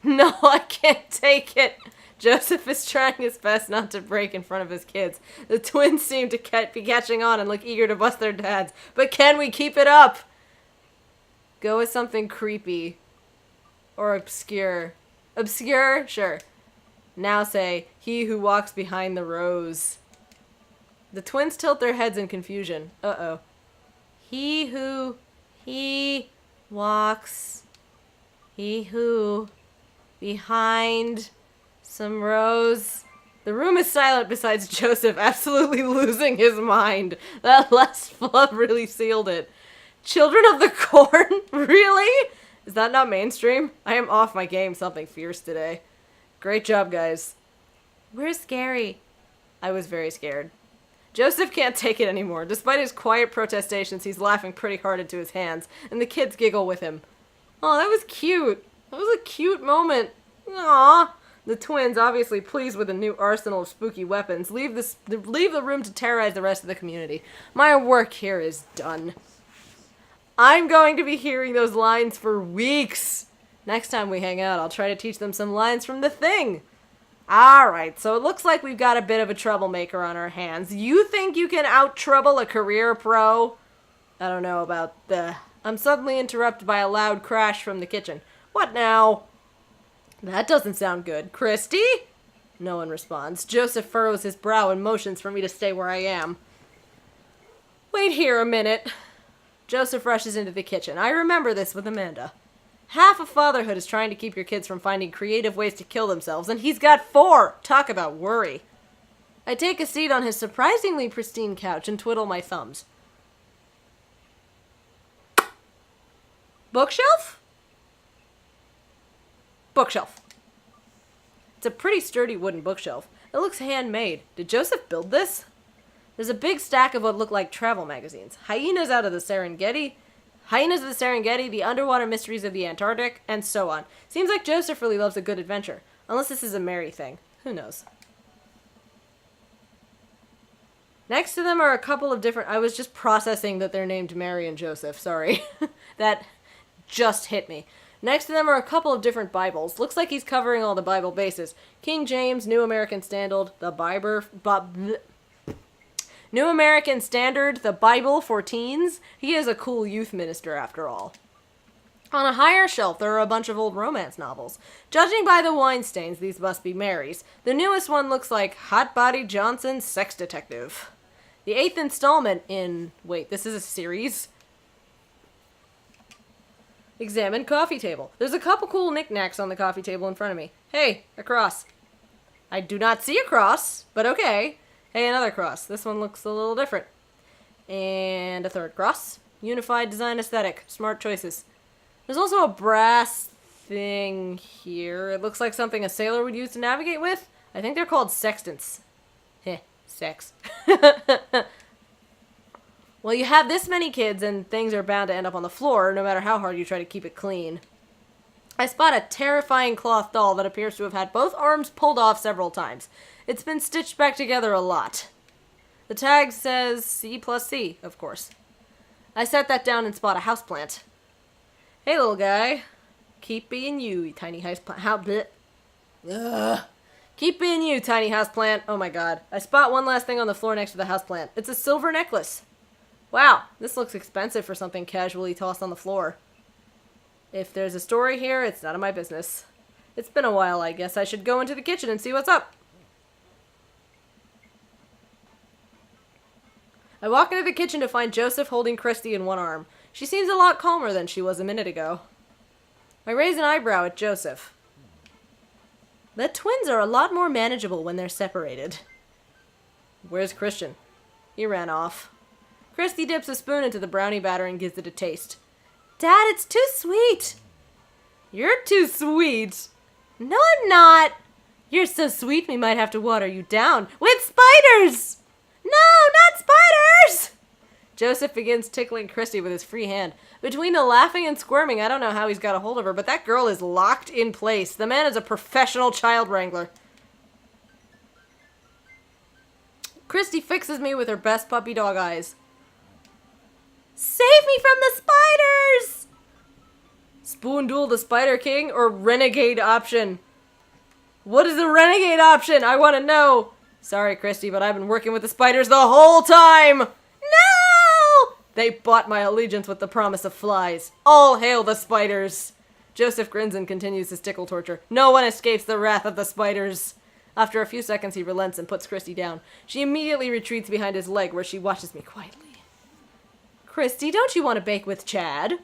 B: No, I can't take it. Joseph is trying his best not to break in front of his kids. The twins seem to be catching on and look eager to bust their dads. But can we keep it up? Go with something creepy. Or obscure. Obscure? Sure. Now say, he who walks behind the rose. The twins tilt their heads in confusion. Uh-oh. He who walks behind some rose. The room is silent besides Joseph absolutely losing his mind. That last flub really sealed it. Children of the Corn? Really? Is that not mainstream? I am off my game something fierce today. Great job, guys. Where's Gary? I was very scared. Joseph can't take it anymore. Despite his quiet protestations, he's laughing pretty hard into his hands, and the kids giggle with him. Oh, that was cute. That was a cute moment. Aww. The twins, obviously pleased with a new arsenal of spooky weapons, leave the room to terrorize the rest of the community. My work here is done. I'm going to be hearing those lines for weeks. Next time we hang out, I'll try to teach them some lines from The Thing. Alright, so it looks like we've got a bit of a troublemaker on our hands. You think you can out-trouble a career pro? I don't know about the... I'm suddenly interrupted by a loud crash from the kitchen. What now? That doesn't sound good. Christy? No one responds. Joseph furrows his brow and motions for me to stay where I am. Wait here a minute. Joseph rushes into the kitchen. I remember this with Amanda. Half of fatherhood is trying to keep your kids from finding creative ways to kill themselves, and he's got 4! Talk about worry. I take a seat on his surprisingly pristine couch and twiddle my thumbs. Bookshelf? Bookshelf. It's a pretty sturdy wooden bookshelf. It looks handmade. Did Joseph build this? There's a big stack of what look like travel magazines. Hyenas of the Serengeti, The Underwater Mysteries of the Antarctic, and so on. Seems like Joseph really loves a good adventure. Unless this is a Mary thing. Who knows? Next to them are a couple of different... I was just processing that they're named Mary and Joseph. Sorry. That just hit me. Next to them are a couple of different Bibles. Looks like he's covering all the Bible bases. King James, New American Standard, New American Standard, the Bible for teens. He is a cool youth minister after all. On a higher shelf, there are a bunch of old romance novels. Judging by the wine stains, these must be Mary's. The newest one looks like Hot Body Johnson's Sex Detective. The 8th installment in... Wait, this is a series? Examine coffee table. There's a couple cool knickknacks on the coffee table in front of me. Hey, a cross. I do not see a cross, but okay. Hey, another cross. This one looks a little different. And a third cross. Unified design aesthetic. Smart choices. There's also a brass thing here. It looks like something a sailor would use to navigate with. I think they're called sextants. Heh, sex. Well, you have this many kids and things are bound to end up on the floor, no matter how hard you try to keep it clean. I spot a terrifying cloth doll that appears to have had both arms pulled off several times. It's been stitched back together a lot. The tag says C+C, of course. I set that down and spot a houseplant. Hey, little guy. Keep being you tiny houseplant. Keep being you, tiny houseplant. Oh my god. I spot one last thing on the floor next to the houseplant. It's a silver necklace. Wow, this looks expensive for something casually tossed on the floor. If there's a story here, it's none of my business. It's been a while, I guess I should go into the kitchen and see what's up. I walk into the kitchen to find Joseph holding Christy in one arm. She seems a lot calmer than she was a minute ago. I raise an eyebrow at Joseph. The twins are a lot more manageable when they're separated. Where's Christian? He ran off. Christy dips a spoon into the brownie batter and gives it a taste. Dad, it's too sweet. You're too sweet. No, I'm not. You're so sweet we might have to water you down with spiders. No, not spiders. Joseph begins tickling Christy with his free hand. Between the laughing and squirming, I don't know how he's got a hold of her, but that girl is locked in place. The man is a professional child wrangler. Christy fixes me with her best puppy dog eyes. Save me from the spiders! Spoon duel the Spider King or renegade option? What is the renegade option? I want to know. Sorry, Christy, but I've been working with the spiders the whole time. No! They bought my allegiance with the promise of flies. All hail the spiders. Joseph grins and continues his tickle torture. No one escapes the wrath of the spiders. After a few seconds, he relents and puts Christy down. She immediately retreats behind his leg, where she watches me quietly. Christy, don't you want to bake with Chad?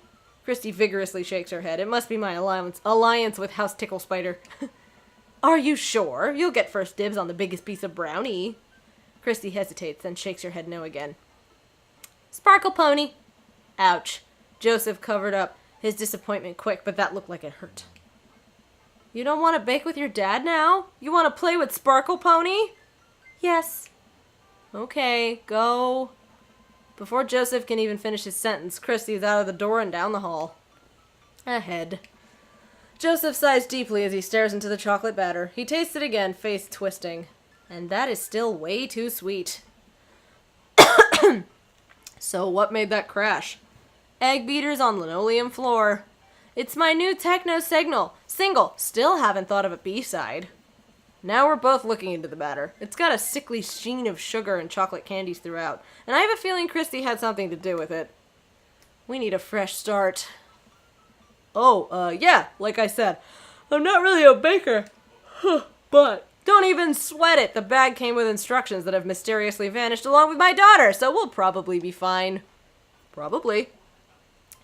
B: Christy vigorously shakes her head. It must be my alliance with House Tickle Spider. Are you sure? You'll get first dibs on the biggest piece of brownie. Christy hesitates, then shakes her head no again. Sparkle Pony. Ouch. Joseph covered up his disappointment quick, but that looked like it hurt. You don't want to bake with your dad now? You want to play with Sparkle Pony? Yes. Okay, go. Before Joseph can even finish his sentence, Christy is out of the door and down the hall. Ahead. Joseph sighs deeply as he stares into the chocolate batter. He tastes it again, face twisting. And that is still way too sweet. So what made that crash? Egg beaters on linoleum floor. It's my new techno single. Still haven't thought of a B-side. Now we're both looking into the batter. It's got a sickly sheen of sugar and chocolate candies throughout, and I have a feeling Christy had something to do with it. We need a fresh start. Yeah, like I said, I'm not really a baker, but don't even sweat it. The bag came with instructions that have mysteriously vanished along with my daughter, so we'll probably be fine. Probably.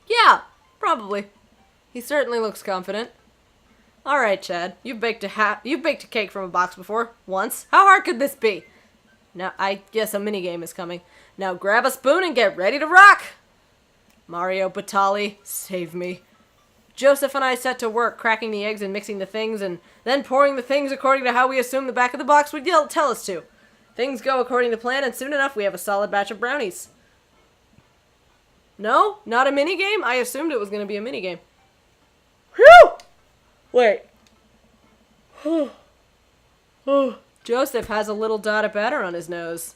B: Yeah, probably. He certainly looks confident. All right, Chad. You've baked a cake from a box before, once. How hard could this be? Now, I guess a minigame is coming. Now grab a spoon and get ready to rock! Mario Batali, save me. Joseph and I set to work cracking the eggs and mixing the things, and then pouring the things according to how we assumed the back of the box would tell us to. Things go according to plan, and soon enough we have a solid batch of brownies. No? Not a minigame? I assumed it was going to be a minigame. Whew! Wait. Joseph has a little dot of batter on his nose.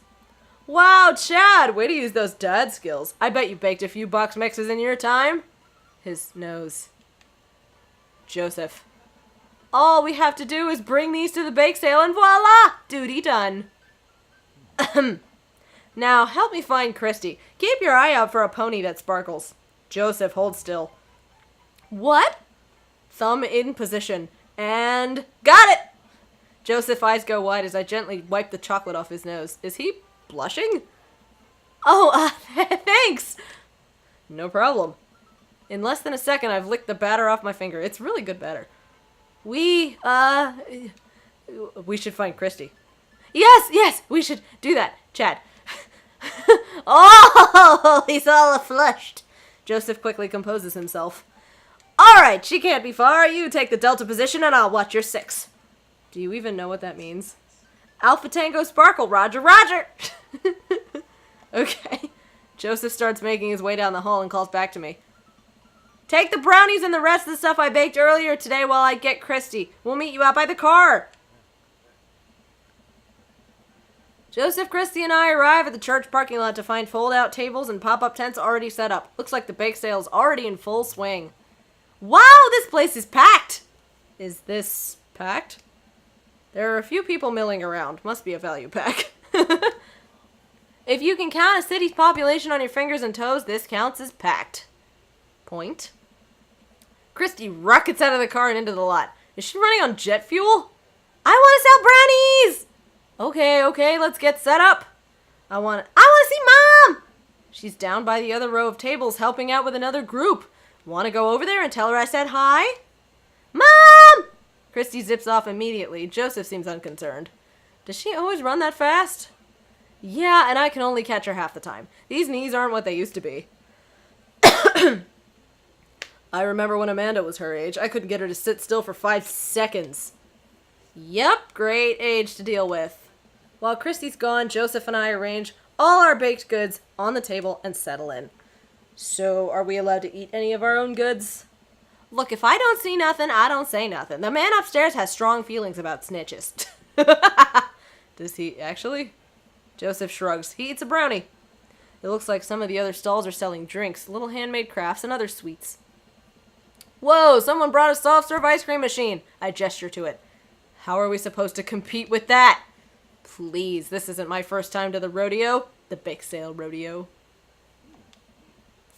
B: Wow, Chad! Way to use those dad skills. I bet you baked a few box mixes in your time. His nose. Joseph. All we have to do is bring these to the bake sale and voila! Duty done. Now, help me find Christy. Keep your eye out for a pony that sparkles. Joseph, hold still. What? Thumb in position. And got it! Joseph's eyes go wide as I gently wipe the chocolate off his nose. Is he blushing? Oh, thanks! No problem. In less than a second, I've licked the batter off my finger. It's really good batter. We should find Christy. Yes, we should do that, Chad. Oh, he's all flushed. Joseph quickly composes himself. All right, she can't be far. You take the delta position and I'll watch your 6. Do you even know what that means? Alpha Tango Sparkle, Roger. Okay. Joseph starts making his way down the hall and calls back to me. Take the brownies and the rest of the stuff I baked earlier today while I get Christy. We'll meet you out by the car. Joseph, Christy, and I arrive at the church parking lot to find fold-out tables and pop-up tents already set up. Looks like the bake sale's already in full swing. Wow, this place is packed! Is this packed? There are a few people milling around. Must be a value pack. If you can count a city's population on your fingers and toes, this counts as packed. Point. Christy rockets out of the car and into the lot. Is she running on jet fuel? I want to sell brownies! Okay, let's get set up. I want to see Mom! She's down by the other row of tables helping out with another group. Want to go over there and tell her I said hi? Mom! Christy zips off immediately. Joseph seems unconcerned. Does she always run that fast? Yeah, and I can only catch her half the time. These knees aren't what they used to be. I remember when Amanda was her age, I couldn't get her to sit still for 5 seconds. Yep, great age to deal with. While Christy's gone, Joseph and I arrange all our baked goods on the table and settle in. So, are we allowed to eat any of our own goods? Look, if I don't see nothing, I don't say nothing. The man upstairs has strong feelings about snitches. Does he actually? Joseph shrugs. He eats a brownie. It looks like some of the other stalls are selling drinks, little handmade crafts, and other sweets. Whoa, someone brought a soft-serve ice cream machine. I gesture to it. How are we supposed to compete with that? Please, this isn't my first time to the rodeo. The bake sale rodeo.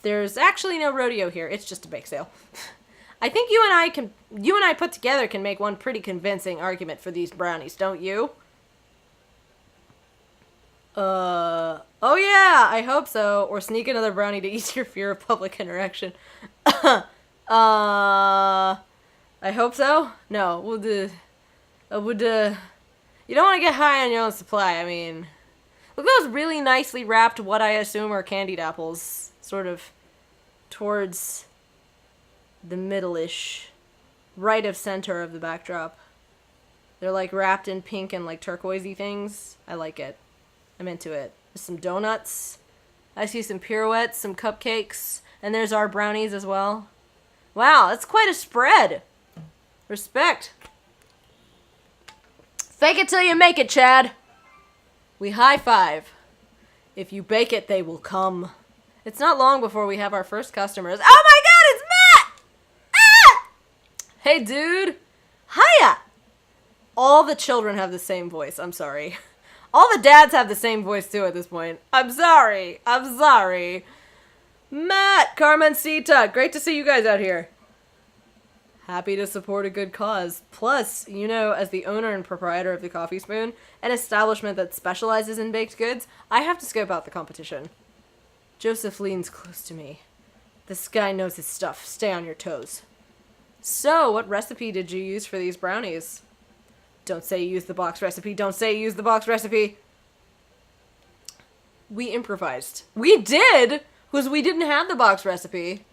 B: There's actually no rodeo here. It's just a bake sale. I think you and I put together can make one pretty convincing argument for these brownies, don't you? Oh yeah, I hope so. Or sneak another brownie to ease your fear of public interaction. I hope so? No, you don't want to get high on your own supply, I mean. Look at those really nicely wrapped, what I assume are candied apples, sort of towards the middle-ish, right of center of the backdrop. They're like wrapped in pink and like turquoisey things. I like it. I'm into it. There's some donuts. I see some pirouettes, some cupcakes, and there's our brownies as well. Wow, that's quite a spread. Respect. Fake it till you make it, Chad. We high five. If you bake it, they will come. It's not long before we have our first customers. Oh my god, it's Matt! Ah! Hey, dude. Hiya! All the children have the same voice. I'm sorry. All the dads have the same voice, too, at this point. I'm sorry. Matt, Carmencita, great to see you guys out here. Happy to support a good cause. Plus, you know, as the owner and proprietor of the Coffee Spoon, an establishment that specializes in baked goods, I have to scope out the competition. Joseph leans close to me. This guy knows his stuff. Stay on your toes. So, what recipe did you use for these brownies? Don't say you used the box recipe. Don't say you used the box recipe. We improvised. We did! Because we didn't have the box recipe.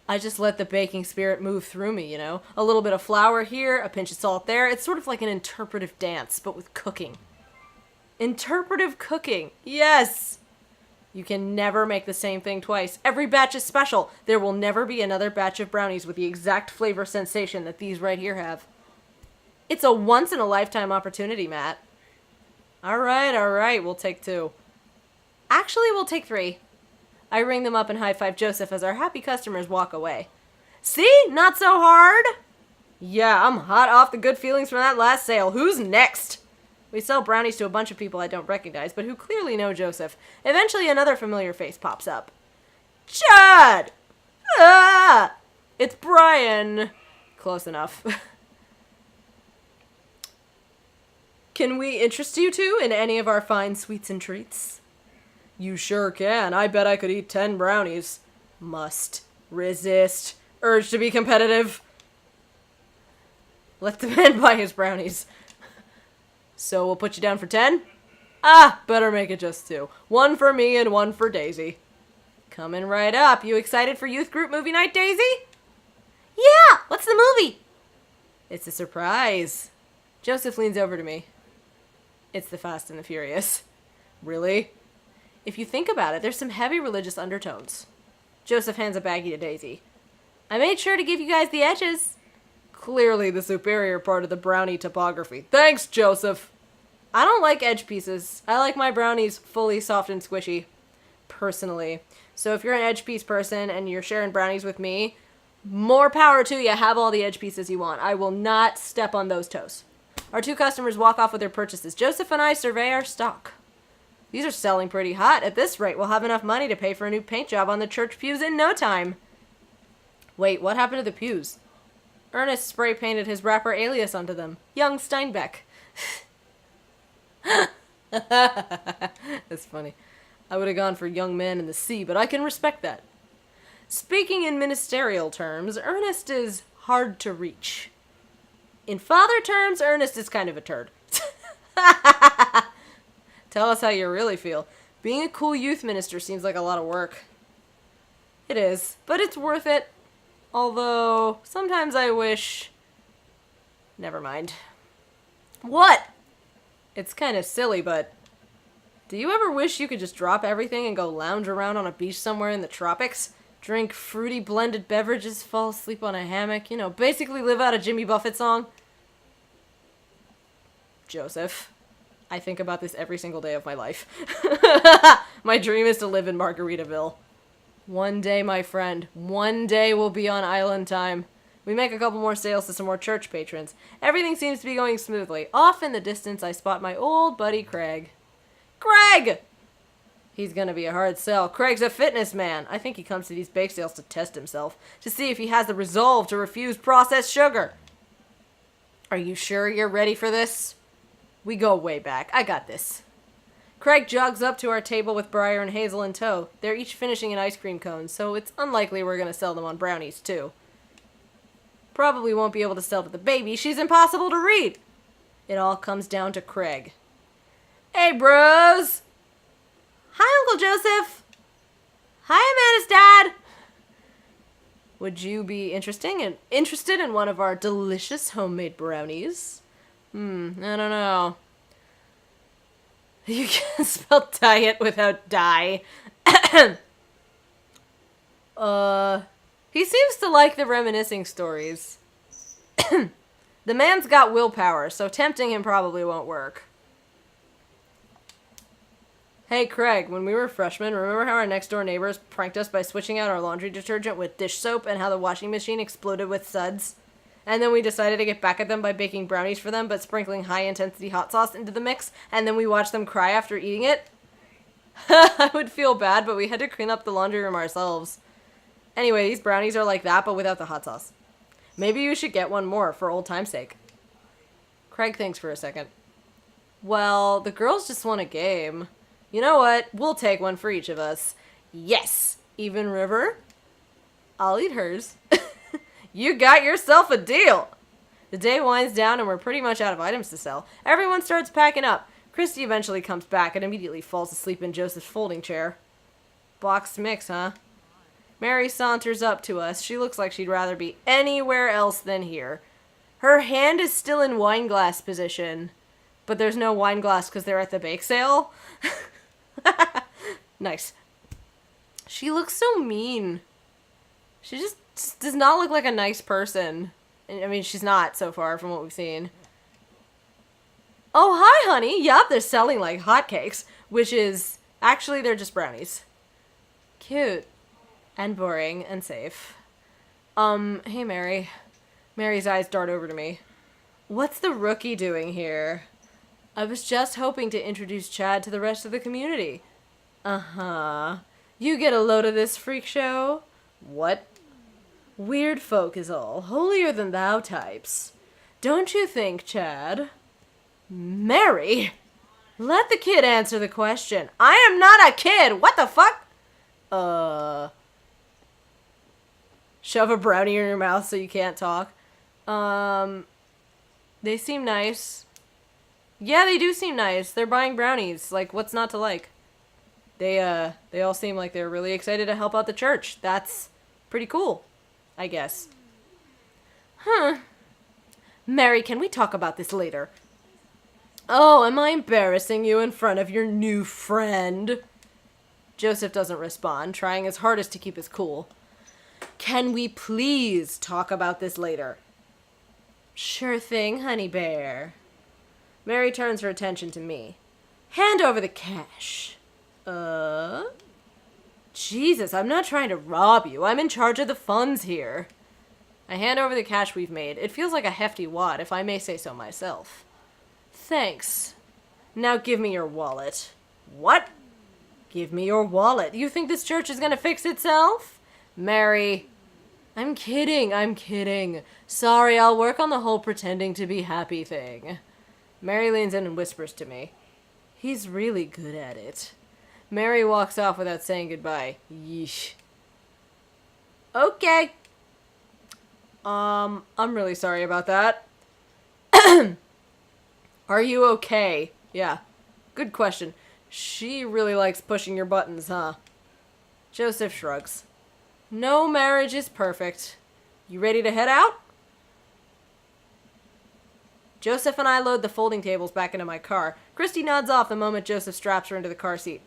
B: I just let the baking spirit move through me, you know? A little bit of flour here, a pinch of salt there. It's sort of like an interpretive dance, but with cooking. Interpretive cooking. Yes! You can never make the same thing twice. Every batch is special. There will never be another batch of brownies with the exact flavor sensation that these right here have. It's a once-in-a-lifetime opportunity, Matt. Alright, we'll take 2. Actually, we'll take 3. I ring them up and high-five Joseph as our happy customers walk away. See? Not so hard? Yeah, I'm hot off the good feelings from that last sale. Who's next? We sell brownies to a bunch of people I don't recognize, but who clearly know Joseph. Eventually, another familiar face pops up. Chad! Ah! It's Brian. Close enough. Can we interest you two in any of our fine sweets and treats? You sure can. I bet I could eat 10 brownies. Must. Resist. Urge to be competitive. Let the man buy his brownies. So we'll put you down for 10? Better make it just 2. 1 for me and 1 for Daisy. Coming right up. You excited for youth group movie night, Daisy? Yeah! What's the movie? It's a surprise. Joseph leans over to me. It's The Fast and the Furious. Really? If you think about it, there's some heavy religious undertones. Joseph hands a baggie to Daisy. I made sure to give you guys the edges. Clearly the superior part of the brownie topography. Thanks, Joseph. I don't like edge pieces. I like my brownies fully soft and squishy. Personally. So if you're an edge piece person and you're sharing brownies with me, more power to you. Have all the edge pieces you want. I will not step on those toes. Our 2 customers walk off with their purchases. Joseph and I survey our stock. These are selling pretty hot. At this rate, we'll have enough money to pay for a new paint job on the church pews in no time. Wait, what happened to the pews? Ernest spray painted his rapper alias onto them. Young Steinbeck. That's funny. I would have gone for Young Man in the Sea, but I can respect that. Speaking in ministerial terms, Ernest is hard to reach. In father terms, Ernest is kind of a turd. Tell us how you really feel. Being a cool youth minister seems like a lot of work. It is, but it's worth it. Although, sometimes I wish... Never mind. What? It's kind of silly, but... Do you ever wish you could just drop everything and go lounge around on a beach somewhere in the tropics? Drink fruity blended beverages, fall asleep on a hammock, you know, basically live out a Jimmy Buffett song? Joseph. I think about this every single day of my life. My dream is to live in Margaritaville. One day, my friend, one day we'll be on island time. We make a couple more sales to some more church patrons. Everything seems to be going smoothly. Off in the distance, I spot my old buddy Craig. Craig! He's gonna be a hard sell. Craig's a fitness man. I think he comes to these bake sales to test himself, to see if he has the resolve to refuse processed sugar. Are you sure you're ready for this? We go way back. I got this. Craig jogs up to our table with Briar and Hazel in tow. They're each finishing an ice cream cone, so it's unlikely we're gonna sell them on brownies, too. Probably won't be able to sell to the baby. She's impossible to read. It all comes down to Craig. Hey, bros! Hi, Uncle Joseph! Hi, Amanda's dad! Would you be interested in one of our delicious homemade brownies? I don't know. You can't spell diet without die. He seems to like the reminiscing stories. The man's got willpower, so tempting him probably won't work. Hey, Craig, when we were freshmen, remember how our next-door neighbors pranked us by switching out our laundry detergent with dish soap and how the washing machine exploded with suds? And then we decided to get back at them by baking brownies for them, but sprinkling high-intensity hot sauce into the mix, and then we watched them cry after eating it? I would feel bad, but we had to clean up the laundry room ourselves. Anyway, these brownies are like that, but without the hot sauce. Maybe you should get one more, for old time's sake. Craig thinks for a second. Well, the girls just want a game. You know what? We'll take one for each of us. Yes! Even River? I'll eat hers. You got yourself a deal! The day winds down and we're pretty much out of items to sell. Everyone starts packing up. Christy eventually comes back and immediately falls asleep in Joseph's folding chair. Boxed mix, huh? Mary saunters up to us. She looks like she'd rather be anywhere else than here. Her hand is still in wine glass position, but there's no wine glass because they're at the bake sale. Nice. She looks so mean. She just does not look like a nice person. I mean, she's not so far from what we've seen. Oh, hi, honey. Yup, they're selling like hotcakes, which is... Actually, they're just brownies. Cute. And boring and safe. Hey, Mary. Mary's eyes dart over to me. What's the rookie doing here? I was just hoping to introduce Chad to the rest of the community. Uh-huh. You get a load of this freak show? What? Weird folk is all. Holier than thou types. Don't you think, Chad? Mary! Let the kid answer the question. I am not a kid! What the fuck? Shove a brownie in your mouth so you can't talk. They seem nice. Yeah, they do seem nice. They're buying brownies. Like, what's not to like? They all seem like they're really excited to help out the church. That's pretty cool, I guess. Huh. Mary, can we talk about this later? Oh, am I embarrassing you in front of your new friend? Joseph doesn't respond, trying his hardest to keep his cool. Can we please talk about this later? Sure thing, honey bear. Mary turns her attention to me. Hand over the cash. Jesus, I'm not trying to rob you. I'm in charge of the funds here. I hand over the cash we've made. It feels like a hefty wad, if I may say so myself. Thanks. Now give me your wallet. What? Give me your wallet. You think this church is gonna fix itself? Mary. I'm kidding. Sorry, I'll work on the whole pretending to be happy thing. Mary leans in and whispers to me. He's really good at it. Mary walks off without saying goodbye. Yeesh. Okay. I'm really sorry about that. Are you okay? Yeah. Good question. She really likes pushing your buttons, huh? Joseph shrugs. No marriage is perfect. You ready to head out? Joseph and I load the folding tables back into my car. Christy nods off the moment Joseph straps her into the car seat.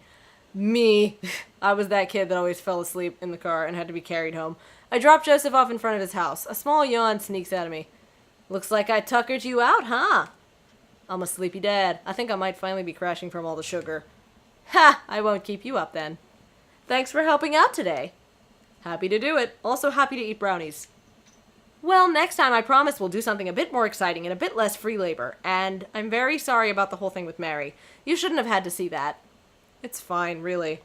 B: Me. I was that kid that always fell asleep in the car and had to be carried home. I drop Joseph off in front of his house. A small yawn sneaks out of me. Looks like I tuckered you out, huh? I'm a sleepy dad. I think I might finally be crashing from all the sugar. Ha! I won't keep you up then. Thanks for helping out today. Happy to do it. Also happy to eat brownies. Well, next time I promise we'll do something a bit more exciting and a bit less free labor. And I'm very sorry about the whole thing with Mary. You shouldn't have had to see that. It's fine, really.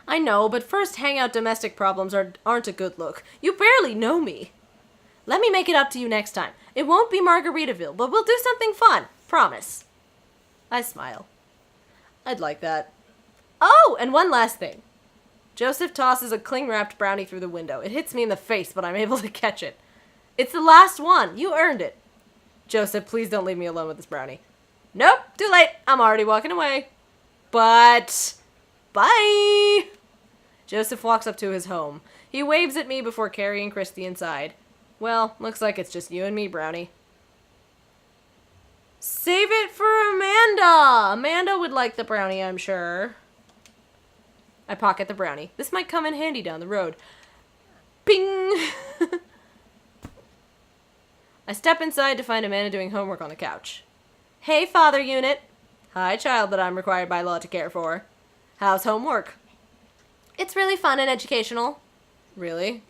B: I know, but first hangout domestic problems aren't a good look. You barely know me. Let me make it up to you next time. It won't be Margaritaville, but we'll do something fun. Promise. I smile. I'd like that. Oh, and one last thing. Joseph tosses a cling-wrapped brownie through the window. It hits me in the face, but I'm able to catch it. It's the last one. You earned it. Joseph, please don't leave me alone with this brownie. Nope, too late. I'm already walking away. But... bye! Joseph walks up to his home. He waves at me before carrying Christy inside. Well, looks like it's just you and me, Brownie. Save it for Amanda! Amanda would like the brownie, I'm sure. I pocket the brownie. This might come in handy down the road. Bing! I step inside to find Amanda doing homework on the couch. Hey, father unit. Hi, child that I'm required by law to care for. How's homework? It's really fun and educational. Really?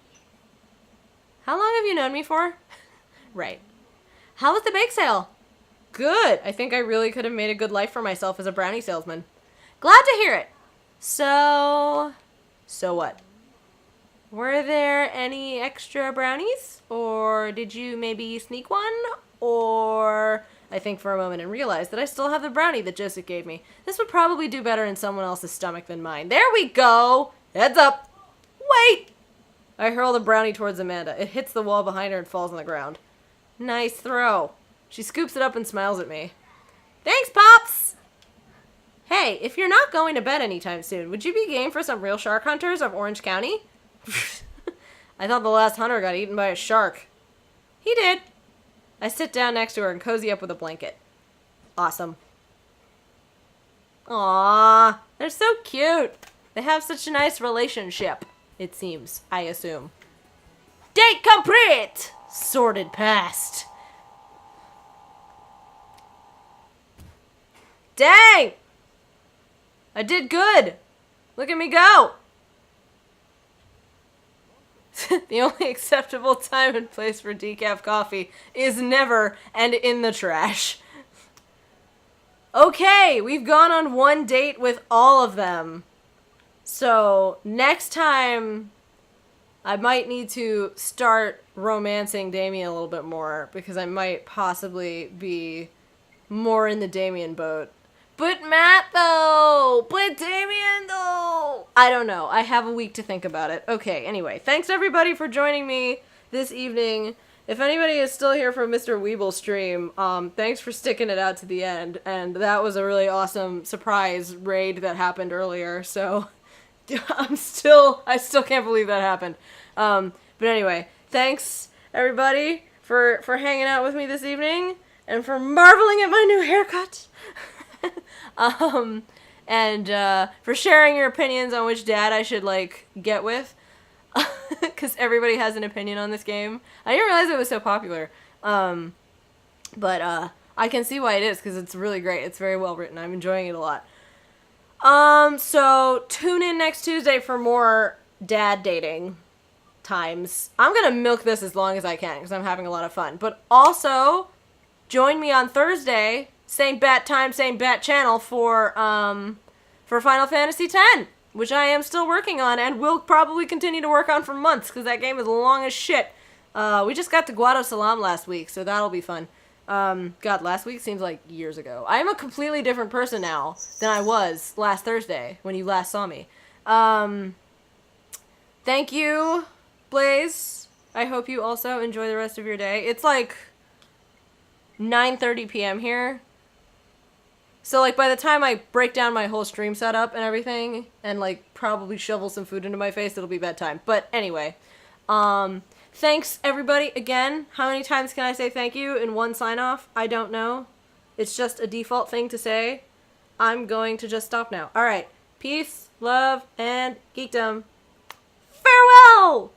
B: How long have you known me for? Right. How was the bake sale? Good. I think I really could have made a good life for myself as a brownie salesman. Glad to hear it. So what? Were there any extra brownies? Or did you maybe sneak one? Or... I think for a moment and realized that I still have the brownie that Joseph gave me. This would probably do better in someone else's stomach than mine. There we go! Heads up! Wait! I hurl the brownie towards Amanda. It hits the wall behind her and falls on the ground. Nice throw. She scoops it up and smiles at me. Thanks, Pops! Hey, if you're not going to bed anytime soon, would you be game for some real shark hunters of Orange County? I thought the last hunter got eaten by a shark. He did. I sit down next to her and cozy up with a blanket. Awesome. Aww, they're so cute. They have such a nice relationship, it seems, I assume. Date complete! Sorted past. Dang! I did good. Look at me go. The only acceptable time and place for decaf coffee is never and in the trash. Okay, we've gone on one date with all of them. So, next time, I might need to start romancing Damien a little bit more, because I might possibly be more in the Damien boat. But Matt, though! But Damien, though! I don't know. I have a week to think about it. Okay, anyway. Thanks, everybody, for joining me this evening. If anybody is still here from Mr. Weebl stream, thanks for sticking it out to the end. And that was a really awesome surprise raid that happened earlier. So, I still can't believe that happened. But anyway, thanks, everybody, for hanging out with me this evening. And for marveling at my new haircut. And for sharing your opinions on which dad I should, get with. Because everybody has an opinion on this game. I didn't realize it was so popular. But I can see why it is, because it's really great. It's very well written. I'm enjoying it a lot. So tune in next Tuesday for more dad dating times. I'm gonna milk this as long as I can, because I'm having a lot of fun. But also, join me on Thursday
A: same bat time, same bat channel for Final Fantasy X, which I am still working on and will probably continue to work on for months because that game is long as shit. We just got to Guado Salam last week, so that'll be fun. God, last week seems like years ago. I am a completely different person now than I was last Thursday when you last saw me. Thank you, Blaze. I hope you also enjoy the rest of your day. It's like 9:30 p.m. here. So, like, by the time I break down my whole stream setup and everything, and, like, probably shovel some food into my face, it'll be bedtime. But anyway, thanks, everybody, again. How many times can I say thank you in one sign-off? I don't know. It's just a default thing to say. I'm going to just stop now. Alright, peace, love, and geekdom. Farewell!